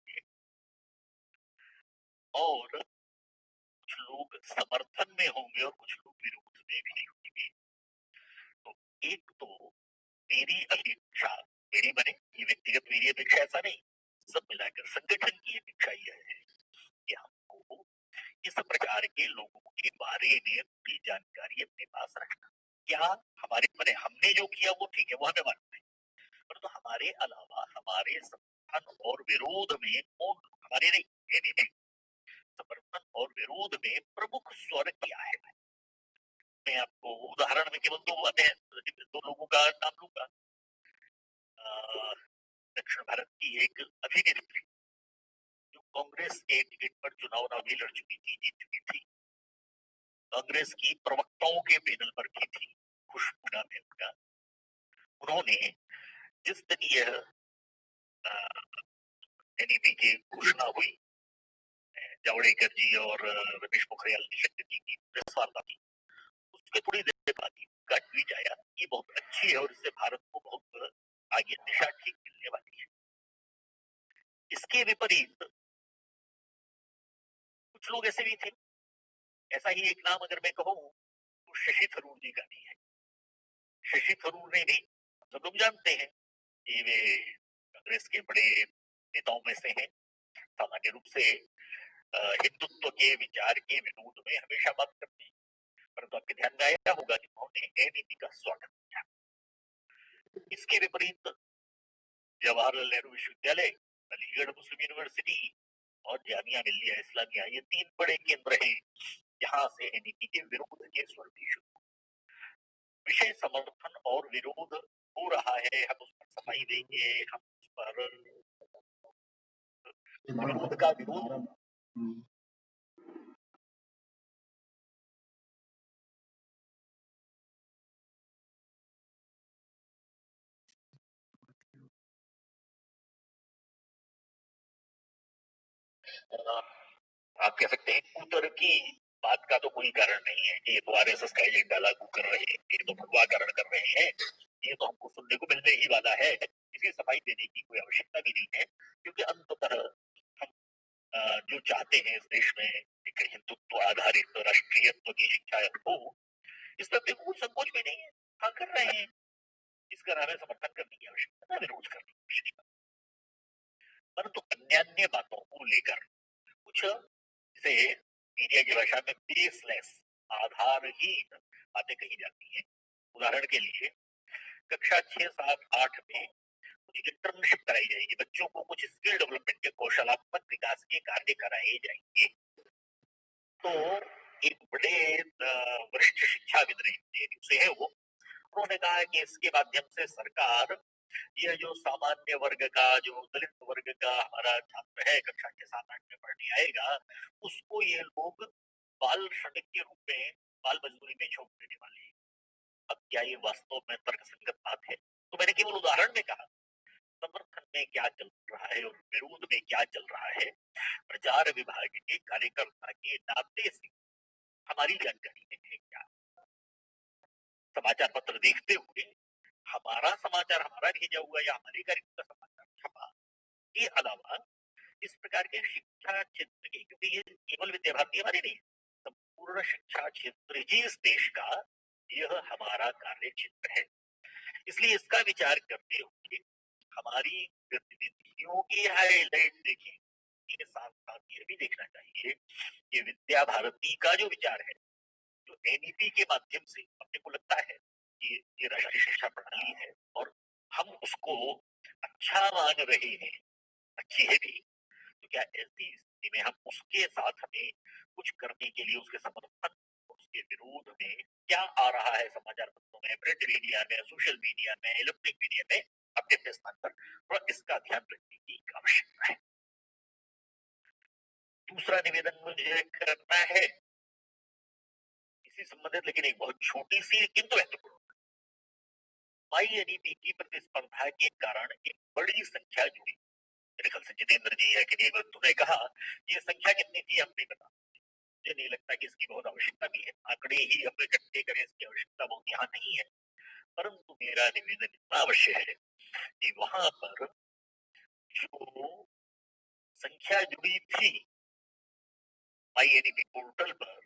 और कुछ लोग समर्थन में होंगे और कुछ लोग विरोध में भी होंगे। तो एक तो मेरी अपेक्षा, मेरी बने ये व्यक्तिगत मेरी अपेक्षा ऐसा नहीं, सब मिलाकर संगठन की अपेक्षा यह है कि हमको इस प्रकार के लोगों के बारे में पूरी जानकारी अपने पास रखना। क्या हमारे बने हमने जो किया वो ठीक है, वो हमें मानना है, परंतु हमारे अलावा हमारे समर्थन और विरोध में कौन, हमारे नहीं समर्थन और विरोध में प्रमुख स्वर क्या है। मैं आपको उदाहरण में केवल दो लोगों का नाम लूंगा। दक्षिण भारत की एक अभिनेत्री जो कांग्रेस के टिकट पर चुनाव भी लड़ चुकी थी, जीत चुकी थी, कांग्रेस की प्रवक्ताओं के पैनल पर भी थी, खुशबू नाम है उनका। उन्होंने जिस दिन यह एनईपी की घोषणा हुई, जावड़ेकर जी और रमेश पोखरियाल निशंक जी की प्रेस वार्ता की, उसके थोड़ी देर बाद उनका ट्वीट आया, ये बहुत अच्छी है और इससे भारत को बहुत आगे दिशा ठीक मिलने वाली है। इसके विपरीत कुछ लोग ऐसे भी थे, ऐसा ही एक नाम अगर मैं कहूं तो शशि थरूर जी का नहीं है। शशि थरूर ने भी, सब लोग जानते हैं कि वे कांग्रेस के बड़े नेताओं में से हैं, सामान्य रूप से हिंदुत्व के विचार के विरोध में हमेशा बात करते हैं, परंतु आपके ध्यान में आया होगा कि उन्होंने एनईपी का स्वागत किया। इसके विपरीत जवाहरलाल नेहरू विश्वविद्यालय, अलीगढ़ मुस्लिम यूनिवर्सिटी और जामिया मिल्लिया इस्लामिया, ये 3 बड़े केंद्र हैं जहां से एनईपी के विरोध के स्वर भी शुरू। विषय समर्थन और विरोध हो रहा है, हम उस पर सफाई देंगे, हम उस पर विरोध का विरोध आप कह सकते हैं कुतर की बात का तो कोई कारण नहीं है कि ये तो आरएसएस का एजेंडा लागू कर रहे हैं, ये तो भगवाकरण कर रहे हैं, ये तो हमको सुनने को मिलने ही वाला है। इसकी सफाई देने की कोई आवश्यकता भी नहीं है, क्योंकि अंततः हम जो चाहते हैं इस देश में एक हिंदुत्व आधारित राष्ट्रीयत्व की शिक्षा हो, इस पर कोई संकोच भी नहीं है। हाँ, कर रहे हैं, इसका हमें समर्थन करने की आवश्यकता, विरोध करने की आवश्यकता। परंतु अन्य बातों को लेकर कुछ से मीडिया की भाषा में बेसलेस, आधारहीन बातें कही जाती हैं। उदाहरण के लिए कक्षा 6, 7, 8 में कुछ इंटर्नशिप कराई जाएगी, बच्चों को कुछ स्किल डेवलपमेंट के कौशलात्मक विकास के कार्य कराए जाएंगे। तो एक बड़े वरिष्ठ शिक्षाविद से है वो, उन्होंने कहा कि इसके माध्यम से सरकार यह जो सामान्य वर्ग का, जो दलित वर्ग का हमारा छात्र है कक्षा 6, 7, 8 में पढ़ने आएगा, उसको ये लोग बाल श्रमिक के रूप में, बाल मजदूरी में छोड़ देने वाले हैं। अब क्या ये वास्तव में तर्कसंगत बात है? तो मैंने केवल उदाहरण में कहा, समर्थन में क्या चल रहा है और विरोध में क्या चल रहा है, प्रचार विभाग के कार्यकर्ता के नाते से हमारी जानकारी में है क्या? समाचार पत्र देखते हुए हमारा समाचार, हमारा भेजा हुआ या हमारे कार्यक्रम का समाचार छपा, के अलावा इस प्रकार के शिक्षा क्षेत्र के, क्योंकि ये केवल विद्या भारती हमारी नहीं, संपूर्ण शिक्षा क्षेत्र ही इस देश का यह हमारा कार्य क्षेत्र है। इसलिए इसका विचार करते हुए हमारी गतिविधियों की हाईलाइट देखें, इसके साथ साथ यह भी देखना चाहिए कि विद्या भारती का जो विचार है, जो एनईपी के माध्यम से अपने को लगता है कि ये राष्ट्रीय शिक्षा प्रणाली है और हम उसको अच्छा मान रहे हैं, अच्छी है भी, तो क्या ऐसी स्थिति में हम उसके साथ हमें कुछ करने के लिए, उसके समर्थन, उसके विरोध में क्या आ रहा है समाचार पत्रों में, प्रिंट मीडिया में, सोशल मीडिया में, इलेक्ट्रॉनिक मीडिया में, अपने अपने स्थान पर थोड़ा इसका ध्यान रखने की आवश्यकता है। दूसरा निवेदन मुझे करना है इसी संबंधित, लेकिन एक बहुत छोटी सी किंतु महत्वपूर्ण, माईएनईपी की प्रतिस्पर्धा के कारण एक बड़ी संख्या जुड़ी। मेरे ख्याल से जितेंद्र जी है कि नहीं, तुमने कहा ये संख्या कितनी थी हम नहीं बता, मुझे नहीं लगता कि इसकी बहुत आवश्यकता भी है, आंकड़े ही हम इकट्ठे करें, इसकी आवश्यकता बहुत यहाँ नहीं है। परंतु मेरा निवेदन इतना अवश्य है कि वहां पर जो संख्या जुड़ी थी माईएनईपी पोर्टल पर,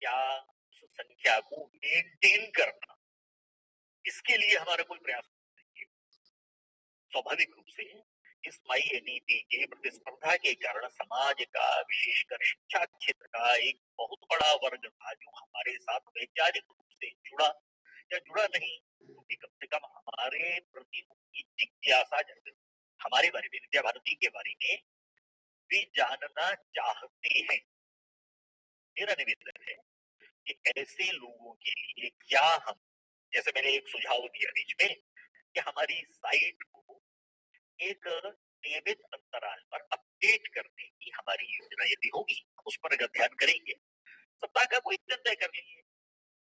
क्या उस संख्या को मेंटेन करना, इसके लिए हमारा कोई प्रयास नहीं है। स्वाभाविक रूप से इस माईएनईपी के प्रतिस्पर्धा के कारण समाज का, विशेषकर शिक्षा क्षेत्र का एक बहुत बड़ा वर्ग था जो हमारे साथ वैचारिक रूप से जुड़ा या जुड़ा नहीं, क्योंकि कम से कम हमारे प्रति उनकी जिज्ञासा जागृत, हमारे बारे में, विद्या भारती के बारे में वे जानना चाहते हैं। मेरा निवेदन है कि ऐसे लोगों के लिए क्या हम, जैसे मैंने एक सुझाव दिया बीच में कि हमारी साइट को एक नियमित अंतराल पर अपडेट करने की हमारी योजना यदि होगी, उस पर अगर ध्यान करेंगे, सप्ताह का कोई दिन तय कर लीजिए,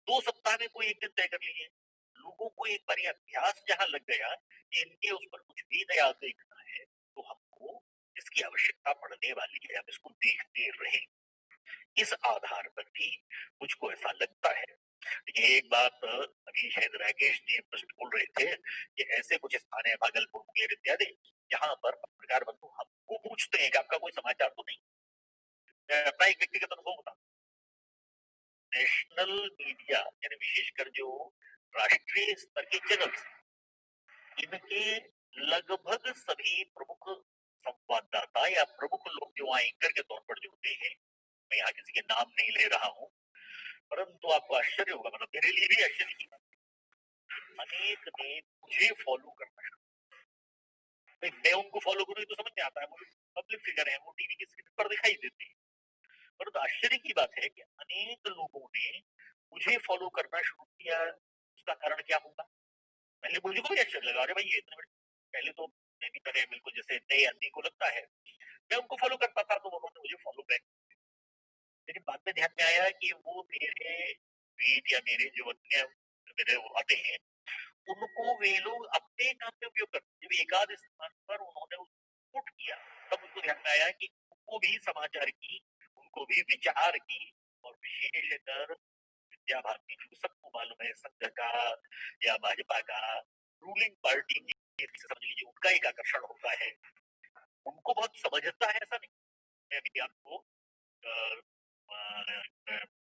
2 सप्ताह में कोई एक दिन तय कर लीजिए, लोगों को एक बार अभ्यास जहां लग गया कि इनके उस पर कुछ भी नया देखना है, तो हमको इसकी आवश्यकता पड़ने वाली है, हम इसको देखते रहे। इस आधार पर भी मुझको ऐसा लगता है। देखिए, एक बात अभी शायद राकेश जी प्रश्न बोल रहे थे कि ऐसे कुछ स्थान है भागलपुर, मुंगेर इत्यादि, जहां पर पत्रकार बंधु हमको पूछते हैं कि आपका कोई समाचार तो नहीं। मैं अपना एक व्यक्तिगत अनुभव बताऊं, नेशनल मीडिया यानी विशेषकर जो राष्ट्रीय स्तर के चैनल्स, इनके लगभग सभी प्रमुख संवाददाता या प्रमुख लोग जो एंकर के तौर पर जुड़ते हैं, मैं यहाँ किसी के नाम नहीं ले रहा हूँ, परंतु आपको आश्चर्य होगा, मतलब मेरे लिए भी आश्चर्य की बात, अनेक ने मुझे फॉलो करना शुरू। मैं उनको फॉलो करूँ तो समझ में आता है, वो पब्लिक फिगर है, वो टीवी की स्क्रीन पर दिखाई देते हैं, परंतु आश्चर्य की बात है कि अनेक लोगों ने मुझे फॉलो करना शुरू किया। उसका कारण क्या होगा? पहले मुझे को भी आश्चर्य लगा, अरे भाई ये इतने पहले तो मैं भी तरह बिल्कुल जैसे नए आदमी को लगता है, मैं उनको फॉलो करता था तो उन्होंने मुझे फॉलो बैक, लेकिन बाद में ध्यान में आया कि वो मेरे ट्वीट या मेरे जो अन्य मेरे आते हैं, उनको वे लोग अपने काम में उपयोग करते हैं। जब एकाध स्थान पर उन्होंने इनपुट किया तब उनको ध्यान में आया कि उनको भी समाचार की, उनको भी विचार की, और विशेषकर विद्या भारती जो सबको मालूम है संघ का या भाजपा का रूलिंग पार्टी की, समझ लीजिए उनका एक आकर्षण होता है, उनको बहुत समझता है ऐसा नहीं। मैं अभी आपको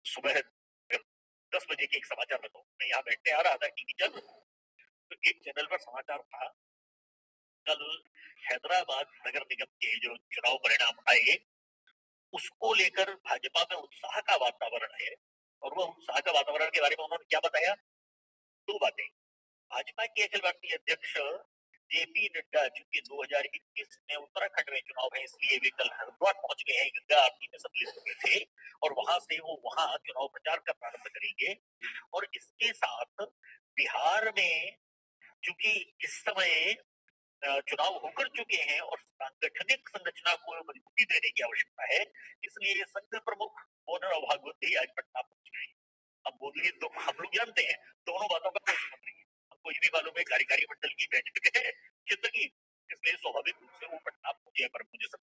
सुबह 10 बजे के एक समाचार बताऊं। मैं यहाँ बैठने आ रहा था टीवी चैनल, तो एक चैनल पर समाचार था, कल हैदराबाद नगर निगम के जो चुनाव परिणाम आए उसको लेकर भाजपा में उत्साह का वातावरण है, और वह उत्साह का वातावरण के बारे में उन्होंने क्या बताया? 2 बातें। भाजपा के अखिल भारतीय अध्यक्ष जेपी नड्डा चूंकि 2021 में उत्तराखंड में चुनाव है इसलिए वे कल हरिद्वार पहुंच गए हैं, गंगा आरती में सम्मिलित हुए थे, और वहां से वो वहां चुनाव प्रचार का प्रारंभ करेंगे। और इसके साथ बिहार में चूंकि इस समय चुनाव होकर चुके हैं और सांगठनिक संरचना को मजबूती देने की आवश्यकता है, इसलिए संघ प्रमुख मोहन भागवत भी आज पटना पहुंच गए। अब बोलिए तो हम लोग जानते हैं दोनों बातों का कोई संबंध नहीं है, हमको ये भी मालूम है कार्यकारी मंडल की बैठक है क्षेत्र की, इसलिए स्वाभाविक रूप से वो पटना पहुंचे, पर मुझे सब,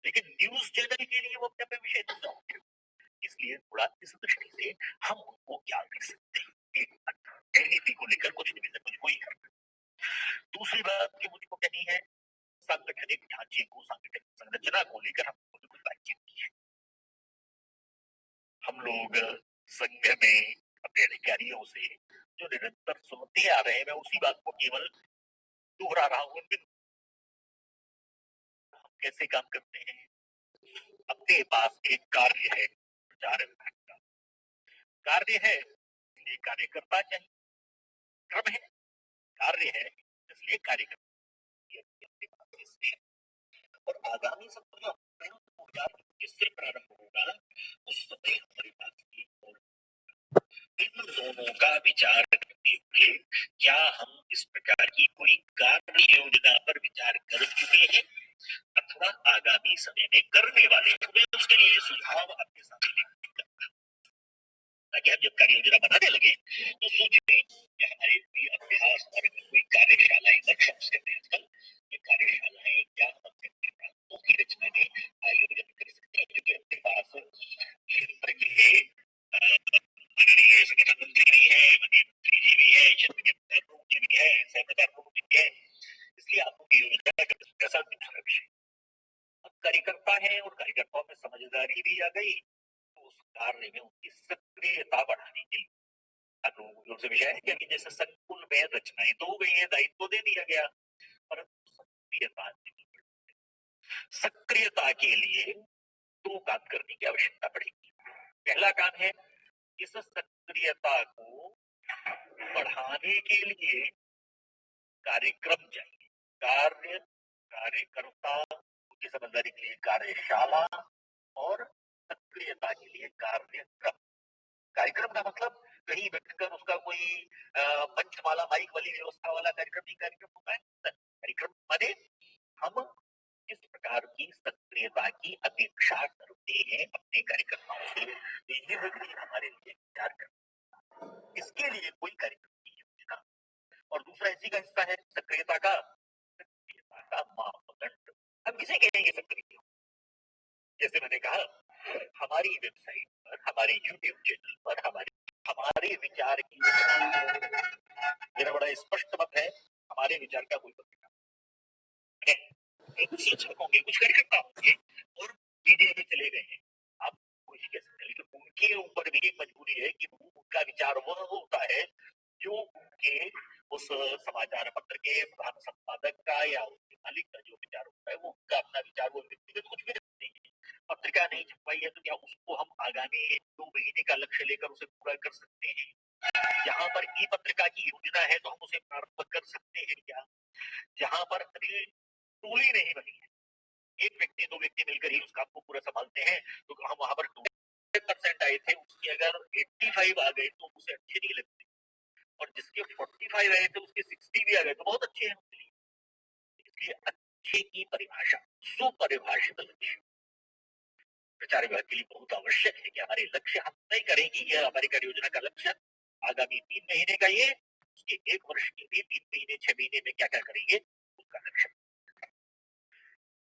लेकिन न्यूज चैनल के लिए वो अपने विषय दूसरा हो गया। इसलिए थोड़ा इस दृष्टि से हम उनको क्या कर सकते हैं, एनईपी को लेकर कुछ निवेदन मुझको ही करना। दूसरी बात जो मुझको कहनी है, सांगठनिक ढांचे को, सांगठनिक संरचना को लेकर हमको कुछ बातचीत की है। हम लोग संघ में अपने अधिकारियों से जो निरंतर सुनते आ रहे हैं, मैं उसी बात को केवल दोहरा रहा हूं। हम कैसे काम करते हैं? अपने पास एक कार्य है, प्रचार विभाग का कार्य है इसलिए कार्यकर्ता चाहिए, क्रम है, कार्य है इसलिए कार्यकर्ता, और आगामी सत्र 2021 से प्रारंभ होगा उस समय हमारे पास इन दोनों का विचार करते हुए क्या हम इस प्रकार की कोई कार्य योजना पर विचार कर चुके हैं अथवा आगामी समय में करने वाले हैं, उसके लिए सुझाव आपके सामने ताकि हम जब कार्य योजना बनाने लगे तो सोचें कि हमारे कोई अभ्यास और कोई कार्यशालाएं, वर्कशॉप्स कहते हैं आजकल, ये कार्यशालाएं क्या हम अपने प्रांतों की रचना में आयोजन कर सकते हैं, क्योंकि अपने पास क्षेत्र के माननीय संगठन मंत्री भी है, माननीय मंत्री जी भी है, क्षेत्र के प्रमुख जी भी है, सहप्रचार प्रमुख जी है, इसलिए आपको योजना का दूसरा विषय। अब कार्यकर्ता है और कार्यकर्ताओं में समझदारी भी आ गई, तो उस कार्य में उनकी सक्रियता बढ़ाने के लिए जो से विषय है कि जैसे संकुल में रचनाएं तो हो गई है, दायित्व तो दे दिया गया, परंतु सक्रियता के लिए 2 काम करने की आवश्यकता पड़ेगी। पहला काम है इस सक्रियता को बढ़ाने के लिए कार्यक्रम चाहिए, कार्यकर्ता की समझदारी के लिए कार्यशाला और सक्रियता के लिए कार्यक्रम। कार्यक्रम का मतलब कहीं बैठकर उसका कोई पंचमाला माइक वाली व्यवस्था वाला कार्यक्रम नहीं, कार्यक्रम होता है। कार्यक्रम माने हम किस प्रकार की सक्रियता की अपेक्षा करते हैं अपने कार्यकर्ताओं से, ये हमारे लिए विचार करना। इसके लिए कोई कार्यक्रम की योजना, और दूसरा इसी का हिस्सा है सक्रियता का मापदंड। हम किसे कहेंगे सक्रिय? जैसे मैंने कहा हमारी वेबसाइट पर, हमारे यूट्यूब चैनल पर हमारे विचार की, मेरा बड़ा स्पष्ट मत है, हमारे विचार का कोई पत्रिका कुछ शिक्षक होंगे, कुछ कार्यकर्ता होंगे और मीडिया में चले गए हैं, आप कोशिश कह सकते हैं, लेकिन उनके ऊपर भी मजबूरी है कि उनका विचार वह होता है जो उनके उस समाचार पत्र के प्रधान संपादक का या उसके मालिक का जो विचार होता है, वो उनका अपना विचार, वो व्यक्तिगत कुछ भी नहीं है। पत्रिका नहीं छपाई है तो क्या उसको हम आगामी 1-2 महीने का लक्ष्य लेकर उसे पूरा कर सकते हैं? जहां पर ई पत्रिका की योजना है तो हम उसे प्रारंभ कर सकते हैं क्या? जहां पर अभी टोली नहीं बनी है, एक व्यक्ति 2 व्यक्ति मिलकर ही उस काम को पूरा संभालते हैं, तो हम वहां पर 2% आए थे, उसके अगर 85 आ गए तो उसे अच्छे नहीं लगते, और जिसके 45 आए थे उसके 60 भी आ गए तो बहुत अच्छे हैं उसके लिए। इसलिए अच्छे की परिभाषा, सुपरिभाषित लक्ष्य प्रचार विभाग के लिए बहुत आवश्यक है कि हमारे लक्ष्य हम तय करें कि यह हमारी कार्य योजना का लक्ष्य आगामी 3 महीने का, ये उसके 1 वर्ष के लिए 3 महीने 6 महीने में क्या क्या करेंगे उसका लक्ष्य।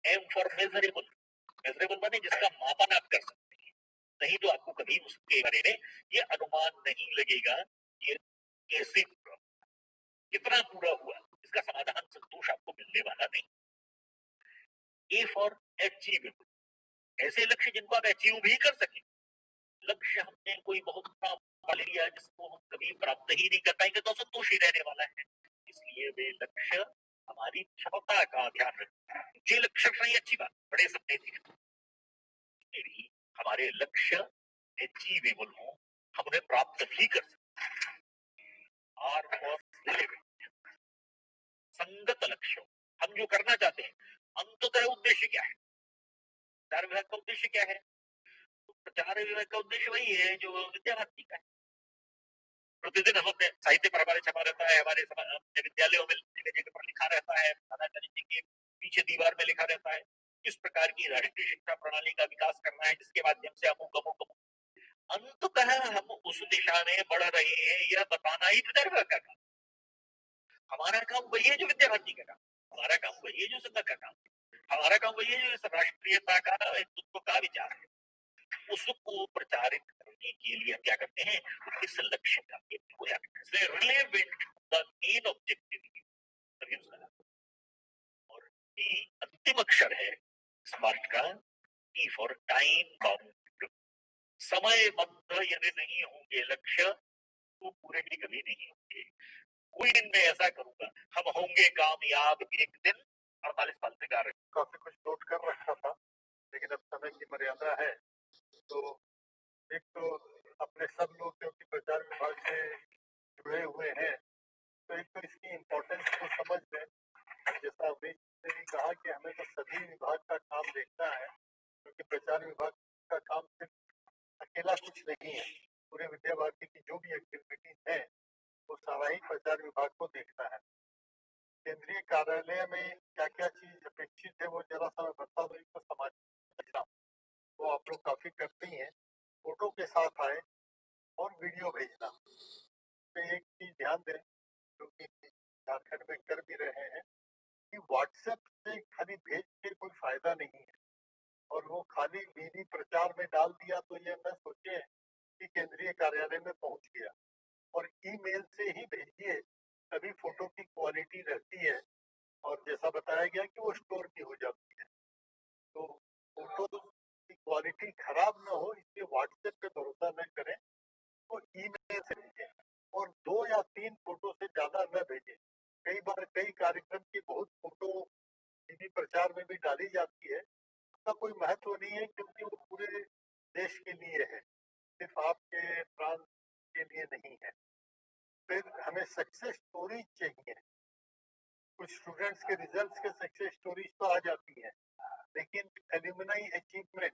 एम फॉर मेजरेबल, मेजरेबल माने जिसका मापन आप कर सकते हैं, नहीं तो आपको कभी उसके बारे में ये अनुमान नहीं लगेगा ये कैसे पूरा, कितना पूरा हुआ, इसका समाधान संतोष आपको मिलने वाला नहीं। ए फॉर अचीवेबल, ऐसे लक्ष्य जिनको आप अचीव भी कर सके। लक्ष्य हमने कोई बहुत बड़ा पा लिया जिसको हम कभी प्राप्त ही नहीं कर पाएंगे तो संतोष ही रहने वाला है, इसलिए वे लक्ष्य हमारी क्षमता का ध्यान रखते हैं। मुझे लक्ष्य नहीं, अच्छी बात, बड़े सपने थे, भी हमारे लक्ष्य अचीवेबल हो, हम उन्हें प्राप्त भी कर सकते हैं। आर फॉर रिलेवेंट, संगत लक्ष्य, हम जो करना चाहते हैं अंततः उद्देश्य क्या है, प्रचार विभाग का उद्देश्य क्या है, तो प्रचार विभाग का उद्देश्य वही है जो विद्या भारती का है। प्रतिदिन हम अपने साहित्य पर हमारे छपा रहता है, हमारे विद्यालयों में जगह पर लिखा रहता है, दादाचार्य जी के पीछे दीवार में लिखा रहता है किस प्रकार की राष्ट्रीय शिक्षा प्रणाली का विकास करना है जिसके माध्यम से अमुक अंततः हम उस दिशा में बढ़ रहे हैं, यह बताना ही प्रचार विभाग का काम। हमारा काम वही है जो विद्या भारती का काम, हमारा काम वही है जो संघ का काम, हमारा काम वही है जो राष्ट्रीयता का हिंदुत्व का विचार है, उसको प्रचारित करने के लिए क्या करते हैं, इस लक्ष्य का रिलेवेंट द मेन ऑब्जेक्टिव। और अंतिम अक्षर है स्मार्ट का टी फॉर टाइम बाउंड, समय बंध यदि नहीं होंगे लक्ष्य तो पूरे भी कभी नहीं होंगे। कोई दिन मैं ऐसा करूंगा, हम होंगे कामयाब एक दिन 48 साल से गा रहे। काफी कुछ नोट कर रखा था, लेकिन अब समय की मर्यादा है, तो एक तो अपने सब लोग क्योंकि प्रचार विभाग से जुड़े हुए हैं, तो एक तो इसकी इम्पोर्टेंस को समझ लें। जैसा अभी ने कहा कि हमें तो सभी विभाग का काम देखना है, क्योंकि प्रचार विभाग का काम सिर्फ अकेला कुछ नहीं है, पूरे विद्या भारती की जो भी एक्टिविटीज है वो सारा ही प्रचार विभाग को देखना है। केंद्रीय कार्यालय में क्या क्या चीज अपेक्षित है वो जरा सा मैं बता दूं, तो समाज वो आप लोग काफी करते ही हैं, फोटो के साथ आए और वीडियो भेजना। तो एक चीज ध्यान दें जो कि झारखंड में कर भी रहे हैं कि व्हाट्सएप से खाली भेज के कोई फायदा नहीं है, और वो खाली मिनी प्रचार में डाल दिया तो ये न सोचे कि केंद्रीय कार्यालय में पहुंच गया। और ईमेल से ही भेजिए, तभी फोटो की क्वालिटी रहती है, और जैसा बताया गया कि वो स्टोर की हो जाती है। तो फोटो की क्वालिटी खराब ना हो इसलिए व्हाट्सएप पे भरोसा न करें, तो ईमेल से भेजें, और 2 या 3 फोटो से ज्यादा न भेजें। कई बार कई कार्यक्रम की बहुत फोटो टीवी प्रचार में भी डाली जाती है, उसका कोई महत्व नहीं है क्योंकि वो पूरे देश के लिए है, सिर्फ आपके प्रांत के लिए नहीं है। फिर हमें सक्सेस स्टोरी चाहिए। कुछ स्टूडेंट्स के रिजल्ट्स के सक्सेस स्टोरीज तो आ जाती है, लेकिन एल्यूमिनाई अचीवमेंट